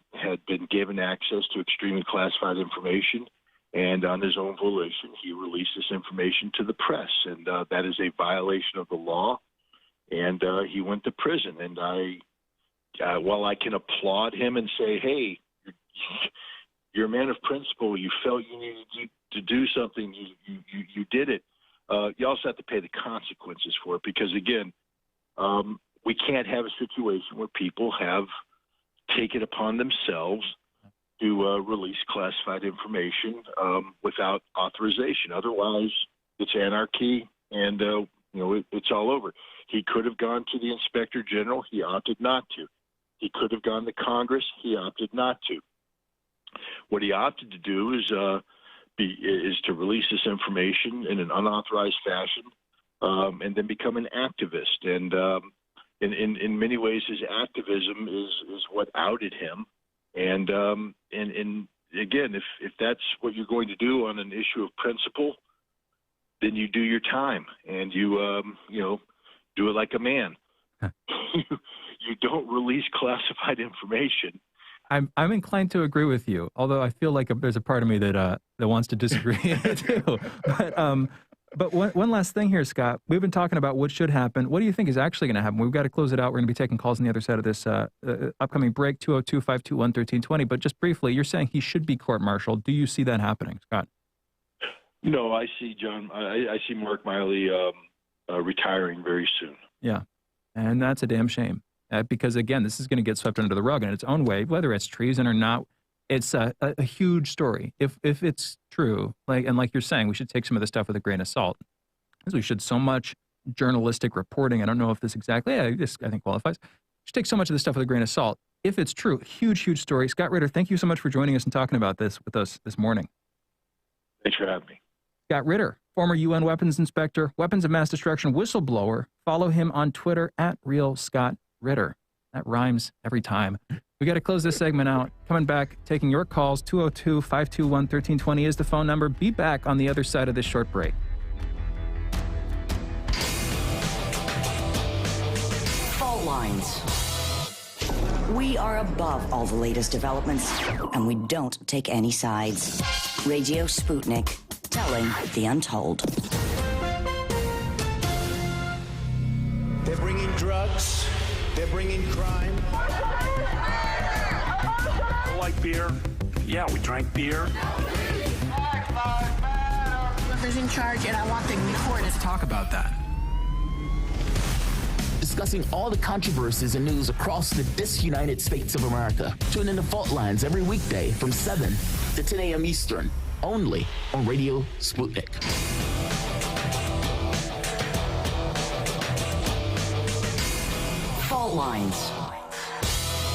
[SPEAKER 10] been given access to extremely classified information, and on his own volition, he released this information to the press, and that is a violation of the law. And he went to prison. And while I can applaud him and say, hey, you're a man of principle, you felt you needed to do something, you did it, you also have to pay the consequences for it. Because, again, we can't have a situation where people have taken upon themselves to release classified information without authorization. Otherwise, it's anarchy, and it's all over. He could have gone to the Inspector General. He opted not to. He could have gone to Congress. He opted not to. What he opted to do is to release this information in an unauthorized fashion, and then become an activist. And in many ways, his activism is what outed him. And again, if that's what you're going to do on an issue of principle, then you do your time and you do it like a man. You don't release classified information.
[SPEAKER 3] I'm inclined to agree with you, although I feel like there's a part of me that wants to disagree too. But one last thing here, Scott. We've been talking about what should happen. What do you think is actually going to happen? We've got to close it out. We're going to be taking calls on the other side of this upcoming break, 202-521-1320. But just briefly, you're saying he should be court-martialed. Do you see that happening, Scott?
[SPEAKER 10] No, I see, John. I see Mark Milley retiring very soon.
[SPEAKER 3] Yeah, and that's a damn shame. Because, again, this is going to get swept under the rug in its own way, whether it's treason or not. It's a huge story. If it's true, like you're saying, we should take some of the stuff with a grain of salt. As we should so much journalistic reporting. I don't know if this exactly, this I think qualifies. We should take so much of this stuff with a grain of salt. If it's true, huge story. Scott Ritter, thank you so much for joining us and talking about this with us this morning.
[SPEAKER 10] Thanks for having me. Scott
[SPEAKER 3] Ritter, former UN weapons inspector, weapons of mass destruction whistleblower. Follow him on Twitter at @RealScottRitter. That rhymes every time. We got to close this segment out. Coming back, taking your calls, 202-521-1320 is the phone number. Be back on the other side of this short break.
[SPEAKER 2] Fault lines. We are above all the latest developments, and we don't take any sides. Radio Sputnik, telling the untold.
[SPEAKER 12] They're bringing drugs. They're bringing crime.
[SPEAKER 13] I like beer. Yeah, we drank beer.
[SPEAKER 14] Whoever's in charge, and I want them before this.
[SPEAKER 13] Talk about that.
[SPEAKER 4] Discussing all the controversies and news across the disunited states of America. Tune in to Fault Lines every weekday from 7 to 10 a.m. Eastern, only on Radio Sputnik.
[SPEAKER 2] Fault lines.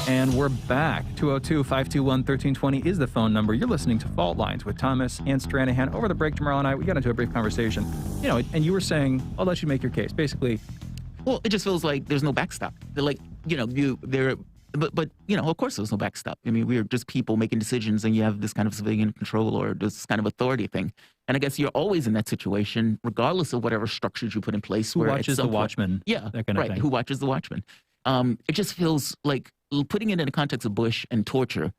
[SPEAKER 3] And we're back. 202-521-1320 is the phone number. You're listening to Fault Lines with Thomas and Stranahan. Over the break, Jamarl and I, we got into a brief conversation. And you were saying, I'll let you make your case. Basically,
[SPEAKER 4] well, it just feels like there's no backstop. They're like, but of course there's no backstop. I mean, we're just people making decisions, and you have this kind of civilian control or this kind of authority thing. And I guess you're always in that situation, regardless of whatever structures you put in place.
[SPEAKER 3] Who watches the watchman?
[SPEAKER 4] Yeah,
[SPEAKER 3] that kind of thing.
[SPEAKER 4] Who watches the watchman? It just feels like putting it in the context of Bush and torture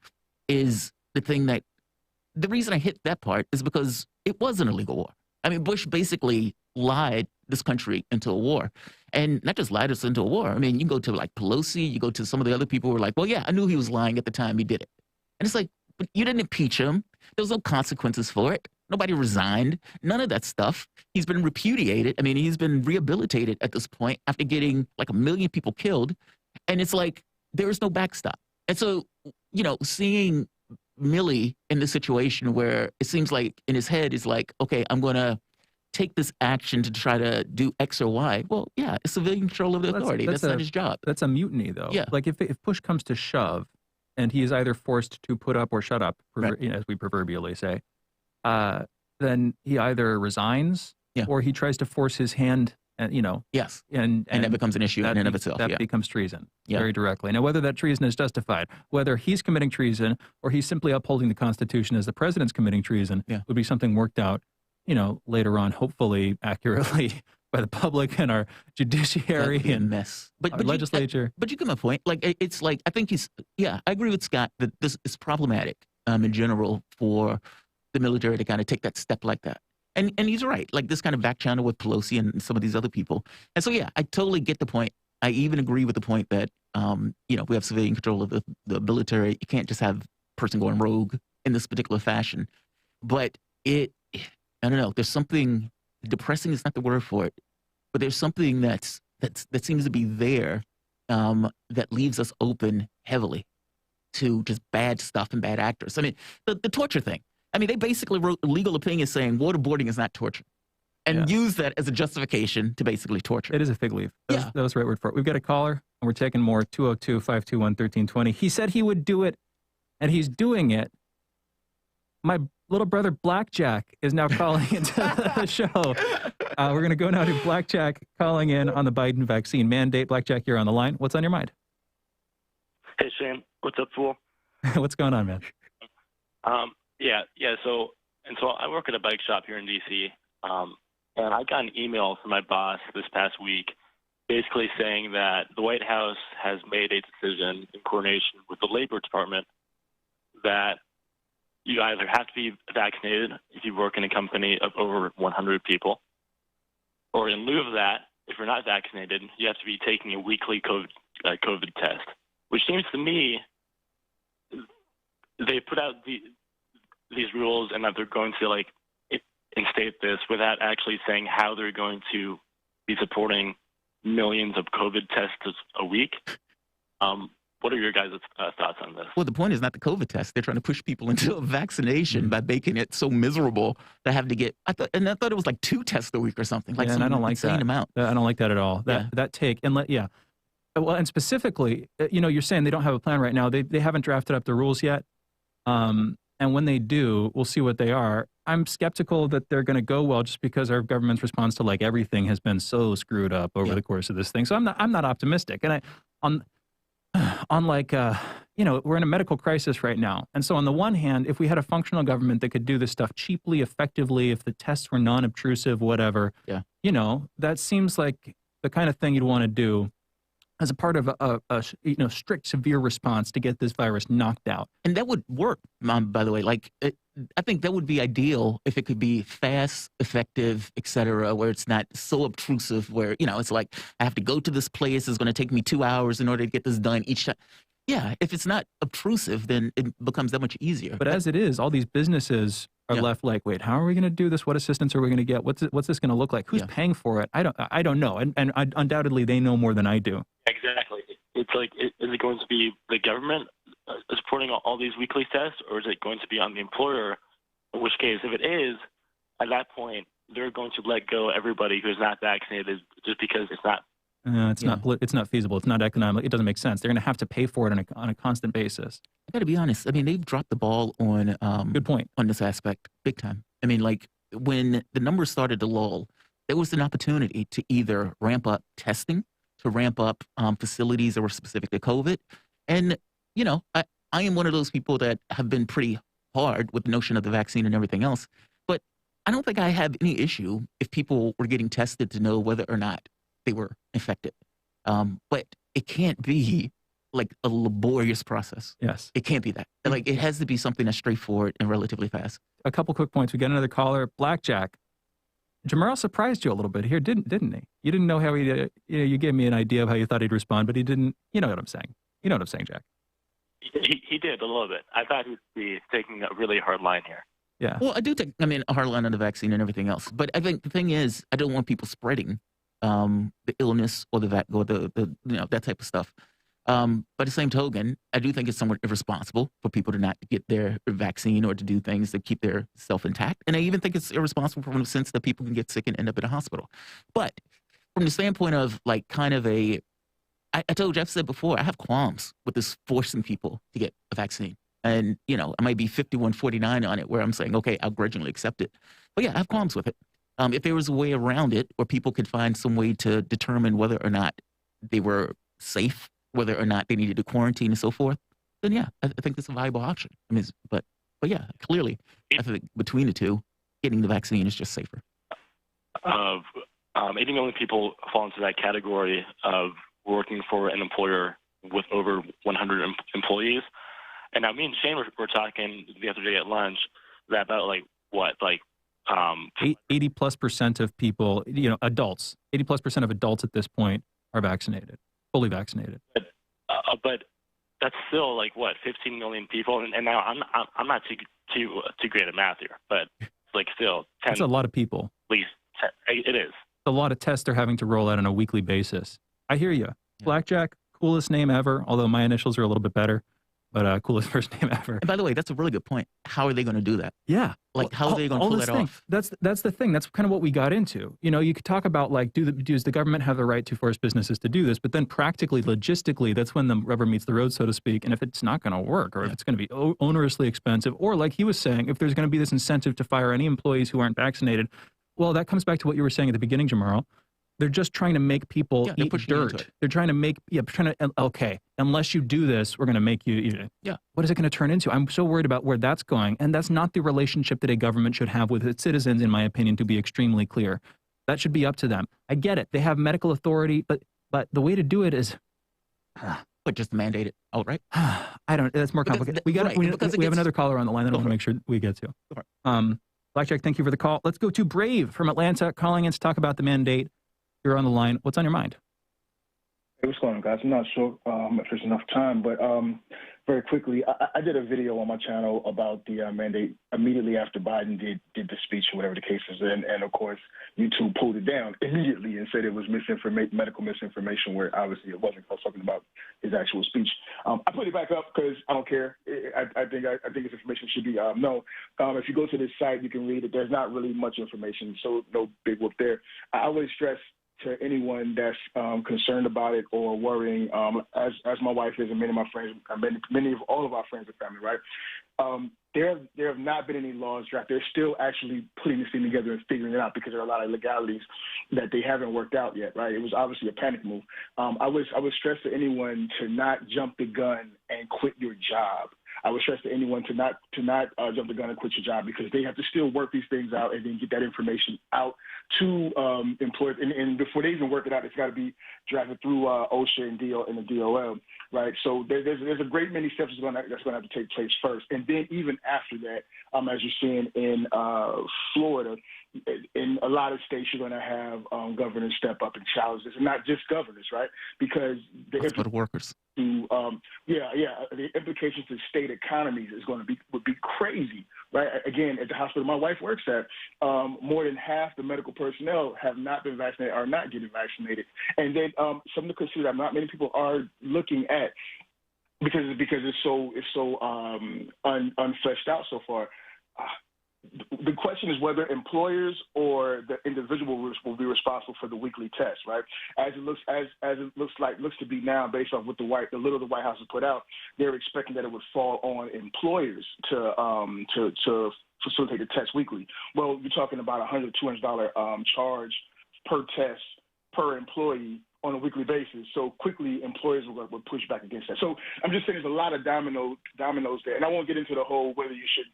[SPEAKER 4] is the thing that the reason I hit that part is because it was an illegal war. I mean, Bush basically lied this country into a war, and not just lied us into a war. I mean, you go to like Pelosi, you go to some of the other people who were like, well, yeah, I knew he was lying at the time he did it. And it's like, but you didn't impeach him. There was no consequences for it. Nobody resigned. None of that stuff. He's been repudiated. I mean, he's been rehabilitated at this point after getting like 1 million people killed. And it's like, there is no backstop. And so, seeing Milley in this situation where it seems like in his head is like, okay, I'm going to take this action to try to do X or Y. Well, yeah, it's civilian control of the authority. That's not his job.
[SPEAKER 3] That's a mutiny, though.
[SPEAKER 4] Yeah.
[SPEAKER 3] Like if push comes to shove, and he is either forced to put up or shut up, as we proverbially say, then he either resigns or he tries to force his hand.
[SPEAKER 4] Yes.
[SPEAKER 3] And
[SPEAKER 4] that becomes an issue in and of itself.
[SPEAKER 3] That becomes treason
[SPEAKER 4] Yeah.
[SPEAKER 3] very directly. Now, whether that treason is justified, whether he's committing treason or he's simply upholding the Constitution as the president's committing treason, would be something worked out, later on, hopefully accurately by the public and our judiciary and
[SPEAKER 4] mess.
[SPEAKER 3] But legislature.
[SPEAKER 4] But you get my point. Like, it's like, I think I agree with Scott that this is problematic in general for the military to kind of take that step like that. And he's right. Like this kind of back channel with Pelosi and some of these other people. And so, yeah, I totally get the point. I even agree with the point that, we have civilian control of the military. You can't just have a person going rogue in this particular fashion. But I don't know, there's something, depressing is not the word for it, but there's something that seems to be there that leaves us open heavily to just bad stuff and bad actors. I mean, the torture thing. I mean, they basically wrote a legal opinion saying waterboarding is not torture and use that as a justification to basically torture.
[SPEAKER 3] It is a fig leaf. That was the right word for it. We've got a caller, and we're taking more, 202-521-1320. He said he would do it, and he's doing it. My little brother Blackjack is now calling into the show. We're going to go now to Blackjack calling in on the Biden vaccine mandate. Blackjack, you're on the line. What's on your mind?
[SPEAKER 15] Hey, Shane. What's up, fool?
[SPEAKER 3] What's going on, man?
[SPEAKER 15] So I work at a bike shop here in D.C., and I got an email from my boss this past week basically saying that the White House has made a decision in coordination with the Labor Department that you either have to be vaccinated if you work in a company of over 100 people, or in lieu of that, if you're not vaccinated, you have to be taking a weekly COVID test, which seems to me they put out these rules and that they're going to instate this without actually saying how they're going to be supporting millions of COVID tests a week. What are your guys' thoughts on this?
[SPEAKER 4] Well, the point is not the COVID test. They're trying to push people into a vaccination by making it so miserable to have to get. I thought it was like 2 tests a week or something. Like
[SPEAKER 3] and I don't like
[SPEAKER 4] insane
[SPEAKER 3] that.
[SPEAKER 4] Amount.
[SPEAKER 3] I don't like that at all. That take and well, and specifically, you're saying they don't have a plan right now. They haven't drafted up the rules yet. And when they do, we'll see what they are. I'm skeptical that they're going to go well just because our government's response to everything has been so screwed up over the course of this thing. So I'm not optimistic. And we're in a medical crisis right now. And so on the one hand, if we had a functional government that could do this stuff cheaply, effectively, if the tests were non-obtrusive, whatever, that seems like the kind of thing you'd want to do as a part of a strict, severe response to get this virus knocked out.
[SPEAKER 4] And that would work, by the way. I think that would be ideal if it could be fast, effective, et cetera, where it's not so obtrusive, where, it's like, I have to go to this place, it's going to take me 2 hours in order to get this done each time. Yeah, if it's not obtrusive, then it becomes that much easier.
[SPEAKER 3] But as it is, all these businesses are left like, wait, how are we going to do this? What assistance are we going to get? What's this going to look like? Who's paying for it? I don't know. And undoubtedly, they know more than I do.
[SPEAKER 15] Exactly. It's like, is it going to be the government supporting all these weekly tests, or is it going to be on the employer? In which case, if it is, at that point, they're going to let go everybody who's not vaccinated just because it's not.
[SPEAKER 3] It's not feasible. It's not economic. It doesn't make sense. They're going to have to pay for it on a constant basis.
[SPEAKER 4] I got to be honest. I mean, they've dropped the ball on
[SPEAKER 3] good point
[SPEAKER 4] on this aspect, big time. I mean, when the numbers started to lull, there was an opportunity to either ramp up testing, to ramp up facilities that were specific to COVID, and I am one of those people that have been pretty hard with the notion of the vaccine and everything else, but I don't think I have any issue if people were getting tested to know whether or not they were infected. But it can't be like a laborious process.
[SPEAKER 3] Yes.
[SPEAKER 4] It can't be that. It has to be something that's straightforward and relatively fast.
[SPEAKER 3] A couple quick points. We got another caller, Blackjack. Jamarl surprised you a little bit here, didn't he? You didn't know how he, you gave me an idea of how you thought he'd respond, but he didn't. You know what I'm saying. You know what I'm saying, Jack.
[SPEAKER 15] He did a little bit. I thought he'd be taking a really hard line here.
[SPEAKER 3] Yeah.
[SPEAKER 4] Well, I do take, a hard line on the vaccine and everything else. But I think the thing is, I don't want people spreading the illness or that type of stuff. But at the same token, I do think it's somewhat irresponsible for people to not get their vaccine or to do things to keep their self intact. And I even think it's irresponsible from the sense that people can get sick and end up in a hospital. But from the standpoint of like kind of I told you, I've said before, I have qualms with this forcing people to get a vaccine. And, I might be 51-49 on it where I'm saying, okay, I'll grudgingly accept it. But yeah, I have qualms with it. If there was a way around it where people could find some way to determine whether or not they were safe, whether or not they needed to quarantine and so forth, then yeah, I think that's a viable option. I mean, but yeah, clearly, I think between the two, getting the vaccine is just safer.
[SPEAKER 15] 80 million people fall into that category of working for an employer with over 100 employees. And now me and Shane were talking the other day at lunch that about
[SPEAKER 3] 80+% of people, adults, 80+% of adults at this point are vaccinated, fully vaccinated.
[SPEAKER 15] But that's still 15 million people. And now I'm not too great at math here, but it's still 10.
[SPEAKER 3] That's a lot of people.
[SPEAKER 15] At least 10. It is.
[SPEAKER 3] A lot of tests they're having to roll out on a weekly basis. I hear you. Yeah. Blackjack, coolest name ever, although my initials are a little bit better, but coolest first name ever.
[SPEAKER 4] And by the way, that's a really good point. How are they going to do that?
[SPEAKER 3] Yeah.
[SPEAKER 4] How are they going to pull that off?
[SPEAKER 3] That's the thing. That's kind of what we got into. You could talk about does the government have the right to force businesses to do this? But then practically, logistically, that's when the rubber meets the road, so to speak. And if it's not going to work, or if it's going to be onerously expensive, or like he was saying, if there's going to be this incentive to fire any employees who aren't vaccinated, well, that comes back to what you were saying at the beginning, Jamarl. They're just trying to make people eat dirt. They're trying to make, okay, unless you do this, we're going to make you eat it.
[SPEAKER 4] Yeah.
[SPEAKER 3] What is it going to turn into? I'm so worried about where that's going. And that's not the relationship that a government should have with its citizens, in my opinion, to be extremely clear. That should be up to them. I get it. They have medical authority, but the way to do it is...
[SPEAKER 4] just mandate it outright?
[SPEAKER 3] That's more complicated. We have another caller on the line that I want to make sure we get to. Blackjack, thank you for the call. Let's go to Brave from Atlanta, calling in to talk about the mandate. You're on the line. What's on your mind?
[SPEAKER 16] Hey, what's going on, guys? I'm not sure if there's enough time, but very quickly, I did a video on my channel about the mandate immediately after Biden did the speech or whatever the case is. And of course, YouTube pulled it down immediately and said it was medical misinformation, where obviously it wasn't. I was talking about his actual speech. I put it back up because I don't care. I think this information should be known. If you go to this site, you can read it. There's not really much information, so no big whoop there. I always stress to anyone that's concerned about it or worrying, as my wife is and many of my friends, all of our friends and family, right? There have not been any laws drafted. They're still actually putting this thing together and figuring it out because there are a lot of legalities that they haven't worked out yet, right? It was obviously a panic move. I would stress to anyone to not jump the gun and quit your job. I would stress to anyone to not jump the gun and quit your job, because they have to still work these things out and then get that information out to employers. And before they even work it out, it's got to be drafted through OSHA and the DOL, right? So there's a great many steps that's going to have to take place first, and then even after that, as you're seeing in Florida, in a lot of states, you're going to have governors step up and challenge this, and not just governors, right? Because the
[SPEAKER 4] workers.
[SPEAKER 16] The implications to state economies would be crazy, right? Again, at the hospital my wife works at, more than half the medical personnel have not been vaccinated, are not getting vaccinated, and then something to consider that not many people are looking at, because it's so unfleshed out so far. The question is whether employers or the individual will be responsible for the weekly test, right? As it looks to be now, based off what the White House has put out, they're expecting that it would fall on employers to facilitate the test weekly. Well, you're talking about $100, $200 charge per test per employee on a weekly basis. So quickly, employers will push back against that. So I'm just saying there's a lot of dominoes there, and I won't get into the whole whether you should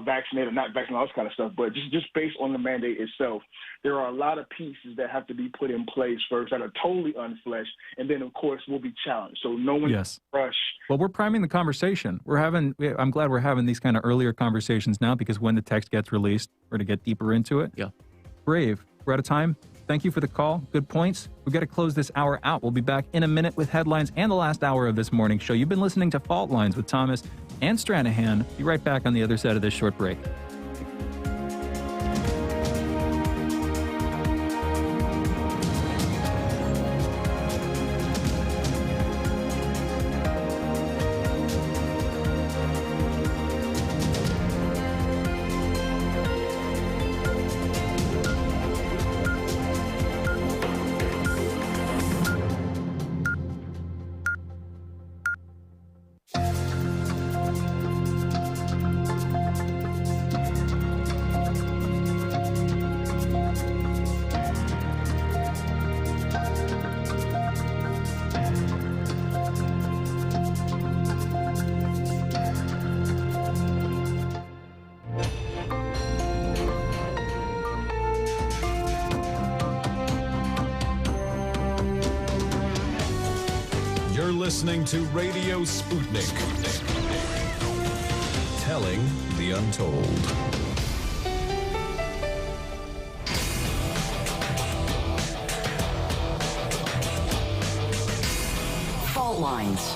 [SPEAKER 16] vaccinate or not vaccinate, all this kind of stuff. But just based on the mandate itself, there are a lot of pieces that have to be put in place first that are totally unfleshed, and then of course will be challenged. So no one can rush.
[SPEAKER 3] Well, we're priming the conversation. I'm glad we're having these kind of earlier conversations now, because when the text gets released, we're to get deeper into it.
[SPEAKER 4] Yeah.
[SPEAKER 3] Brave, we're out of time. Thank you for the call. Good points. We've got to close this hour out. We'll be back in a minute with headlines and the last hour of this morning show. You've been listening to Fault Lines with Thomas and Stranahan. Be right back on the other side of this short break.
[SPEAKER 1] listening to Radio Sputnik. Telling the untold.
[SPEAKER 2] Fault lines.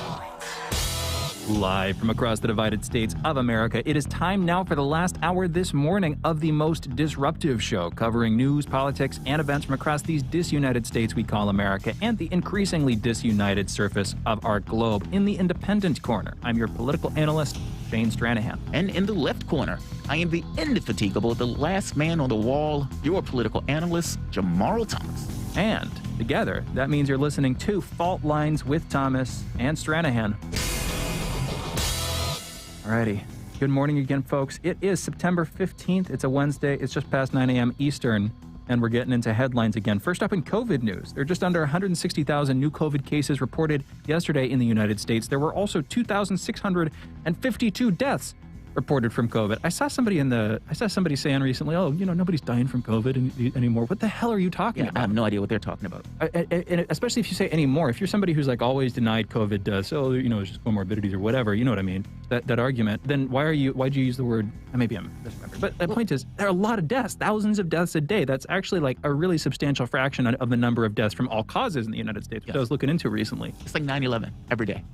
[SPEAKER 3] Live from across the divided states of America, it is time now for the last hour this morning of the most disruptive show, covering news, politics, and events from across these disunited states we call America and the increasingly disunited surface of our globe. In the Independent Corner, I'm your political analyst, Shane Stranahan.
[SPEAKER 4] And in the left corner, I am the indefatigable, the last man on the wall, your political analyst, Jamarl Thomas.
[SPEAKER 3] And together, that means you're listening to Fault Lines with Thomas and Stranahan. Alrighty. Good morning again, folks. It is September 15th. It's a Wednesday. It's just past 9 a.m. Eastern, and we're getting into headlines again. First up in COVID news, there are just under 160,000 new COVID cases reported yesterday in the United States. There were also 2,652 deaths reported from COVID. I saw somebody saying recently, oh, nobody's dying from COVID anymore. What the hell are you talking about?
[SPEAKER 4] I have no idea what they're talking about.
[SPEAKER 3] And especially if you say anymore, if you're somebody who's like always denied COVID deaths, it's just comorbidities or whatever, you know what I mean? That argument, then why'd you use the word, maybe I'm misremembering, but the point is, there are a lot of deaths, thousands of deaths a day. That's actually like a really substantial fraction of the number of deaths from all causes in the United States, which I was looking into recently.
[SPEAKER 4] It's like 9/11 every day.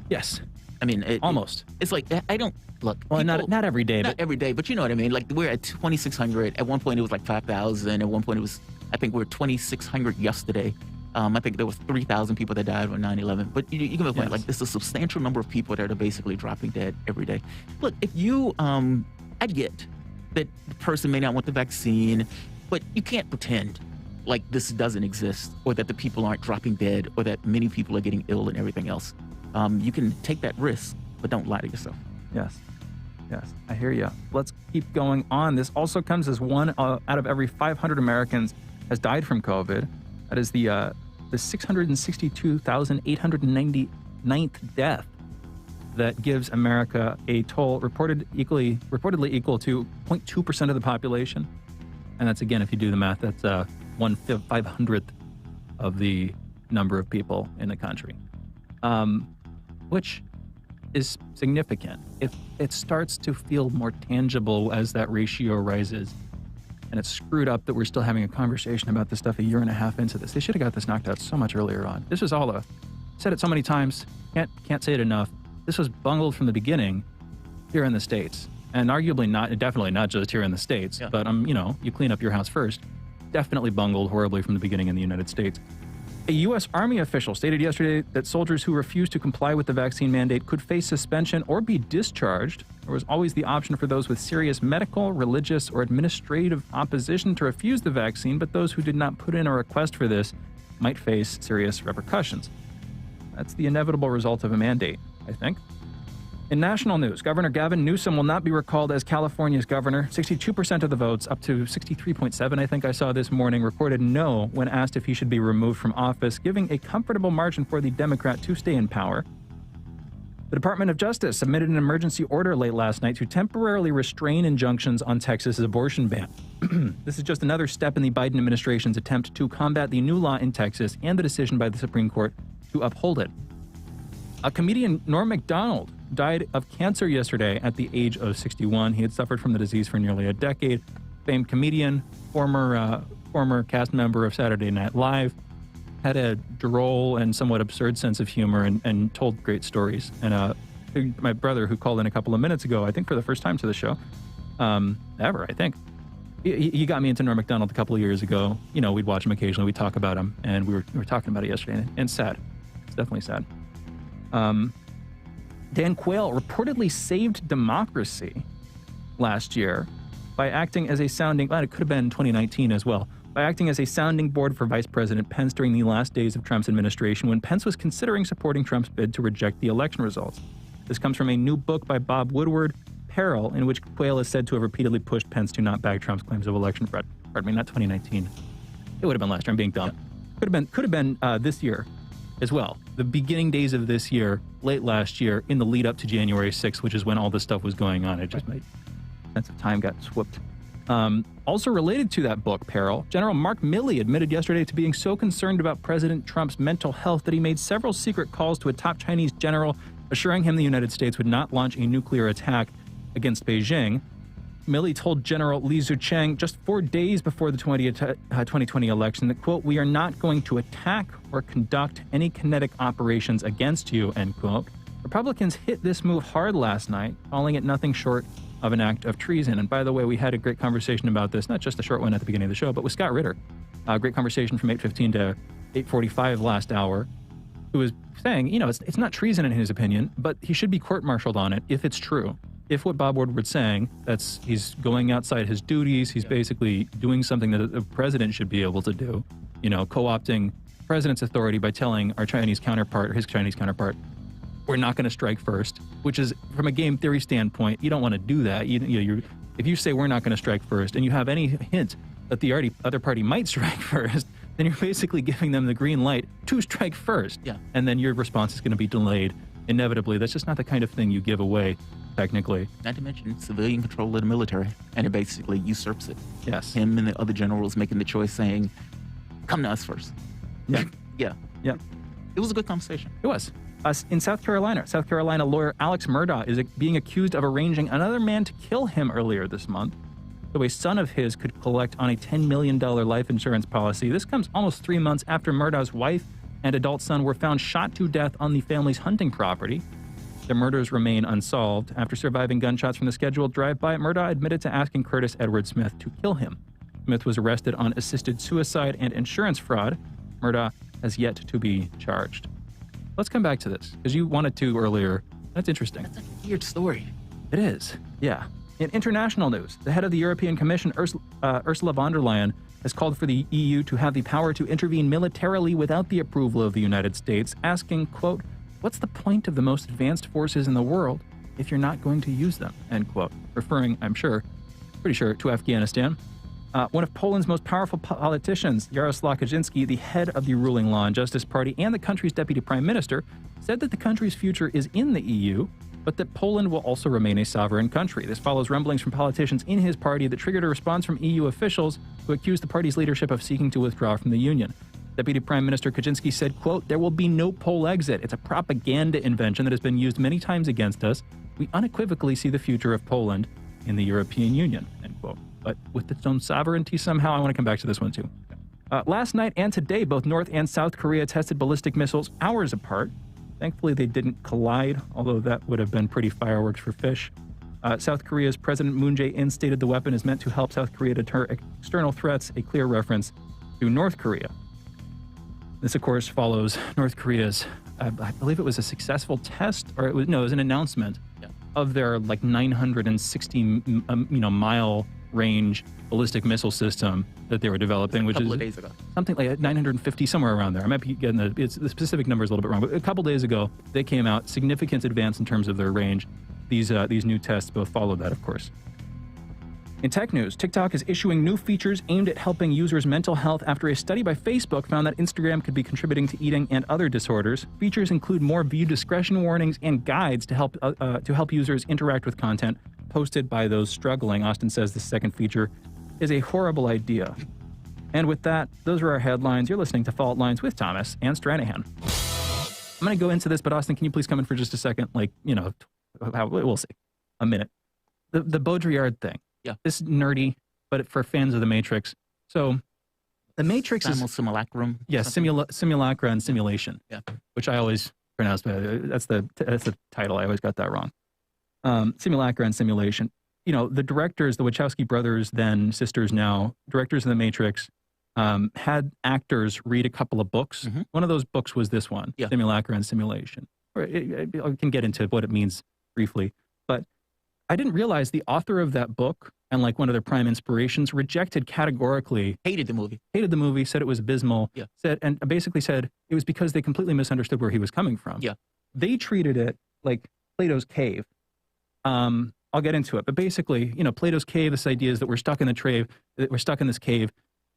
[SPEAKER 3] Yes.
[SPEAKER 4] I mean,
[SPEAKER 3] almost.
[SPEAKER 4] It's like, I don't, look.
[SPEAKER 3] Well,
[SPEAKER 4] people,
[SPEAKER 3] not every day.
[SPEAKER 4] Not every day, but you know what I mean? Like, we're at 2,600. At one point, it was like 5,000. At one point, I think we were 2,600 yesterday. I think there was 3,000 people that died on 9/11. But you get the point. Yes. Like, there's a substantial number of people that are basically dropping dead every day. Look, if you, I get that the person may not want the vaccine, but you can't pretend like this doesn't exist, or that the people aren't dropping dead, or that many people are getting ill and everything else. You can take that risk, but don't lie to yourself.
[SPEAKER 3] Yes, I hear you. Let's keep going on. This also comes as one out of every 500 Americans has died from COVID. That is the 662,899th death. That gives America a toll reportedly equal to 0.2% of the population. And that's, again, if you do the math, that's 1/500th of the number of people in the country. Which is significant. If it starts to feel more tangible as that ratio rises, and it's screwed up that we're still having a conversation about this stuff a year and a half into this. They should have got this knocked out so much earlier on. This was all said it so many times, can't say it enough. This was bungled from the beginning here in the States, and arguably definitely not just here in the States, but you clean up your house first. Definitely bungled horribly from the beginning in the United States. A U.S. Army official stated yesterday that soldiers who refuse to comply with the vaccine mandate could face suspension or be discharged. There was always the option for those with serious medical, religious, or administrative opposition to refuse the vaccine, but those who did not put in a request for this might face serious repercussions. That's the inevitable result of a mandate, I think. In national news, Governor Gavin Newsom will not be recalled as California's governor. 62% of the votes, up to 63.7, I think I saw this morning, recorded no when asked if he should be removed from office, giving a comfortable margin for the Democrat to stay in power. The Department of Justice submitted an emergency order late last night to temporarily restrain injunctions on Texas's abortion ban. This is just another step in the Biden administration's attempt to combat the new law in Texas and the decision by the Supreme Court to uphold it. A comedian, Norm Macdonald, died of cancer yesterday at the age of 61. He had suffered from the disease for nearly a decade. Famed comedian, former cast member of Saturday Night Live, had a droll and somewhat absurd sense of humor and told great stories. And my brother, who called in a couple of minutes ago, I think for the first time to the show, ever, I think, he got me into Norm Macdonald a couple of years ago. We'd watch him occasionally, we'd talk about him, and we were talking about it yesterday, and it's sad. It's definitely sad. Dan Quayle reportedly saved democracy last year by acting as a sounding, it could have been 2019 as well, by acting as a sounding board for Vice President Pence during the last days of Trump's administration when Pence was considering supporting Trump's bid to reject the election results. This comes from a new book by Bob Woodward, Peril, in which Quayle is said to have repeatedly pushed Pence to not back Trump's claims of election fraud. Pardon me, not 2019. It would have been last year. I'm being dumb. Yeah. Could have been this year as well. The beginning days of this year, late last year, in the lead up to January 6th, which is when all this stuff was going on. It just made sense of time got swooped. Also related to that book, Peril, General Mark Milley admitted yesterday to being so concerned about President Trump's mental health that he made several secret calls to a top Chinese general, assuring him the United States would not launch a nuclear attack against Beijing. Milley told General Li Zucheng just 4 days before the 2020 election that, quote, "We are not going to attack or conduct any kinetic operations against you," end quote. Republicans hit this move hard last night, calling it nothing short of an act of treason. And by the way, we had a great conversation about this, not just a short one at the beginning of the show, but with Scott Ritter. A great conversation from 8:15 to 8:45 last hour, who was saying, it's not treason in his opinion, but he should be court-martialed on it if it's true. If what Bob Woodward's saying, he's going outside his duties, he's basically doing something that a president should be able to do, co-opting president's authority by telling his Chinese counterpart, we're not going to strike first, which is, from a game theory standpoint, you don't want to do that. If you say we're not going to strike first and you have any hint that the other party might strike first, then you're basically giving them the green light to strike first.
[SPEAKER 4] Yeah.
[SPEAKER 3] And then your response is going to be delayed inevitably. That's just not the kind of thing you give away, technically.
[SPEAKER 4] Not to mention civilian control of the military, and it basically usurps it.
[SPEAKER 3] Yes.
[SPEAKER 4] Him and the other generals making the choice saying, come to us first.
[SPEAKER 3] Yeah.
[SPEAKER 4] Yeah.
[SPEAKER 3] Yeah.
[SPEAKER 4] It was a good conversation.
[SPEAKER 3] It was. In South Carolina lawyer Alex Murdaugh is being accused of arranging another man to kill him earlier this month, so a son of his could collect on a $10 million life insurance policy. This comes almost 3 months after Murdaugh's wife and adult son were found shot to death on the family's hunting property. The murders remain unsolved. After surviving gunshots from the scheduled drive-by, Murdaugh admitted to asking Curtis Edward Smith to kill him. Smith was arrested on assisted suicide and insurance fraud. Murdaugh has yet to be charged. Let's come back to this, because you wanted to earlier. That's interesting.
[SPEAKER 4] That's a weird story.
[SPEAKER 3] It is, yeah. In international news, the head of the European Commission, Ursula von der Leyen, has called for the EU to have the power to intervene militarily without the approval of the United States, asking, quote, "What's the point of the most advanced forces in the world if you're not going to use them?" End quote. Referring, pretty sure, to Afghanistan. One of Poland's most powerful politicians, Jaroslaw Kaczynski, the head of the ruling Law and Justice Party and the country's deputy prime minister, said that the country's future is in the EU, but that Poland will also remain a sovereign country. This follows rumblings from politicians in his party that triggered a response from EU officials who accused the party's leadership of seeking to withdraw from the union. Deputy Prime Minister Kaczynski said, quote, "There will be no Pole exit. It's a propaganda invention that has been used many times against us. We unequivocally see the future of Poland in the European Union," end quote. But with its own sovereignty somehow. I want to come back to this one too. Last night and today, both North and South Korea tested ballistic missiles hours apart. Thankfully, they didn't collide, although that would have been pretty fireworks for fish. South Korea's President Moon Jae-in stated the weapon is meant to help South Korea deter external threats, a clear reference to North Korea. This, of course, follows North Korea's, I believe it was a successful test, or it was an announcement of their 960 mile range ballistic missile system that they were developing, which is a
[SPEAKER 4] couple of days ago.
[SPEAKER 3] Something like 950, somewhere around there. I might be getting the specific numbers a little bit wrong, but a couple days ago they came out, significant advance in terms of their range. These new tests both followed that, of course. In tech news, TikTok is issuing new features aimed at helping users' mental health after a study by Facebook found that Instagram could be contributing to eating and other disorders. Features include more view discretion warnings and guides to help users interact with content posted by those struggling. Austin says the second feature is a horrible idea. And with that, those are our headlines. You're listening to Fault Lines with Thomas and Stranahan. I'm going to go into this, but Austin, can you please come in for just a second? We'll see. A minute. The Baudrillard thing.
[SPEAKER 4] Yeah.
[SPEAKER 3] This is nerdy, but for fans of The Matrix. So The Matrix is...
[SPEAKER 4] Simulacrum?
[SPEAKER 3] Yeah, simulacra and simulation.
[SPEAKER 4] Yeah.
[SPEAKER 3] Which I always pronounce, that's the title. I always got that wrong. Simulacra and simulation. The directors, the Wachowski brothers, then sisters now, directors of The Matrix, had actors read a couple of books. Mm-hmm. One of those books was this one, Simulacra and Simulation. I can get into what it means briefly, but I didn't realize the author of that book and one of their prime inspirations rejected categorically.
[SPEAKER 4] Hated the
[SPEAKER 3] movie, said it was abysmal.
[SPEAKER 4] Yeah.
[SPEAKER 3] And basically said it was because they completely misunderstood where he was coming from.
[SPEAKER 4] Yeah.
[SPEAKER 3] They treated it like Plato's cave. I'll get into it, but basically, Plato's cave, this idea is that we're stuck in this cave.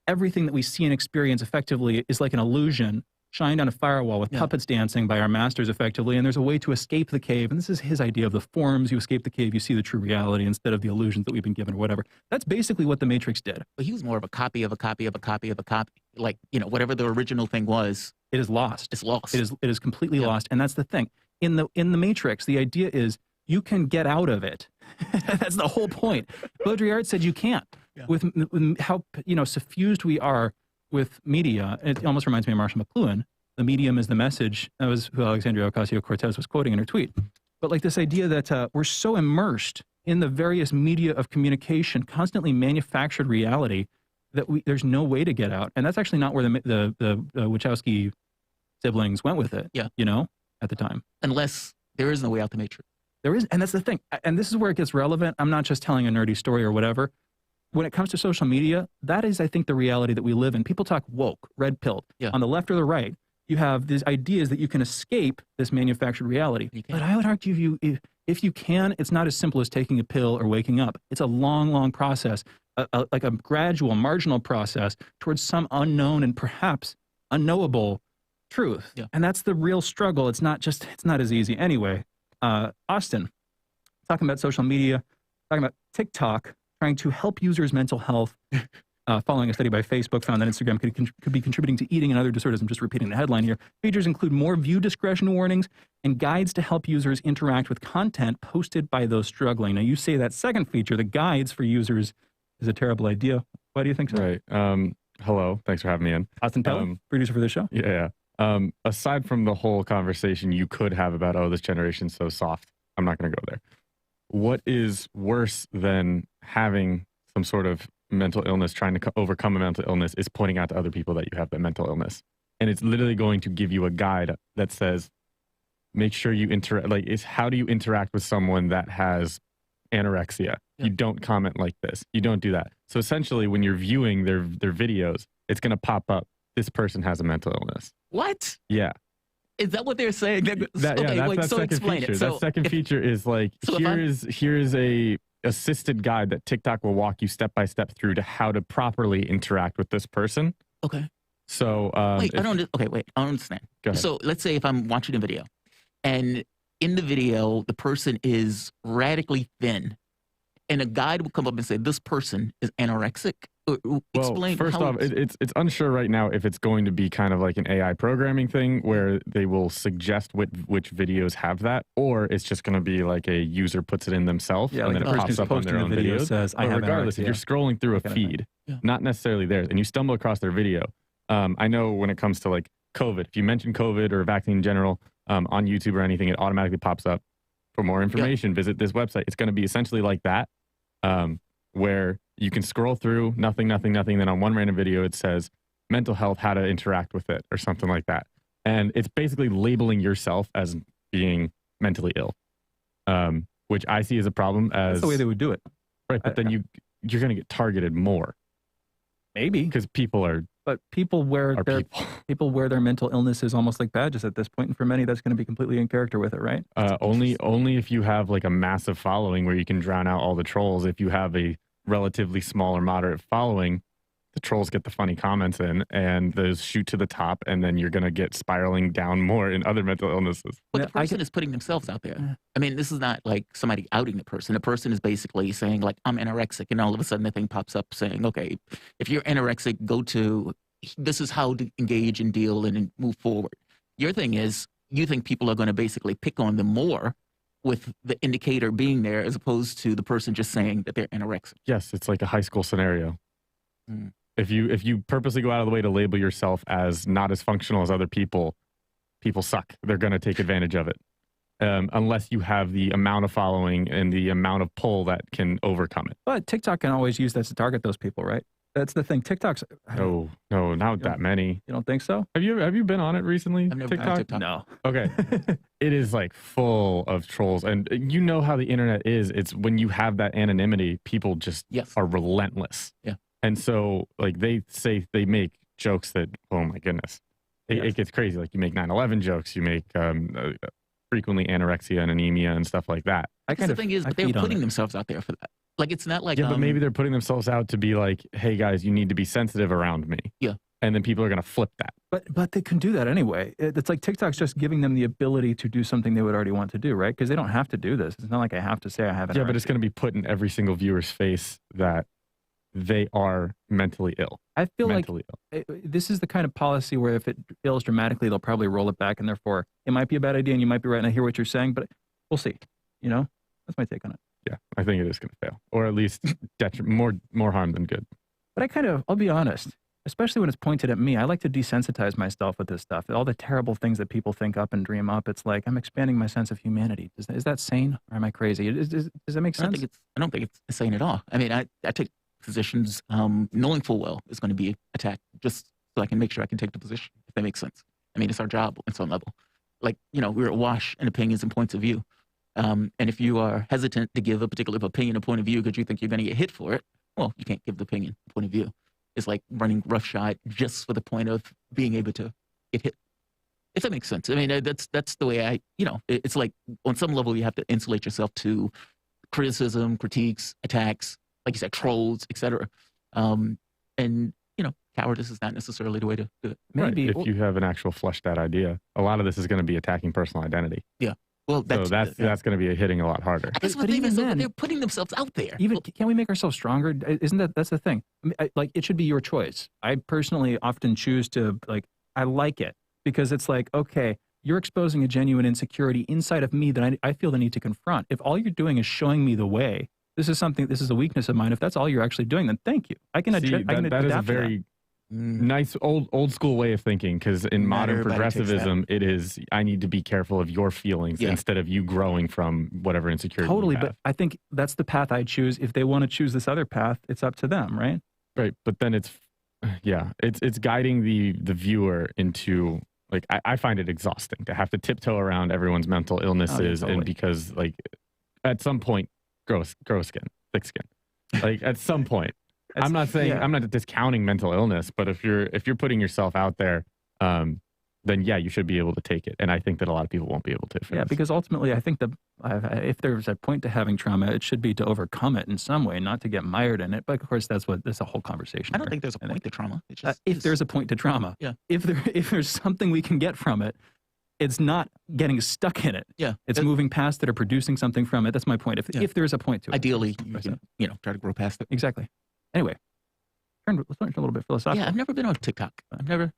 [SPEAKER 3] Everything that we see and experience effectively is like an illusion. shined on a firewall with puppets dancing by our masters effectively, and there's a way to escape the cave. And this is his idea of the forms. You escape the cave, you see the true reality instead of the illusions that we've been given or whatever. That's basically what the Matrix did.
[SPEAKER 4] But he was more of a copy of a copy of a copy of a copy. Like, whatever the original thing was.
[SPEAKER 3] It is lost.
[SPEAKER 4] It's lost.
[SPEAKER 3] It is completely lost. And that's the thing. In the Matrix, the idea is you can get out of it. That's the whole point. Baudrillard said you can't. With how suffused we are with media, it almost reminds me of Marshall McLuhan. The medium is the message. That was who Alexandria Ocasio-Cortez was quoting in her tweet. But like this idea that we're so immersed in the various media of communication, constantly manufactured reality, that there's no way to get out. And that's actually not where the Wachowski siblings went with it. At the time.
[SPEAKER 4] Unless there is no way out the Matrix.
[SPEAKER 3] There is, and that's the thing. And this is where it gets relevant. I'm not just telling a nerdy story or whatever. When it comes to social media, that is, I think, the reality that we live in. People talk woke, red pill. On the left or the right, you have these ideas that you can escape this manufactured reality. But I would argue if you can, it's not as simple as taking a pill or waking up. It's a long, long process, like a gradual, marginal process towards some unknown and perhaps unknowable truth. And that's the real struggle. It's not as easy. Anyway, Austin, talking about social media, talking about TikTok, trying to help users' mental health. Following a study by Facebook found that Instagram could be contributing to eating and other disorders. I'm just repeating the headline here. Features include more view discretion warnings and guides to help users interact with content posted by those struggling. Now, you say that second feature, the guides for users, is a terrible idea. Why do you think so?
[SPEAKER 17] Right. Hello. Thanks for having me in.
[SPEAKER 3] Austin Pell, producer for the show.
[SPEAKER 17] Yeah. Aside from the whole conversation you could have about, this generation's so soft, I'm not going to go there. What is worse than having some sort of mental illness, trying to overcome a mental illness, is pointing out to other people that you have that mental illness. And it's literally going to give you a guide that says, make sure you how do you interact with someone that has anorexia? You don't comment like this. You don't do that. So essentially, when you're viewing their videos, it's going to pop up, this person has a mental illness.
[SPEAKER 4] What?
[SPEAKER 17] Yeah.
[SPEAKER 4] Is that what they're saying?
[SPEAKER 17] That's that second feature. That second feature is like, here is a assisted guide that TikTok will walk you step by step through to how to properly interact with this person.
[SPEAKER 4] Okay.
[SPEAKER 17] So
[SPEAKER 4] I don't understand.
[SPEAKER 17] Go ahead.
[SPEAKER 4] So let's say if I'm watching a video, and in the video the person is radically thin, and a guide will come up and say this person is anorexic. Explain.
[SPEAKER 17] Well, first off, it's unsure right now if it's going to be kind of like an AI programming thing where they will suggest which videos have that, or it's just going to be like a user puts it in themselves and then it pops up on their own videos.
[SPEAKER 3] Says,
[SPEAKER 17] but regardless, if you're scrolling through a feed, not necessarily theirs, and you stumble across their video, I know when it comes to like COVID, if you mention COVID or vaccine in general on YouTube or anything, it automatically pops up. For more information, visit this website. It's going to be essentially like that, where you can scroll through, nothing. Then on one random video, it says mental health, how to interact with it or something like that. And it's basically labeling yourself as being mentally ill, which I see as a problem.
[SPEAKER 3] That's the way they would do it.
[SPEAKER 17] Right. But then you're going to get targeted more.
[SPEAKER 3] Maybe.
[SPEAKER 17] Because people are.
[SPEAKER 3] But people wear their mental illnesses almost like badges at this point. And for many, that's going to be completely in character with it, right?
[SPEAKER 17] Only if you have like a massive following where you can drown out all the trolls. If you have a relatively small or moderate following, the trolls get the funny comments in and those shoot to the top, and then you're going to get spiraling down more in other mental illnesses.
[SPEAKER 4] But the person is putting themselves out there. I mean, this is not like somebody outing the person. The person is basically saying like, I'm anorexic, and all of a sudden the thing pops up saying, okay, if you're anorexic, this is how to engage and deal and move forward. Your thing is, you think people are going to basically pick on them more with the indicator being there as opposed to the person just saying that they're anorexic.
[SPEAKER 17] Yes, it's like a high school scenario. If you purposely go out of the way to label yourself as not as functional as other people suck. They're going to take advantage of it. Unless you have the amount of following and the amount of pull that can overcome it.
[SPEAKER 3] But TikTok can always use that to target those people, right? That's the thing. TikTok's...
[SPEAKER 17] No, not that many.
[SPEAKER 3] You don't think so?
[SPEAKER 17] Have you been on it recently?
[SPEAKER 4] I've never been on TikTok.
[SPEAKER 3] No.
[SPEAKER 17] Okay. It is like full of trolls. And you know how the internet is. It's when you have that anonymity, people just are relentless.
[SPEAKER 4] Yeah.
[SPEAKER 17] And so like they make jokes that, oh my goodness, it gets crazy. Like you make 9/11 jokes, you make frequently anorexia and anemia and stuff like that.
[SPEAKER 4] The thing is, but they're putting themselves out there for that. Like it's not like
[SPEAKER 17] but maybe they're putting themselves out to be like, hey guys, you need to be sensitive around me.
[SPEAKER 4] Yeah.
[SPEAKER 17] and then people are going to flip that.
[SPEAKER 3] But they can do that anyway. It's like TikTok's just giving them the ability to do something they would already want to do, right? Because they don't have to do this. It's not like I have to say I have it.
[SPEAKER 17] Yeah, but it's going to be put in every single viewer's face that they are mentally ill.
[SPEAKER 3] I feel this is the kind of policy where if it fails dramatically, they'll probably roll it back, and therefore it might be a bad idea, and you might be right, and I hear what you're saying, but we'll see. That's my take on it.
[SPEAKER 17] Yeah, I think it is going to fail, or at least more harm than good.
[SPEAKER 3] But I'll be honest, especially when it's pointed at me, I like to desensitize myself with this stuff. All the terrible things that people think up and dream up, it's like I'm expanding my sense of humanity. Is that sane, or am I crazy? Does that make sense?
[SPEAKER 4] I don't think it's sane at all. I mean, I take positions knowing full well it's going to be attacked just so I can make sure I can take the position, if that makes sense. I mean, it's our job on some level. Like, we're awash in opinions and points of view. And if you are hesitant to give a particular opinion or point of view because you think you're going to get hit for it, well, you can't give the opinion, point of view. It's like running roughshod just for the point of being able to get hit. If that makes sense. I mean, that's the way it's like on some level you have to insulate yourself to criticism, critiques, attacks, like you said, trolls, etc. And cowardice is not necessarily the way to do it.
[SPEAKER 17] Maybe if you have an actual fleshed out idea, a lot of this is going to be attacking personal identity.
[SPEAKER 4] Yeah. Well, that's
[SPEAKER 17] going to be hitting a lot harder.
[SPEAKER 4] But even then, they're putting themselves out there.
[SPEAKER 3] Can't we make ourselves stronger? That's the thing? It should be your choice. I personally often choose to I like it because it's like, okay, you're exposing a genuine insecurity inside of me that I feel the need to confront. If all you're doing is showing me the way, this is a weakness of mine. If that's all you're actually doing, then thank you. I can adapt.
[SPEAKER 17] That is a very nice old school way of thinking, because in modern progressivism, it is I need to be careful of your feelings instead of you growing from whatever insecurity.
[SPEAKER 3] Totally,
[SPEAKER 17] you have.
[SPEAKER 3] but I think that's the path I choose. If they want to choose this other path, it's up to them, right?
[SPEAKER 17] Right, but then it's guiding the viewer into I find it exhausting to have to tiptoe around everyone's mental illnesses, and because at some point, grow skin, thick skin, at some point. I'm not saying I'm not discounting mental illness, but if you're putting yourself out there, then you should be able to take it. And I think that a lot of people won't be able to.
[SPEAKER 3] Because ultimately, I think that if there's a point to having trauma, it should be to overcome it in some way, not to get mired in it. But of course, that's a whole conversation.
[SPEAKER 4] I don't think there's a point to trauma. It's just,
[SPEAKER 3] if there's a point to trauma, if there's something we can get from it, it's not getting stuck in it.
[SPEAKER 4] Yeah,
[SPEAKER 3] it's moving past it or producing something from it. That's my point. If there's a point to it,
[SPEAKER 4] ideally, you can try to grow past it.
[SPEAKER 3] Exactly. Anyway, let's turn a little bit philosophical.
[SPEAKER 4] Yeah, I've never been on TikTok. I've never,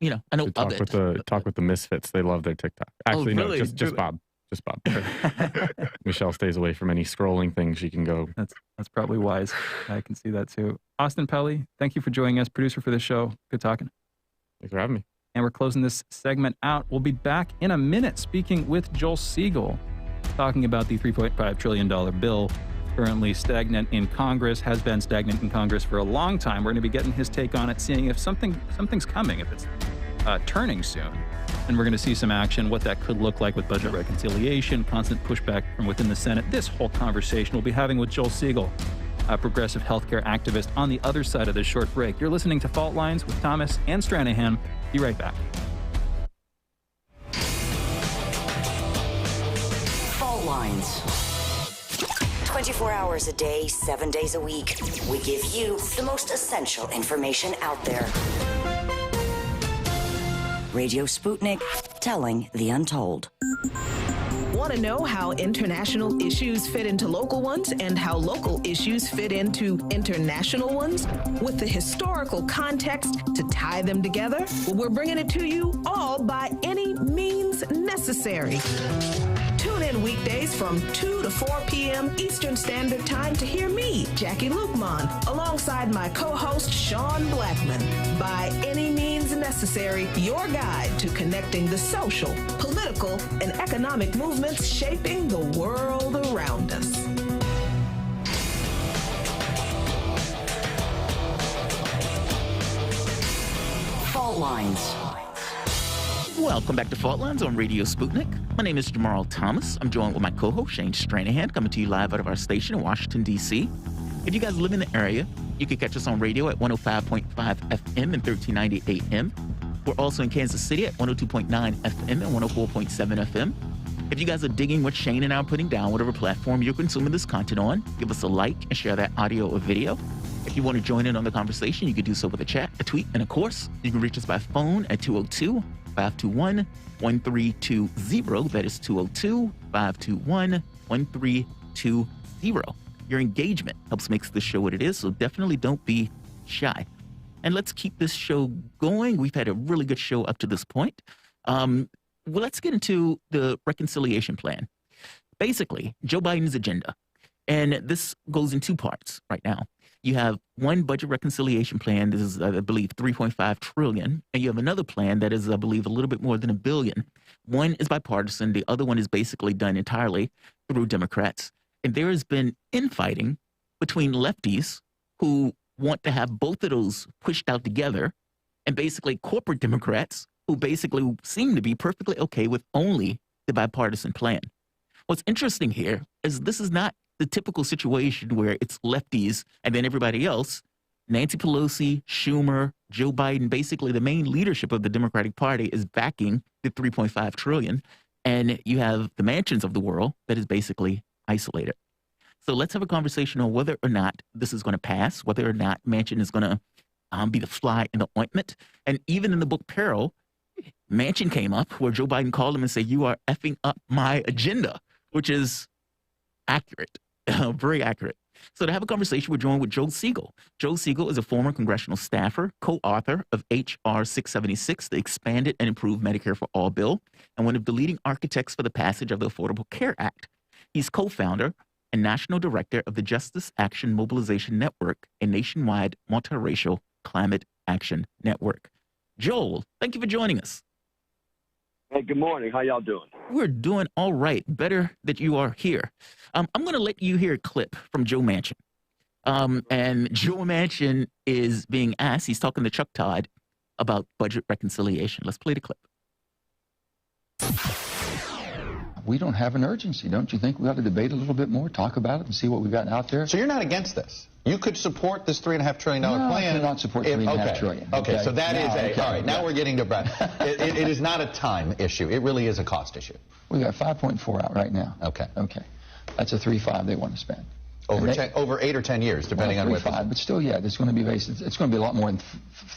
[SPEAKER 4] I know
[SPEAKER 17] talk
[SPEAKER 4] of
[SPEAKER 17] with
[SPEAKER 4] it.
[SPEAKER 17] Talk with the misfits. They love their TikTok. Actually,
[SPEAKER 4] really?
[SPEAKER 17] No, just Bob. Just Bob. Michelle stays away from any scrolling things. She can go.
[SPEAKER 3] That's probably wise. I can see that too. Austin Pelly, thank you for joining us, producer for the show. Good talking.
[SPEAKER 17] Thanks for having me.
[SPEAKER 3] And we're closing this segment out. We'll be back in a minute speaking with Joel Siegel, talking about the $3.5 trillion bill, currently stagnant in Congress, has been stagnant in Congress for a long time. We're going to be getting his take on it, seeing if something's coming, if it's turning soon. And we're going to see some action, what that could look like with budget reconciliation, constant pushback from within the Senate. This whole conversation we'll be having with Joel Siegel, a progressive healthcare activist, on the other side of this short break. You're listening to Fault Lines with Thomas and Stranahan. Be right back.
[SPEAKER 2] Fault Lines. 24 hours a day, 7 days a week. We give you the most essential information out there. Radio Sputnik, telling the untold.
[SPEAKER 18] Want to know how international issues fit into local ones and how local issues fit into international ones? With the historical context to tie them together? Well, we're bringing it to you all by any means necessary. Tune in weekdays from 2 to 4 p.m. Eastern Standard Time to hear me, Jackie Lukman, alongside my co-host, Sean Blackman. By any means necessary, your guide to connecting the social, political, and economic movements shaping the world around us.
[SPEAKER 2] Fault Lines.
[SPEAKER 4] Welcome back to Fault Lines on Radio Sputnik. My name is Jamarl Thomas. I'm joined with my co-host, Shane Stranahan, coming to you live out of our station in Washington, D.C. If you guys live in the area, you can catch us on radio at 105.5 FM and 1390 AM. We're also in Kansas City at 102.9 FM and 104.7 FM. If you guys are digging what Shane and I are putting down, whatever platform you're consuming this content on, give us a like and share that audio or video. If you want to join in on the conversation, you can do so with a chat, a tweet, and of course, you can reach us by phone at 202-521-1320. That is 202-521-1320. Your engagement helps make this show what it is, so definitely don't be shy. And let's keep this show going. We've had a really good show up to this point. Well, let's get into the reconciliation plan. Basically, Joe Biden's agenda. And this goes in two parts right now. You have one budget reconciliation plan. This is, I believe, $3.5 trillion. And you have another plan that is, I believe, a little bit more than $1 billion. One is bipartisan. The other one is basically done entirely through Democrats. And there has been infighting between lefties who want to have both of those pushed out together, and basically corporate Democrats who basically seem to be perfectly okay with only the bipartisan plan. What's interesting here is this is not the typical situation where it's lefties and then everybody else. Nancy Pelosi, Schumer, Joe Biden, basically the main leadership of the Democratic Party is backing the $3.5 trillion. And you have the Mansions of the world that is basically isolated. So let's have a conversation on whether or not this is going to pass, whether or not Manchin is going to be the fly in the ointment. And even in the book Peril, Manchin came up where Joe Biden called him and said, "You are effing up my agenda," which is accurate, very accurate. So to have a conversation, we're joined with Joe Siegel. Joe Siegel is a former congressional staffer, co-author of H.R. 676, the Expanded and Improved Medicare for All bill, and one of the leading architects for the passage of the Affordable Care Act. He's co-founder and national director of the Justice Action Mobilization Network, a nationwide multiracial climate action network. Joel, thank you for joining us.
[SPEAKER 19] Hey, good morning. How y'all doing?
[SPEAKER 4] We're doing all right. Better that you are here. I'm going to let you hear a clip from Joe Manchin. And Joe Manchin is being asked, he's talking to Chuck Todd about budget reconciliation. Let's play the clip.
[SPEAKER 20] We don't have an urgency. Don't you think we ought to debate a little bit more, talk about it, and see what we've got out there?
[SPEAKER 21] So you're not against this? You could support this $3.5 trillion plan?
[SPEAKER 20] No, I cannot support $3.5 trillion.
[SPEAKER 21] Okay, so that is all right, now we're getting to Brad. It is not a time issue. It really is a cost issue.
[SPEAKER 20] We got 5.4 out right now.
[SPEAKER 21] Okay.
[SPEAKER 20] Okay. That's a 3.5 they want to spend.
[SPEAKER 21] Over 8 or 10 years, depending on what.
[SPEAKER 20] 3.5, but still, yeah, it's going to be based. It's going to be a lot more than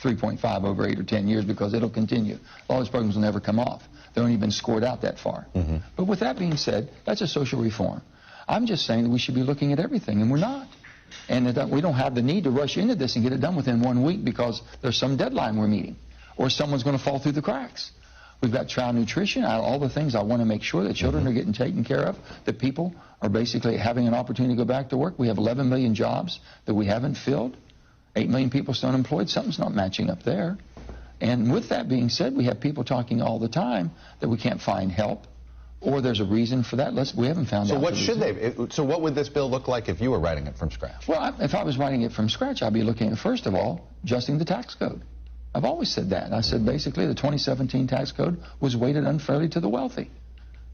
[SPEAKER 20] 3.5 over 8 or 10 years because it'll continue. All those programs will never come off. They don't even scored out that far. Mm-hmm. But with that being said, that's a social reform. I'm just saying that we should be looking at everything, and we're not. And that we don't have the need to rush into this and get it done within 1 week because there's some deadline we're meeting, or someone's going to fall through the cracks. We've got child nutrition, all the things I want to make sure that children are getting taken care of, that people are basically having an opportunity to go back to work. We have 11 million jobs that we haven't filled, 8 million people still unemployed. Something's not matching up there. And with that being said, we have people talking all the time that we can't find help, or there's a reason for that. We haven't found out.
[SPEAKER 21] So what should they? So what would this bill look like if you were writing it from scratch?
[SPEAKER 20] Well, if I was writing it from scratch, I'd be looking at, first of all, adjusting the tax code. I've always said that. I said basically the 2017 tax code was weighted unfairly to the wealthy.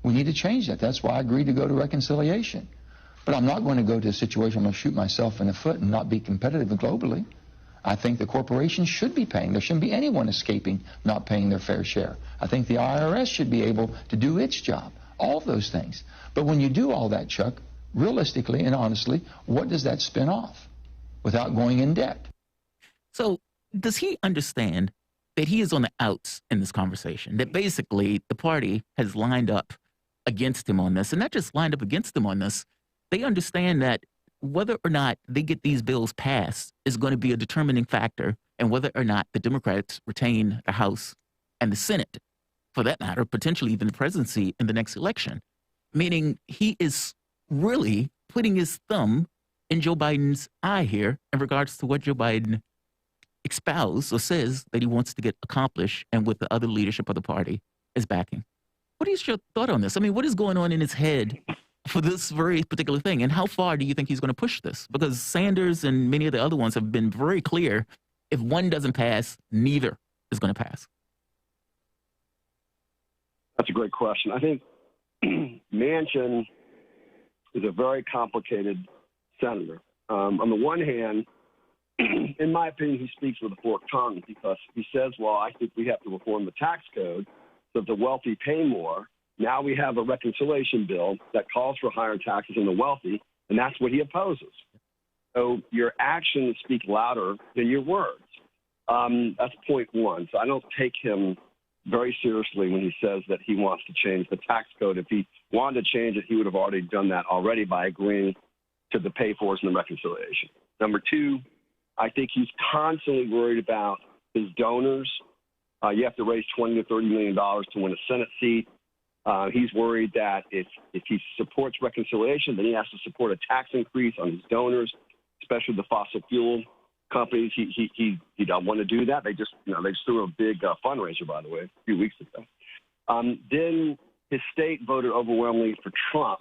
[SPEAKER 20] We need to change that. That's why I agreed to go to reconciliation. But I'm not going to go to a situation I'm going to shoot myself in the foot and not be competitive globally. I think the corporations should be paying. There shouldn't be anyone escaping not paying their fair share. I think the IRS should be able to do its job. All of those things. But when you do all that, Chuck, realistically and honestly, what does that spin off without going in debt?
[SPEAKER 4] So does he understand that he is on the outs in this conversation, that basically the party has lined up against him on this, and not just lined up against him on this, they understand that whether or not they get these bills passed is going to be a determining factor in whether or not the Democrats retain the House and the Senate, for that matter, potentially even the presidency in the next election. Meaning he is really putting his thumb in Joe Biden's eye here in regards to what Joe Biden espouse or says that he wants to get accomplished and what the other leadership of the party is backing. What is your thought on this? I mean, what is going on in his head for this very particular thing? And how far do you think he's going to push this? Because Sanders and many of the other ones have been very clear. If one doesn't pass, neither is going to pass.
[SPEAKER 19] That's a great question. I think Manchin is a very complicated senator. On the one hand, in my opinion, he speaks with a forked tongue because he says, well, I think we have to reform the tax code so that the wealthy pay more. Now we have a reconciliation bill that calls for higher taxes on the wealthy, and that's what he opposes. So your actions speak louder than your words. That's point one. So I don't take him very seriously when he says that he wants to change the tax code. If he wanted to change it, he would have already done that already by agreeing to the pay-fors and the reconciliation. Number two, I think he's constantly worried about his donors. You have to raise $20 to $30 million to win a Senate seat. He's worried that if he supports reconciliation, then he has to support a tax increase on his donors, especially the fossil fuel companies. He don't want to do that. They just threw a big fundraiser, by the way, a few weeks ago. Then his state voted overwhelmingly for Trump.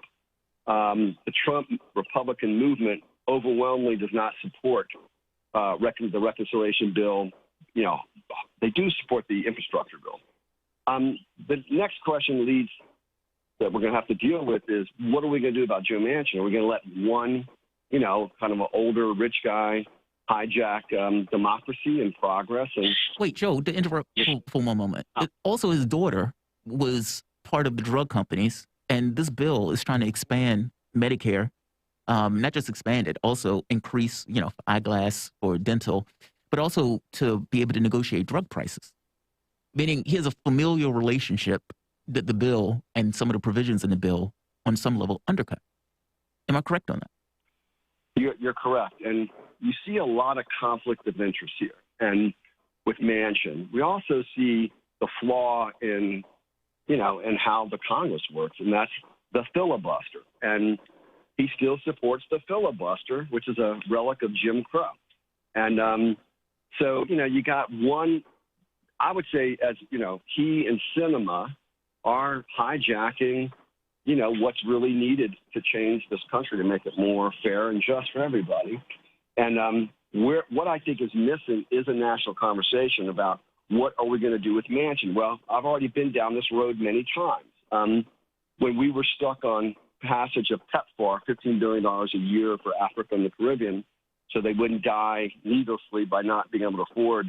[SPEAKER 19] The Trump Republican movement overwhelmingly does not support the reconciliation bill. They do support the infrastructure bill. The next question leads that we're going to have to deal with is, what are we going to do about Joe Manchin? Are we going to let one, kind of an older rich guy hijack democracy and progress? And
[SPEAKER 4] wait, Joe, to interrupt for one moment. Also, his daughter was part of the drug companies, and this bill is trying to expand Medicare, not just expand it, also increase, eyeglass or dental, but also to be able to negotiate drug prices. Meaning he has a familial relationship that the bill and some of the provisions in the bill on some level undercut. Am I correct on that?
[SPEAKER 19] You're correct. And you see a lot of conflict of interest here. And with Manchin, we also see the flaw in, in how the Congress works, and that's the filibuster. And he still supports the filibuster, which is a relic of Jim Crow. And so, you got one, I would say, as, he and Sinema are hijacking, what's really needed to change this country to make it more fair and just for everybody. And what I think is missing is a national conversation about what are we going to do with Manchin. Well, I've already been down this road many times. When we were stuck on passage of PEPFAR, $15 billion a year for Africa and the Caribbean, so they wouldn't die needlessly by not being able to afford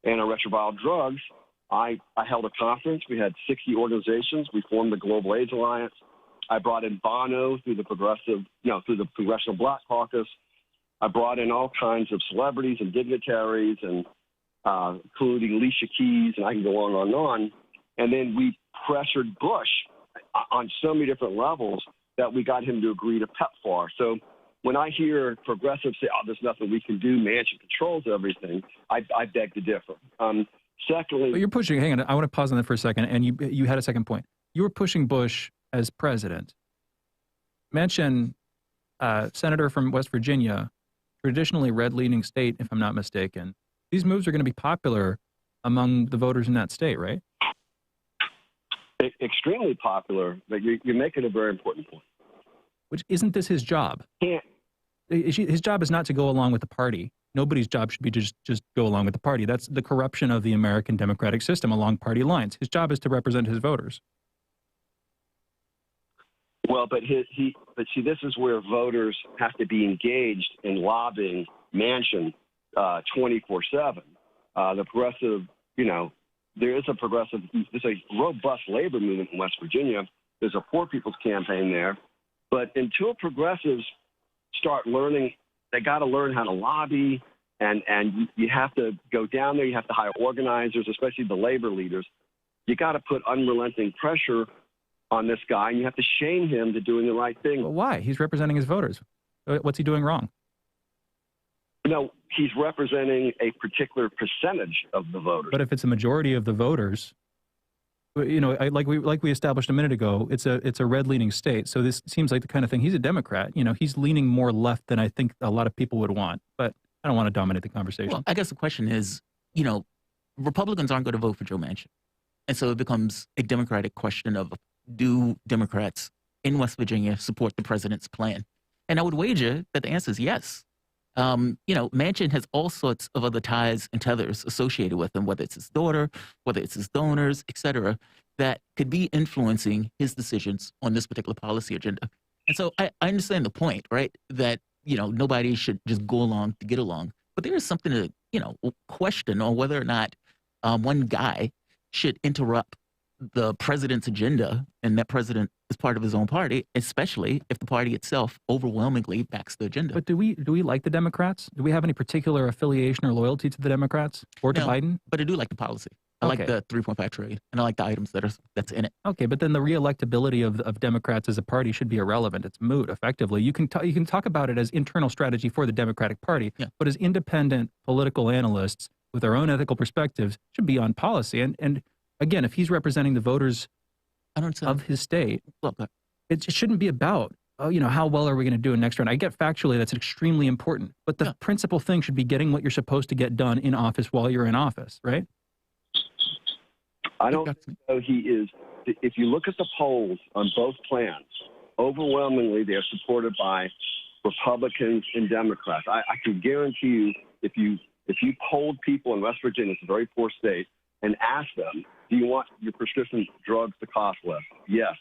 [SPEAKER 19] antiretroviral drugs, I held a conference. We had 60 organizations. We formed the Global AIDS Alliance. I brought in Bono through the Congressional Black Caucus. I brought in all kinds of celebrities and dignitaries, and including Alicia Keys, and I can go on and on. And then we pressured Bush on so many different levels that we got him to agree to PEPFAR. So when I hear progressives say, there's nothing we can do, Manchin controls everything, I beg to differ. Secondly,
[SPEAKER 3] but you're pushing. Hang on, I want to pause on that for a second. And you had a second point. You were pushing Bush as president. Manchin, senator from West Virginia, traditionally red-leaning state, if I'm not mistaken. These moves are going to be popular among the voters in that state, right?
[SPEAKER 19] Extremely popular. But you're making a very important point.
[SPEAKER 3] Which isn't this his job? His job is not to go along with the party. Nobody's job should be to just go along with the party. That's the corruption of the American democratic system along party lines. His job is to represent his voters.
[SPEAKER 19] Well, but see, this is where voters have to be engaged in lobbying Manchin 24/7. The progressive, there's a robust labor movement in West Virginia. There's a poor people's campaign there. But until progressives start learning, they got to learn how to lobby, and you have to go down there. You have to hire organizers, especially the labor leaders. You got to put unrelenting pressure on this guy, and you have to shame him to doing the right thing.
[SPEAKER 3] But why? He's representing his voters. What's he doing wrong?
[SPEAKER 19] No, he's representing a particular percentage of the voters.
[SPEAKER 3] But if it's a majority of the voters, like we established a minute ago, it's a red-leaning state. So this seems like the kind of thing. He's a Democrat. He's leaning more left than I think a lot of people would want. But I don't want to dominate the conversation.
[SPEAKER 4] Well, I guess the question is, Republicans aren't going to vote for Joe Manchin. And so it becomes a Democratic question of, do Democrats in West Virginia support the president's plan? And I would wager that the answer is yes. Manchin has all sorts of other ties and tethers associated with him, whether it's his daughter, whether it's his donors, et cetera, that could be influencing his decisions on this particular policy agenda. And so I understand the point, right, that, nobody should just go along to get along. But there is something to, question on whether or not one guy should interrupt the president's agenda, and that president is part of his own party, especially if the party itself overwhelmingly backs the agenda.
[SPEAKER 3] But do we like the Democrats? Do we have any particular affiliation or loyalty to the Democrats or to Biden?
[SPEAKER 4] But I do like the policy. I like the 3.5 trillion, and I like the items that's in it.
[SPEAKER 3] Okay, but then the reelectability of Democrats as a party should be irrelevant. It's moot, effectively. You can talk about it as internal strategy for the Democratic Party, but as independent political analysts with their own ethical perspectives should be on policy. And again, if he's representing the voters of his state, it shouldn't be about, how well are we going to do in next round? I get factually that's extremely important, but the principal thing should be getting what you're supposed to get done in office while you're in office, right?
[SPEAKER 19] I don't think so. He is. If you look at the polls on both plans, overwhelmingly they are supported by Republicans and Democrats. I can guarantee you, if you polled people in West Virginia, it's a very poor state, and asked them, do you want your prescription drugs to cost less? Yes.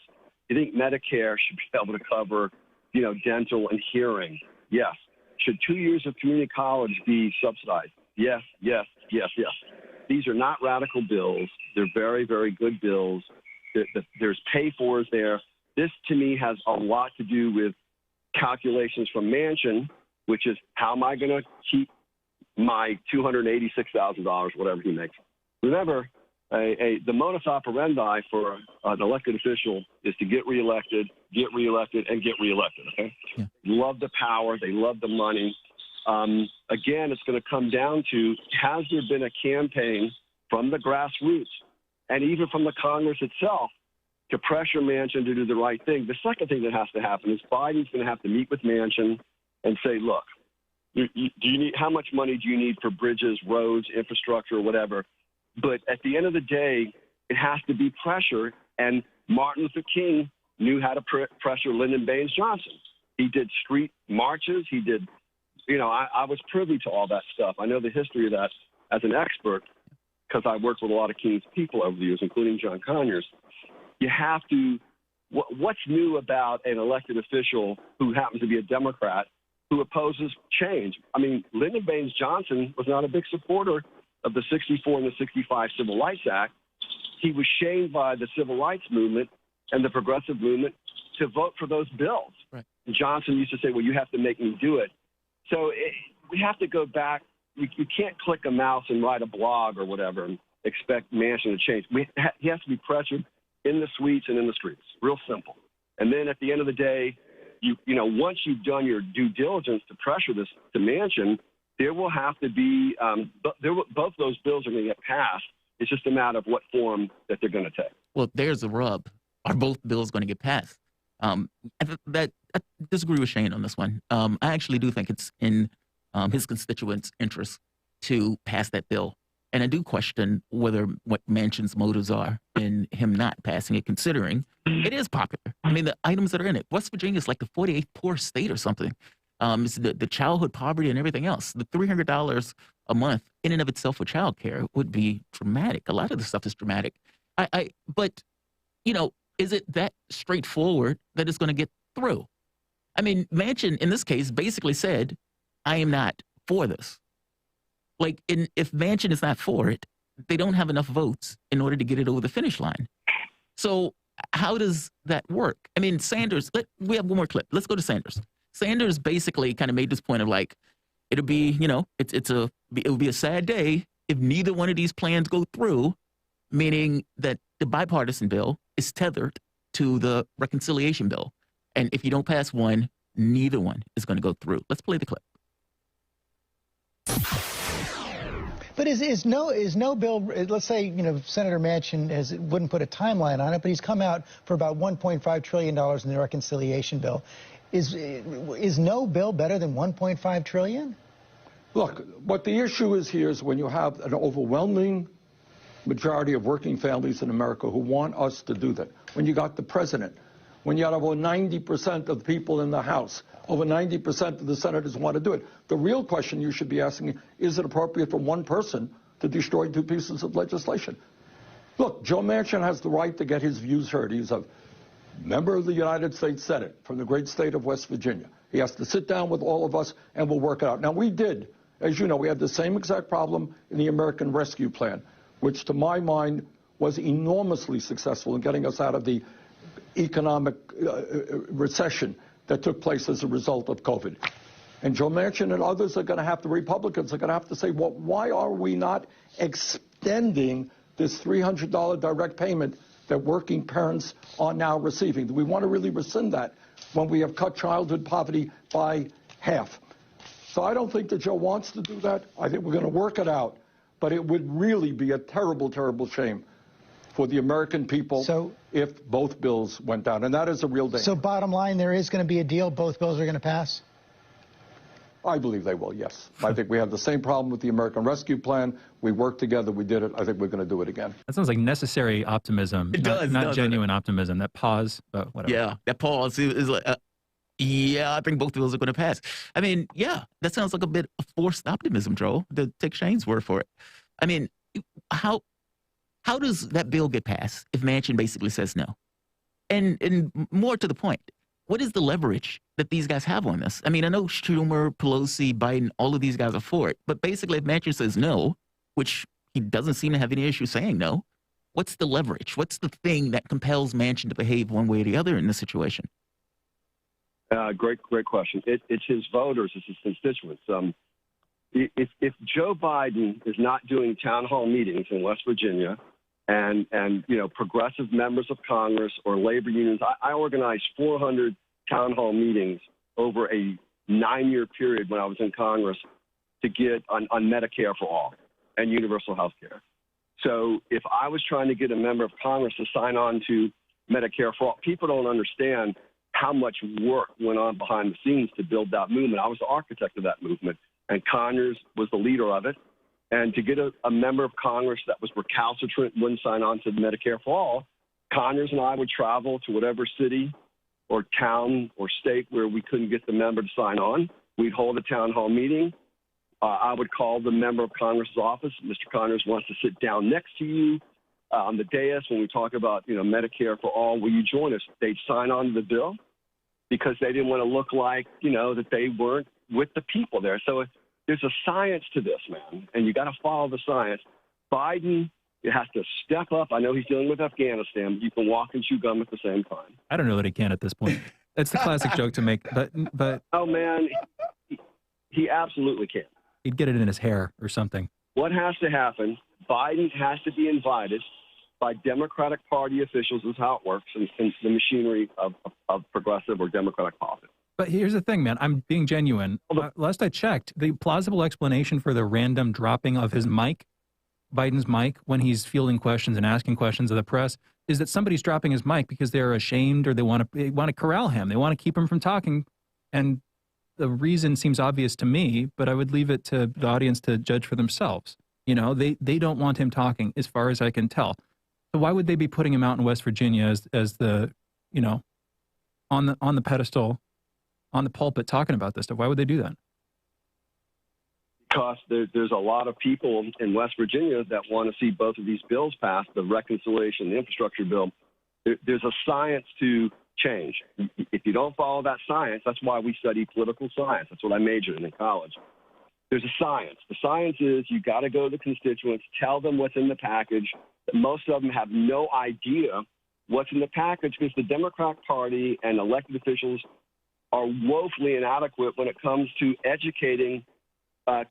[SPEAKER 19] Do you think Medicare should be able to cover, dental and hearing? Yes. Should 2 years of community college be subsidized? Yes, yes, yes, yes. These are not radical bills. They're very, very good bills. There's pay-fors there. This, to me, has a lot to do with calculations from Manchin, which is how am I going to keep my $286,000, whatever he makes. Remember, the modus operandi for an elected official is to get reelected, and get reelected, okay? Yeah. They love the power. They love the money. Again, it's going to come down to, has there been a campaign from the grassroots and even from the Congress itself to pressure Manchin to do the right thing? The second thing that has to happen is Biden's going to have to meet with Manchin and say, look, how much money do you need for bridges, roads, infrastructure, whatever? But at the end of the day, it has to be pressure. And Martin Luther King knew how to pressure Lyndon Baines Johnson. He did street marches. He did, I was privy to all that stuff. I know the history of that as an expert because I worked with a lot of King's people over the years, including John Conyers. You have to, what's new about an elected official who happens to be a Democrat who opposes change? I mean, Lyndon Baines Johnson was not a big supporter of the 64 and the 65 Civil Rights Act. He was shamed by the Civil Rights Movement and the Progressive Movement to vote for those bills. Right. Johnson used to say, well, you have to make me do it. So we have to go back. You can't click a mouse and write a blog or whatever and expect Manchin to change. He has to be pressured in the suites and in the streets. Real simple. And then at the end of the day, once you've done your due diligence to pressure this to Manchin, there will have to be both those bills are going to get passed. It's just a matter of what form that they're going to take.
[SPEAKER 4] Well, there's the rub. Are both bills going to get passed? I disagree with Shane on this one. I actually do think it's in his constituents' interest to pass that bill. And I do question what Manchin's motives are in him not passing it, considering it is popular. I mean, the items that are in it. West Virginia is like the 48th poorest state or something. It's the childhood poverty and everything else. The $300 a month in and of itself for childcare would be dramatic. A lot of the stuff is dramatic. But is it that straightforward that it's going to get through? I mean, Manchin, in this case, basically said, I am not for this. If Manchin is not for it, they don't have enough votes in order to get it over the finish line. So how does that work? I mean, Sanders, we have one more clip. Let's go to Sanders. Sanders basically kind of made this point of it'll be, it will be a sad day if neither one of these plans go through, meaning that the bipartisan bill is tethered to the reconciliation bill. And if you don't pass one, neither one is going to go through. Let's play the clip.
[SPEAKER 5] But is no bill, let's say, Senator Manchin wouldn't put a timeline on it, but he's come out for about $1.5 trillion in the reconciliation bill. Is no bill better than $1.5 trillion?
[SPEAKER 22] Look, what the issue is here is when you have an overwhelming majority of working families in America who want us to do that. When you got the president, when you got over 90% of the people in the House, over 90% of the senators want to do it. The real question you should be asking is it appropriate for one person to destroy two pieces of legislation? Look, Joe Manchin has the right to get his views heard. He's a member of the United States Senate from the great state of West Virginia. He has to sit down with all of us and we'll work it out. Now, we did, as you know, we had the same exact problem in the American Rescue Plan, which to my mind was enormously successful in getting us out of the economic recession that took place as a result of COVID. And Joe Manchin and others are going to have, the Republicans are going to have to say, well, why are we not extending this $300 direct payment that working parents are now receiving? Do we want to really rescind that when we have cut childhood poverty by half? So I don't think that Joe wants to do that. I think we're going to work it out. But it would really be a terrible, terrible shame for the American people if both bills went down. And that is a real danger.
[SPEAKER 5] So bottom line, there is going to be a deal. Both bills are going to pass?
[SPEAKER 22] I believe they will, yes. I think we have the same problem with the American Rescue Plan. We worked together. We did it. I think we're going to do it again.
[SPEAKER 3] That sounds like necessary optimism.
[SPEAKER 4] It does.
[SPEAKER 3] Not genuine optimism. That pause, but whatever.
[SPEAKER 4] Yeah, that pause is like, yeah, I think both bills are going to pass. I mean, yeah, that sounds like a bit of forced optimism, Joel, to take Shane's word for it. I mean, how does that bill get passed if Manchin basically says no? And more to the point, what is the leverage that these guys have on this? I mean, I know Schumer, Pelosi, Biden, all of these guys are for it. But basically, if Manchin says no, which he doesn't seem to have any issue saying no, what's the leverage? What's the thing that compels Manchin to behave one way or the other in this situation?
[SPEAKER 19] Great question. It's his voters, it's his constituents. If Joe Biden is not doing town hall meetings in West Virginia, and progressive members of Congress or labor unions, I organized 400 town hall meetings over a 9-year period when I was in Congress to get on Medicare for all and universal health care. So if I was trying to get a member of Congress to sign on to Medicare for all, people don't understand how much work went on behind the scenes to build that movement. I was the architect of that movement, and Conyers was the leader of it. And to get a member of Congress that was recalcitrant, wouldn't sign on to Medicare for all, Conyers and I would travel to whatever city or town or state where we couldn't get the member to sign on. We'd hold a town hall meeting. I would call the member of Congress's office. Mr. Conyers wants to sit down next to you on the dais when we talk about, Medicare for all. Will you join us? They'd sign on to the bill because they didn't want to look like, that they weren't with the people there. So there's a science to this, man, and you got to follow the science. Biden has to step up. I know he's dealing with Afghanistan, but you can walk and chew gum at the same time.
[SPEAKER 3] I don't know that he can at this point. It's the classic joke to make, but
[SPEAKER 19] oh man, he absolutely can.
[SPEAKER 3] He'd get it in his hair or something.
[SPEAKER 19] What has to happen? Biden has to be invited by Democratic Party officials. Is how it works in the machinery of progressive or Democratic politics.
[SPEAKER 3] But here's the thing, man. I'm being genuine. Last I checked, the plausible explanation for the random dropping of his mic, Biden's mic, when he's fielding questions and asking questions of the press, is that somebody's dropping his mic because they're ashamed or they want to corral him. They want to keep him from talking. And the reason seems obvious to me, but I would leave it to the audience to judge for themselves. They don't want him talking, as far as I can tell. So why would they be putting him out in West Virginia as the, on the pedestal, on the pulpit talking about this stuff? Why would they do that?
[SPEAKER 19] Because there's a lot of people in West Virginia that want to see both of these bills passed, the reconciliation, the infrastructure bill. There's a science to change. If you don't follow that science, that's why we study political science. That's what I majored in college. There's a science. The science is you got to go to the constituents, tell them what's in the package. Most of them have no idea what's in the package because the Democratic Party and elected officials are woefully inadequate when it comes to educating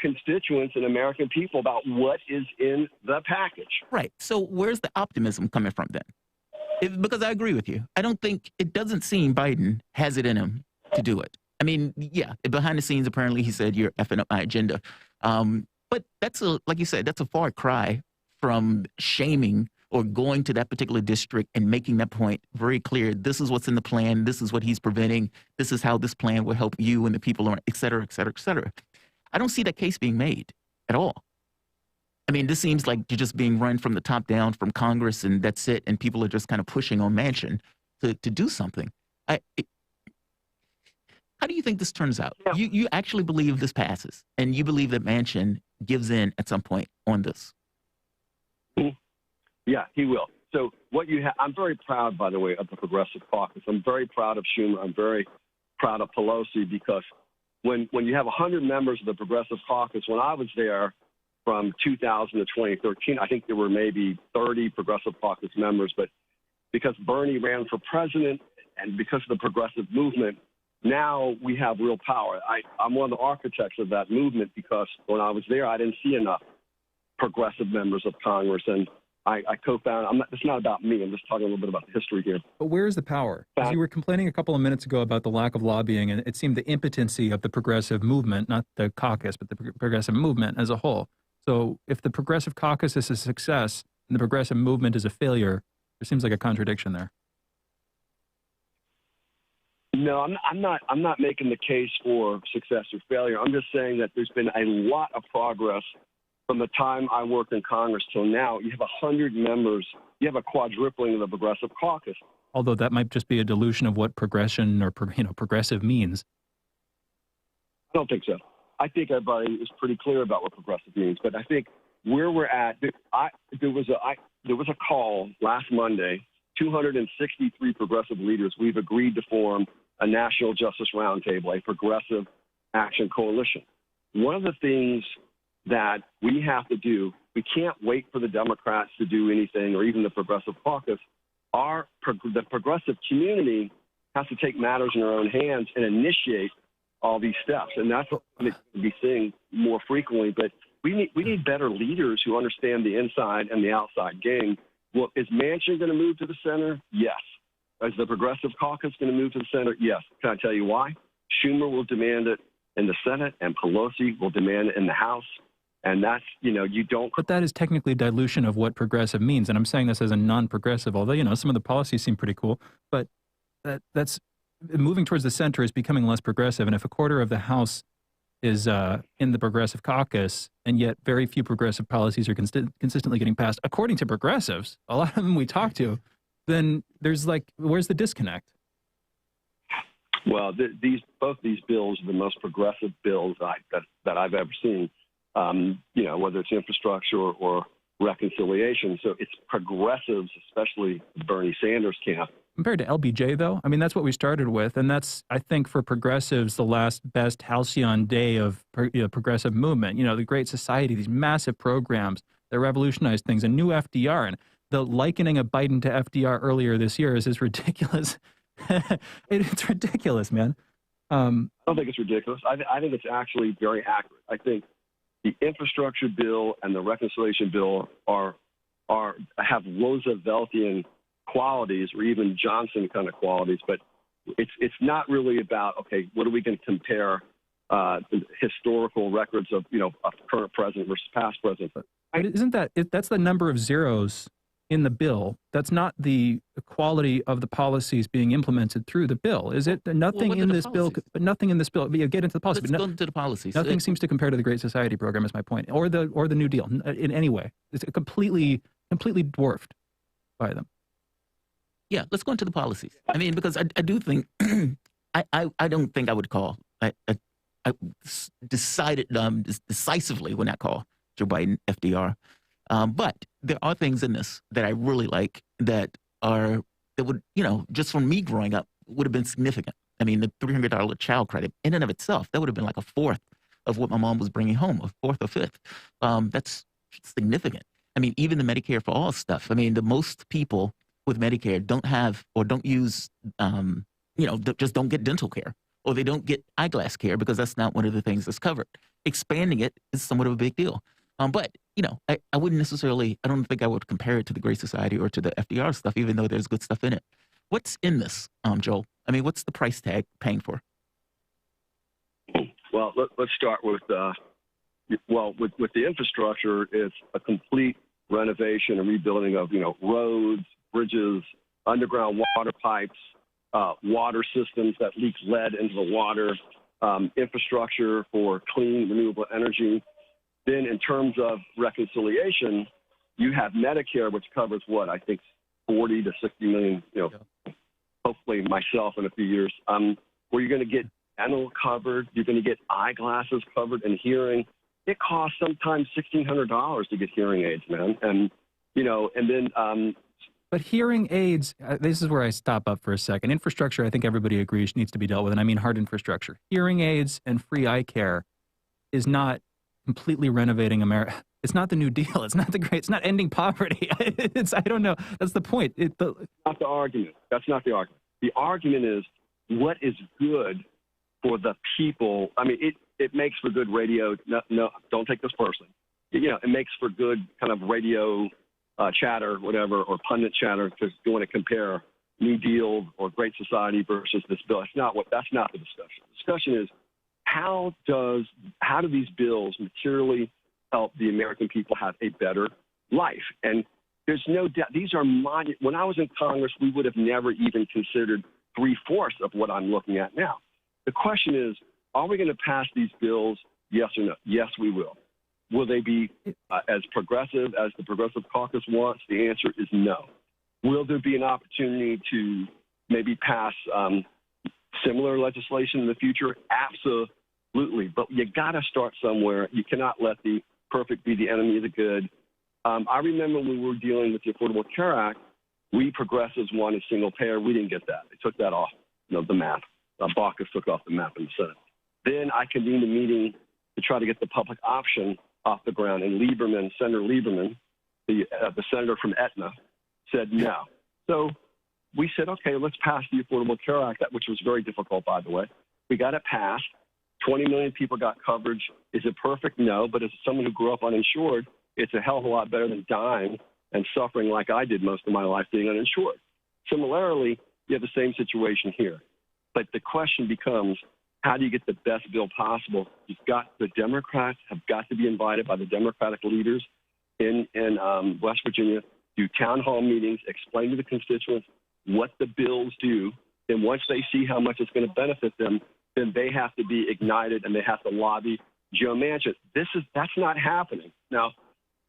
[SPEAKER 19] constituents and American people about what is in the package.
[SPEAKER 4] Right. So where's the optimism coming from then? Because I agree with you. I don't think, it doesn't seem Biden has it in him to do it. I mean, yeah, behind the scenes, apparently he said, you're effing up my agenda. But that's like you said, that's a far cry from shaming or going to that particular district and making that point very clear. This is what's in the plan. This is what he's preventing. This is how this plan will help you and the people around, et cetera, et cetera, et cetera. I don't see that case being made at all. I mean, this seems like you're just being run from the top down from Congress and that's it. And people are just kind of pushing on Manchin to do something. How do you think this turns out? Yeah. You actually believe this passes and you believe that Manchin gives in at some point on this?
[SPEAKER 19] Yeah, he will. So what you have, I'm very proud, by the way, of the Progressive Caucus. I'm very proud of Schumer. I'm very proud of Pelosi because when you have 100 members of the Progressive Caucus, when I was there, from 2000 to 2013. I think there were maybe 30 Progressive Caucus members, but because Bernie ran for president and because of the progressive movement, now we have real power. I'm one of the architects of that movement because when I was there, I didn't see enough progressive members of Congress, and I co-founded. It's not about me. I'm just talking a little bit about the history here.
[SPEAKER 3] But where is the power? Because you were complaining a couple of minutes ago about the lack of lobbying, and it seemed the impotency of the progressive movement, not the caucus, but the progressive movement as a whole. So if the progressive caucus is a success and the progressive movement is a failure, there seems like a contradiction there.
[SPEAKER 19] No, I'm not making the case for success or failure. I'm just saying that there's been a lot of progress from the time I worked in Congress till now. You have 100 members. You have a quadrupling of the Progressive Caucus.
[SPEAKER 3] Although that might just be a dilution of what progression or progressive means.
[SPEAKER 19] I don't think so. I think everybody is pretty clear about what progressive means. But I think where we're at, there was a call last Monday. 263 progressive leaders. We've agreed to form a National Justice Roundtable, a progressive action coalition. One of the things that we have to do, we can't wait for the Democrats to do anything or even the Progressive Caucus. The progressive community has to take matters in their own hands and initiate all these steps. And that's what we're going to be seeing more frequently. But we need better leaders who understand the inside and the outside game. Well, is Manchin going to move to the center? Yes. Is the Progressive Caucus going to move to the center? Yes. Can I tell you why? Schumer will demand it in the Senate, and Pelosi will demand it in the House. And that's, you don't.
[SPEAKER 3] But that is technically dilution of what progressive means. And I'm saying this as a non-progressive, although, some of the policies seem pretty cool. But that's moving towards the center is becoming less progressive. And if a quarter of the House is in the Progressive Caucus, and yet very few progressive policies are consistently getting passed, according to progressives, a lot of them we talk to, then there's where's the disconnect?
[SPEAKER 19] Well, both these bills are the most progressive bills that I've ever seen, whether it's infrastructure or reconciliation. So it's progressives, especially Bernie Sanders camp.
[SPEAKER 3] Compared to LBJ, though, I mean, that's what we started with. And that's, I think, for progressives, the last best halcyon day of progressive movement. The Great Society, these massive programs that revolutionized things, a new FDR. And the likening of Biden to FDR earlier this year is ridiculous. It's ridiculous, man.
[SPEAKER 19] I don't think it's ridiculous. I think it's actually very accurate. I think the infrastructure bill and the reconciliation bill have Rooseveltian qualities, or even Johnson kind of qualities, but it's not really about, okay, what are we going to compare the historical records of a current president versus past president?
[SPEAKER 3] Isn't that's the number of zeros in the bill? That's not the quality of the policies being implemented through the bill, is it? Nothing in this bill, but nothing in this bill. Get into the policy.
[SPEAKER 4] Let's go into the policies.
[SPEAKER 3] Nothing seems to compare to the Great Society program, is my point, or the New Deal in any way. It's completely dwarfed by them.
[SPEAKER 4] Yeah, let's go into the policies. I mean, because I do think I don't think I would call. I decided decisively when I call Joe Biden FDR. But there are things in this that I really like that would, just from me growing up, would have been significant. I mean, the $300 child credit in and of itself, that would have been like a fourth of what my mom was bringing home, a fourth or fifth. That's significant. I mean, even the Medicare for All stuff. I mean, the most people with Medicare don't have or don't use, just don't get dental care, or they don't get eyeglass care because that's not one of the things that's covered. Expanding it is somewhat of a big deal. But, I wouldn't necessarily, I don't think I would compare it to the Great Society or to the FDR stuff, even though there's good stuff in it. What's in this, Joel? I mean, what's the price tag paying for?
[SPEAKER 19] Well, let's start with, with the infrastructure, it's a complete renovation and rebuilding of, roads, bridges, underground water pipes, water systems that leak lead into the water, infrastructure for clean, renewable energy. Then in terms of reconciliation, you have Medicare, which covers what, I think 40 to 60 million, hopefully myself in a few years, where you're going to get dental covered, you're going to get eyeglasses covered, and hearing. It costs sometimes $1,600 to get hearing aids, man. And, and then...
[SPEAKER 3] But hearing aids, this is where I stop up for a second. Infrastructure, I think everybody agrees, needs to be dealt with, and I mean hard infrastructure. Hearing aids and free eye care is not completely renovating America. It's not the New Deal. It's not it's not ending poverty. I don't know. That's the point.
[SPEAKER 19] Not the argument. That's not the argument. The argument is what is good for the people. I mean, it makes for good radio. No, don't take this personally. You know, it makes for good kind of radio chatter, whatever, or pundit chatter, because you want to compare New Deal or Great Society versus this bill. That's not the discussion. The discussion is how do these bills materially help the American people have a better life? And there's no doubt these are when I was in Congress, we would have never even considered 3/4 of what I'm looking at now. The question is, are we going to pass these bills? Yes or no? Yes, we will. Will they be as progressive as the Progressive Caucus wants? The answer is no. Will there be an opportunity to maybe pass similar legislation in the future? Absolutely. But you got to start somewhere. You cannot let the perfect be the enemy of the good. I remember when we were dealing with the Affordable Care Act, we progressives wanted single payer. We didn't get that. They took that off the map. Baucus took off the map in the Senate. Then I convened a meeting to try to get the public option off the ground. And Senator Lieberman, the senator from Aetna, said no. So we said, okay, let's pass the Affordable Care Act, which was very difficult, by the way. We got it passed. 20 million people got coverage. Is it perfect? No. But as someone who grew up uninsured, it's a hell of a lot better than dying and suffering like I did most of my life being uninsured. Similarly, you have the same situation here. But the question becomes, how do you get the best bill possible? The Democrats have got to be invited by the Democratic leaders in West Virginia, do town hall meetings, explain to the constituents what the bills do. And once they see how much it's going to benefit them, then they have to be ignited and they have to lobby Joe Manchin. That's not happening. Now,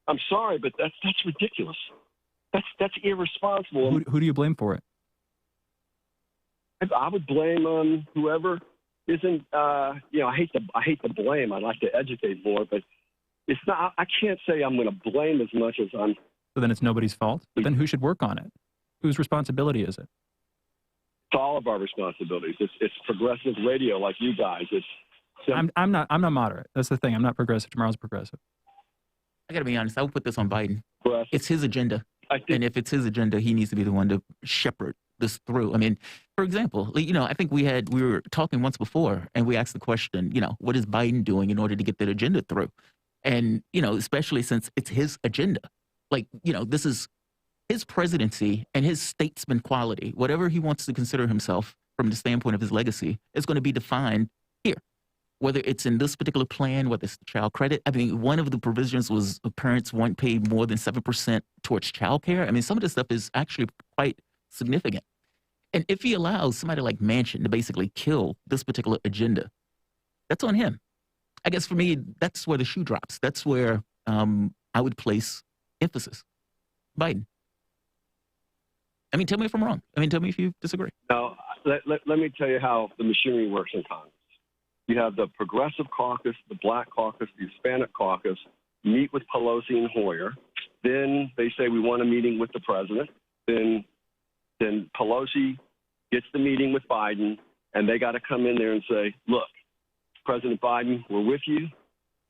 [SPEAKER 19] I'm sorry, but that's ridiculous. That's irresponsible.
[SPEAKER 3] Who do you blame for it?
[SPEAKER 19] I would blame whoever isn't. I hate to blame. I'd like to educate more, but it's not. I can't say I'm going to blame as much as I'm.
[SPEAKER 3] So then it's nobody's fault. But then who should work on it? Whose responsibility is it?
[SPEAKER 19] It's all of our responsibilities. It's progressive radio like you guys.
[SPEAKER 3] I'm not moderate. That's the thing. I'm not progressive. Jamarl's progressive.
[SPEAKER 4] I got to be honest. I would put this on Biden. It's his agenda. And if it's his agenda, he needs to be the one to shepherd this through. I mean, for example, I think we were talking once before and we asked the question, what is Biden doing in order to get that agenda through? And, especially since it's his agenda, this is his presidency and his statesman quality, whatever he wants to consider himself from the standpoint of his legacy is going to be defined here. Whether it's in this particular plan, whether it's the child credit. I mean, one of the provisions was parents won't pay more than 7% towards child care. I mean, some of this stuff is actually quite significant. And if he allows somebody like Manchin to basically kill this particular agenda, that's on him. I guess for me, that's where the shoe drops. That's where I would place emphasis. Biden. I mean, tell me if I'm wrong. I mean, tell me if you disagree.
[SPEAKER 19] Now, let me tell you how the machinery works in Congress. You have the Progressive Caucus, the Black Caucus, the Hispanic Caucus, meet with Pelosi and Hoyer. Then they say we want a meeting with the president. Then Pelosi gets the meeting with Biden, and they got to come in there and say, look, President Biden, we're with you.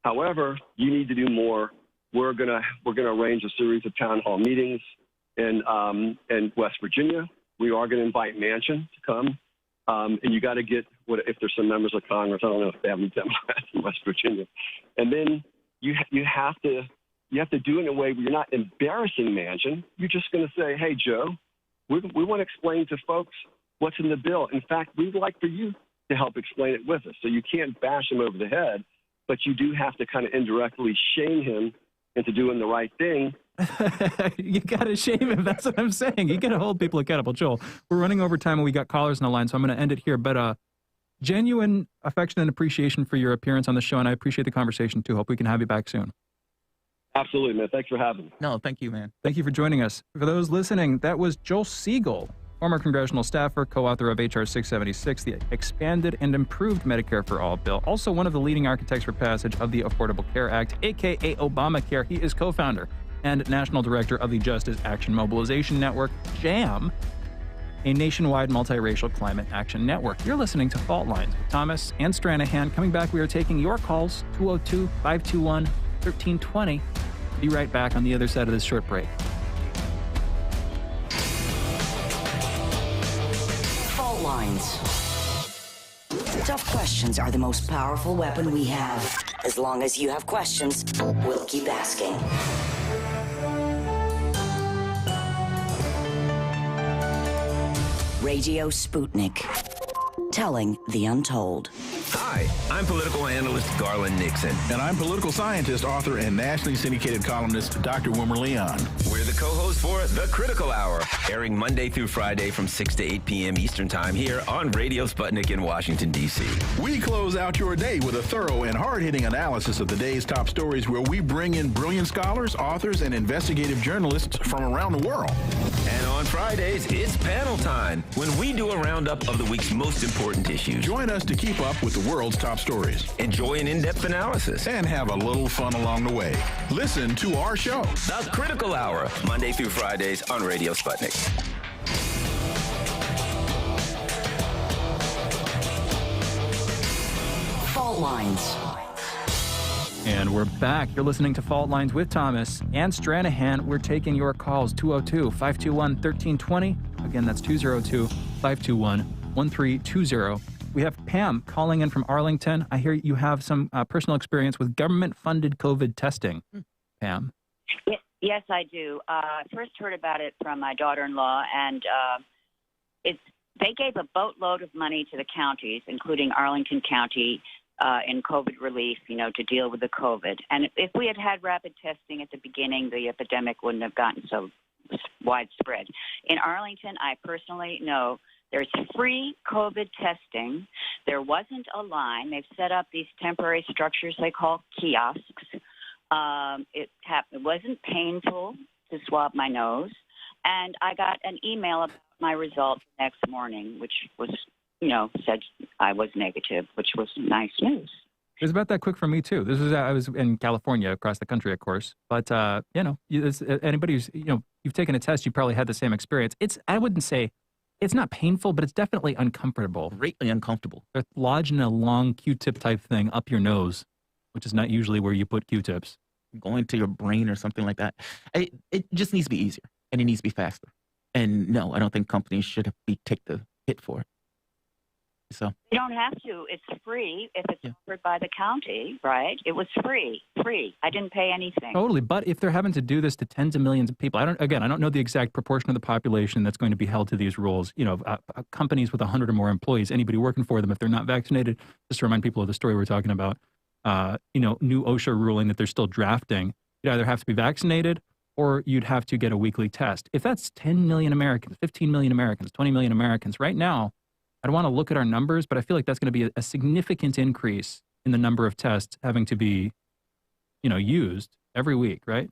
[SPEAKER 19] However, you need to do more. We're gonna arrange a series of town hall meetings in West Virginia. We are going to invite Manchin to come. And you got to get if there's some members of Congress. I don't know if they have any Democrats in West Virginia. And then you have to do it in a way where you're not embarrassing Manchin. You're just going to say, hey, Joe, we want to explain to folks what's in the bill. In fact, we'd like for you to help explain it with us. So you can't bash him over the head, but you do have to kind of indirectly shame him into doing the right thing.
[SPEAKER 3] You got to shame him. That's what I'm saying. You got to hold people accountable. Joel, we're running over time and we got callers on the line, so I'm going to end it here. But genuine affection and appreciation for your appearance on the show, and I appreciate the conversation too. Hope we can have you back soon.
[SPEAKER 19] Absolutely, man. Thanks for having me.
[SPEAKER 4] No, thank you, man.
[SPEAKER 3] Thank you for joining us. For those listening, that was Joel Siegel, former congressional staffer, co-author of H.R. 676, the expanded and improved Medicare for All bill, also one of the leading architects for passage of the Affordable Care Act, a.k.a. Obamacare. He is co-founder and national director of the Justice Action Mobilization Network, JAM. a nationwide multiracial climate action network. You're listening to Fault Lines with Thomas and Stranahan. Coming back, we are taking your calls, 202-521-1320. Be right back on the other side of this short break.
[SPEAKER 2] Fault Lines. Tough questions are the most powerful weapon we have. As long as you have questions, we'll keep asking. Radio Sputnik. Telling the untold.
[SPEAKER 7] Hi, I'm political analyst Garland Nixon.
[SPEAKER 8] And I'm political scientist, author, and nationally syndicated columnist Dr. Wilmer Leon.
[SPEAKER 7] We're the co-hosts for The Critical Hour, airing Monday through Friday from 6 to 8 p.m. Eastern Time here on Radio Sputnik in Washington, D.C.
[SPEAKER 8] We close out your day with a thorough and hard-hitting analysis of the day's top stories, where we bring in brilliant scholars, authors, and investigative journalists from around the world.
[SPEAKER 7] And on Fridays, it's panel time, when we do a roundup of the week's most important issues.
[SPEAKER 8] Join us to keep up with the world's top stories.
[SPEAKER 7] Enjoy an in-depth analysis.
[SPEAKER 8] And have a little fun along the way. Listen to our show.
[SPEAKER 7] The Critical Hour, Monday through Fridays on Radio Sputnik.
[SPEAKER 2] Fault Lines.
[SPEAKER 3] And we're back. You're listening to Fault Lines with Thomas and Stranahan. We're taking your calls, 202-521-1320. Again, that's 202-521-1320. We have Pam calling in from Arlington. I hear you have some personal experience with government-funded COVID testing. Pam?
[SPEAKER 23] Yes, I do. I first heard about it from my daughter-in-law, and they gave a boatload of money to the counties, including Arlington County, in COVID relief, to deal with the COVID. And if we had had rapid testing at the beginning, the epidemic wouldn't have gotten so widespread. In Arlington, I personally know there's free COVID testing. There wasn't a line. They've set up these temporary structures they call kiosks. It wasn't painful to swab my nose. And I got an email about my results the next morning, which was, said I was negative, which was nice news.
[SPEAKER 3] It was about that quick for me, too. I was in California, across the country, of course. But, anybody who's, you've taken a test, you probably had the same experience. I wouldn't say, it's not painful, but it's definitely uncomfortable.
[SPEAKER 4] Greatly uncomfortable.
[SPEAKER 3] They're lodging a long Q-tip type thing up your nose, which is not usually where you put Q-tips.
[SPEAKER 4] Going to your brain or something like that. It just needs to be easier, and it needs to be faster. And no, I don't think companies should take the hit for it. So
[SPEAKER 23] you don't have to. It's free if it's offered by the county, right? It was free. I didn't pay anything.
[SPEAKER 3] Totally. But if they're having to do this to tens of millions of people, I don't know the exact proportion of the population that's going to be held to these rules. Companies with 100 or more employees, anybody working for them, if they're not vaccinated, just to remind people of the story we're talking about, new OSHA ruling that they're still drafting, you'd either have to be vaccinated or you'd have to get a weekly test. If that's 10 million Americans, 15 million Americans, 20 million Americans, right now, I don't want to look at our numbers, but I feel like that's going to be a significant increase in the number of tests having to be, used every week, right?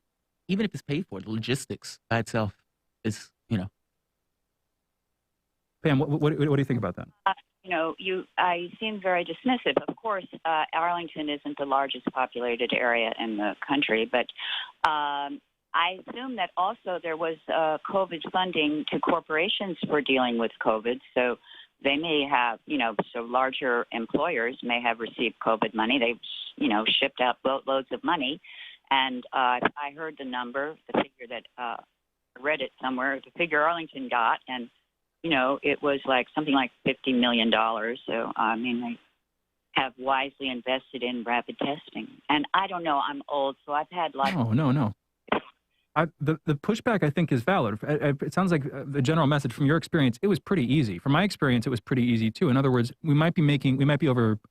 [SPEAKER 4] Even if it's paid for, the logistics by itself is,
[SPEAKER 3] Pam, what do you think about that?
[SPEAKER 23] I seem very dismissive. Of course, Arlington isn't the largest populated area in the country, but I assume that also there was COVID funding to corporations for dealing with COVID, so they may have, so larger employers may have received COVID money. They've, shipped out boatloads of money. And I heard the number, the figure that I read it somewhere, the figure Arlington got, and, it was like something like $50 million. So, they have wisely invested in rapid testing. And I don't know, I'm old, so I've had like...
[SPEAKER 3] No. The pushback, I think, is valid. It sounds like the general message from your experience, it was pretty easy. From my experience, it was pretty easy, too. In other words, we might be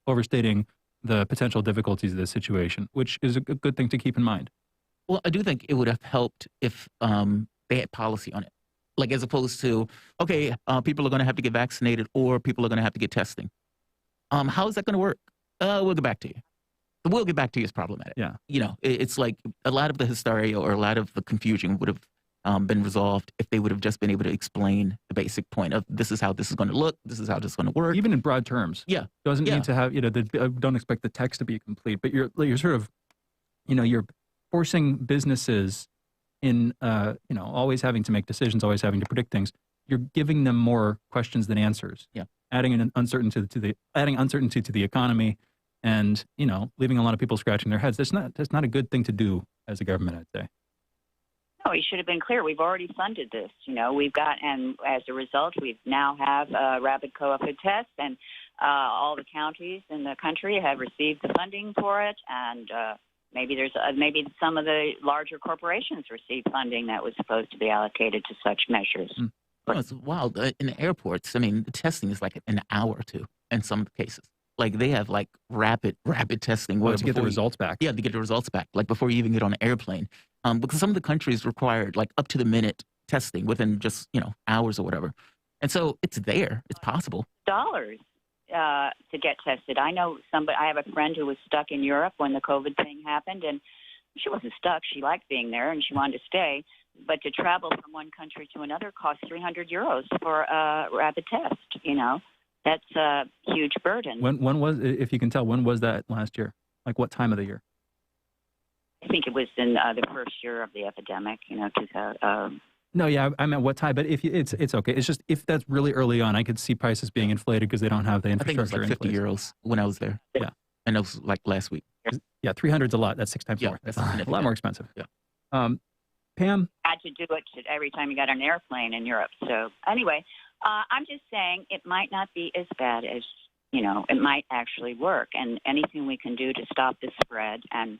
[SPEAKER 3] overstating the potential difficulties of this situation, which is a good thing to keep in mind.
[SPEAKER 4] Well, I do think it would have helped if they had policy on it. Like, as opposed to, okay, people are going to have to get vaccinated or people are going to have to get testing. How is that going to work? We'll get back to you. We'll get back to you is problematic.
[SPEAKER 3] Yeah.
[SPEAKER 4] It's like a lot of the hysteria or a lot of the confusion would have been resolved if they would have just been able to explain the basic point of this is how this is going to look, this is how this is going to work.
[SPEAKER 3] Even in broad terms.
[SPEAKER 4] Yeah.
[SPEAKER 3] Doesn't need to have, don't expect the text to be complete, but you're sort of, you're forcing businesses in, always having to make decisions, always having to predict things. you're giving them more questions than answers.
[SPEAKER 4] Yeah.
[SPEAKER 3] Adding an uncertainty to the economy, and leaving a lot of people scratching their heads. That's not a good thing to do as a government, I'd say.
[SPEAKER 23] No, he should have been clear. We've already funded this. We've got, and as a result, we now have rapid COVID tests, and all the counties in the country have received the funding for it, and maybe some of the larger corporations receive funding that was supposed to be allocated to such measures.
[SPEAKER 4] Well, it's wild. In the airports, the testing is like an hour or two in some cases. Like they have like rapid testing.
[SPEAKER 3] To get the results back.
[SPEAKER 4] Yeah, to get the results back, like before you even get on an airplane. Because some of the countries required like up to the minute testing within just, hours or whatever. And so it's there. It's possible.
[SPEAKER 23] Dollars to get tested. I know I have a friend who was stuck in Europe when the COVID thing happened, and she wasn't stuck. She liked being there and she wanted to stay. But to travel from one country to another costs €300 for a rapid test. That's a huge burden.
[SPEAKER 3] When was, if you can tell, when was that last year? Like what time of the year?
[SPEAKER 23] I think it was in the first year of the epidemic, 2000.
[SPEAKER 3] No, yeah, I meant what time, but if it's okay. It's just if that's really early on, I could see prices being inflated because they don't have the infrastructure.
[SPEAKER 4] I think it was like €50 when I was there.
[SPEAKER 3] Yeah.
[SPEAKER 4] And that was like last week.
[SPEAKER 3] Yeah, 300's a lot. That's 6 times more. That's a lot more expensive.
[SPEAKER 4] Yeah.
[SPEAKER 3] Pam?
[SPEAKER 23] Had to do it every time you got on an airplane in Europe. So anyway, I'm just saying it might not be as bad as, it might actually work. And anything we can do to stop the spread. And,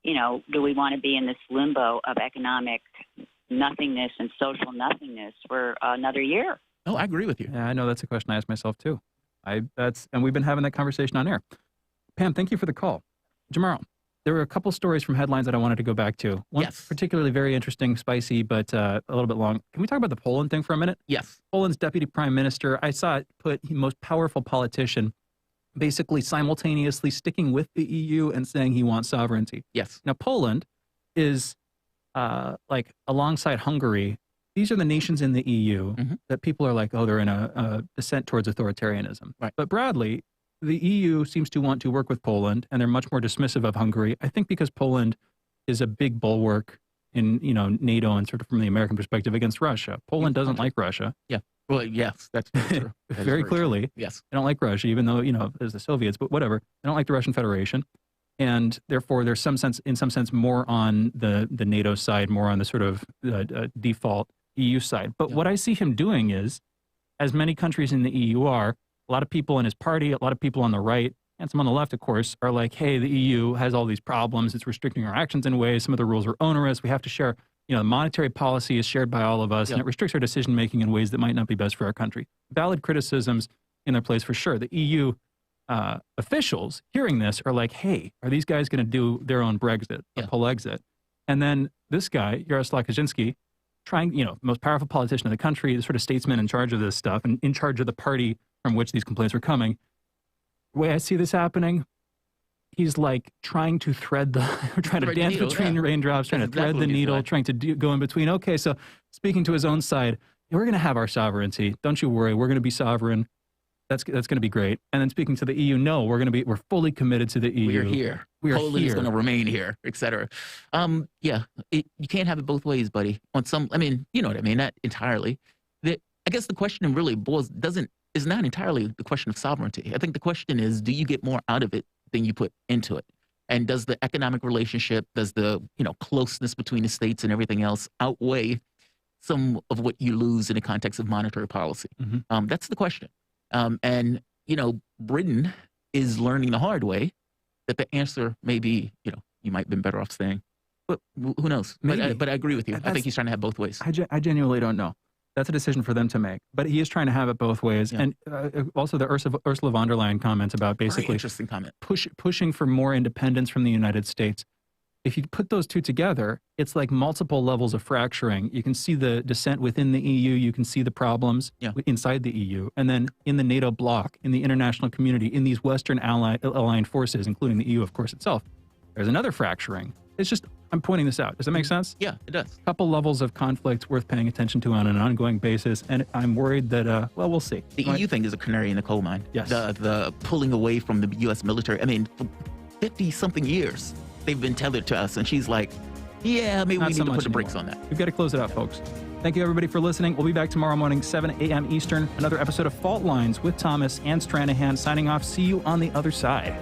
[SPEAKER 23] do we want to be in this limbo of economic nothingness and social nothingness for another year?
[SPEAKER 4] No, I agree with you.
[SPEAKER 3] Yeah, I know that's a question I ask myself too. And we've been having that conversation on air. Pam, thank you for the call. Jamarl, there were a couple stories from headlines that I wanted to go back to. One particularly very interesting, spicy, but a little bit long. Can we talk about the Poland thing for a minute?
[SPEAKER 4] Yes.
[SPEAKER 3] Poland's deputy prime minister, I saw it put most powerful politician, basically simultaneously sticking with the EU and saying he wants sovereignty.
[SPEAKER 4] Yes.
[SPEAKER 3] Now, Poland is like alongside Hungary. These are the nations in the EU that people are like, oh, they're in a descent towards authoritarianism.
[SPEAKER 4] Right.
[SPEAKER 3] But broadly, the EU seems to want to work with Poland, and they're much more dismissive of Hungary. I think because Poland is a big bulwark in NATO and sort of from the American perspective against Russia. Poland doesn't like Russia.
[SPEAKER 4] Yeah. Well, yes, that's very true.
[SPEAKER 3] Very clearly.
[SPEAKER 4] True. Yes.
[SPEAKER 3] They don't like Russia, even though, there's the Soviets, but whatever. They don't like the Russian Federation. And therefore, there's in some sense, more on the NATO side, more on the sort of default EU side. But what I see him doing is, as many countries in the EU are, a lot of people in his party, a lot of people on the right, and some on the left, of course, are like, hey, the EU has all these problems. It's restricting our actions in ways. Some of the rules are onerous. We have to share, the monetary policy is shared by all of us, and it restricts our decision-making in ways that might not be best for our country. Valid criticisms in their place for sure. The EU officials hearing this are like, hey, are these guys going to do their own Brexit, a Polexit? And then this guy, Jaroslaw Kaczynski, most powerful politician in the country, the sort of statesman in charge of this stuff and in charge of the party from which these complaints were coming. The way I see this happening, he's like trying to dance between raindrops, trying to thread the needle, trying to go in between. Okay, so speaking to his own side, we're going to have our sovereignty. Don't you worry. We're going to be sovereign. That's going to be great. And then speaking to the EU, no, we're fully committed to the EU.
[SPEAKER 4] We're here. Poland is going to remain here, et cetera. You can't have it both ways, buddy. On some, you know what I mean? Not entirely. I guess the question really is not entirely the question of sovereignty. I think the question is, do you get more out of it than you put into it? And does the economic relationship, does the closeness between the states and everything else outweigh some of what you lose in the context of monetary policy? That's the question. And Britain is learning the hard way that the answer may be, you might have been better off staying. But who knows? But I agree with you. I think he's trying to have both ways.
[SPEAKER 3] I genuinely don't know. That's a decision for them to make. But he is trying to have it both ways. Yeah. And also the Ursula von der Leyen comments about basically
[SPEAKER 4] very interesting comment.
[SPEAKER 3] Pushing for more independence from the United States. If you put those two together, it's like multiple levels of fracturing. You can see the dissent within the EU. You can see the problems inside the EU. And then in the NATO bloc, in the international community, in these Western aligned forces, including the EU, of course, itself, there's another fracturing. It's just, I'm pointing this out. Does that make sense?
[SPEAKER 4] Yeah, it does.
[SPEAKER 3] A couple levels of conflict worth paying attention to on an ongoing basis. And I'm worried that, we'll see.
[SPEAKER 4] The EU thing is a canary in the coal mine.
[SPEAKER 3] Yes.
[SPEAKER 4] The pulling away from the U.S. military. For 50-something years, they've been tethered to us. And she's like, yeah, maybe we need to put the brakes on that.
[SPEAKER 3] We've got to close it out, folks. Thank you, everybody, for listening. We'll be back tomorrow morning, 7 a.m. Eastern. Another episode of Fault Lines with Thomas and Stranahan signing off. See you on the other side.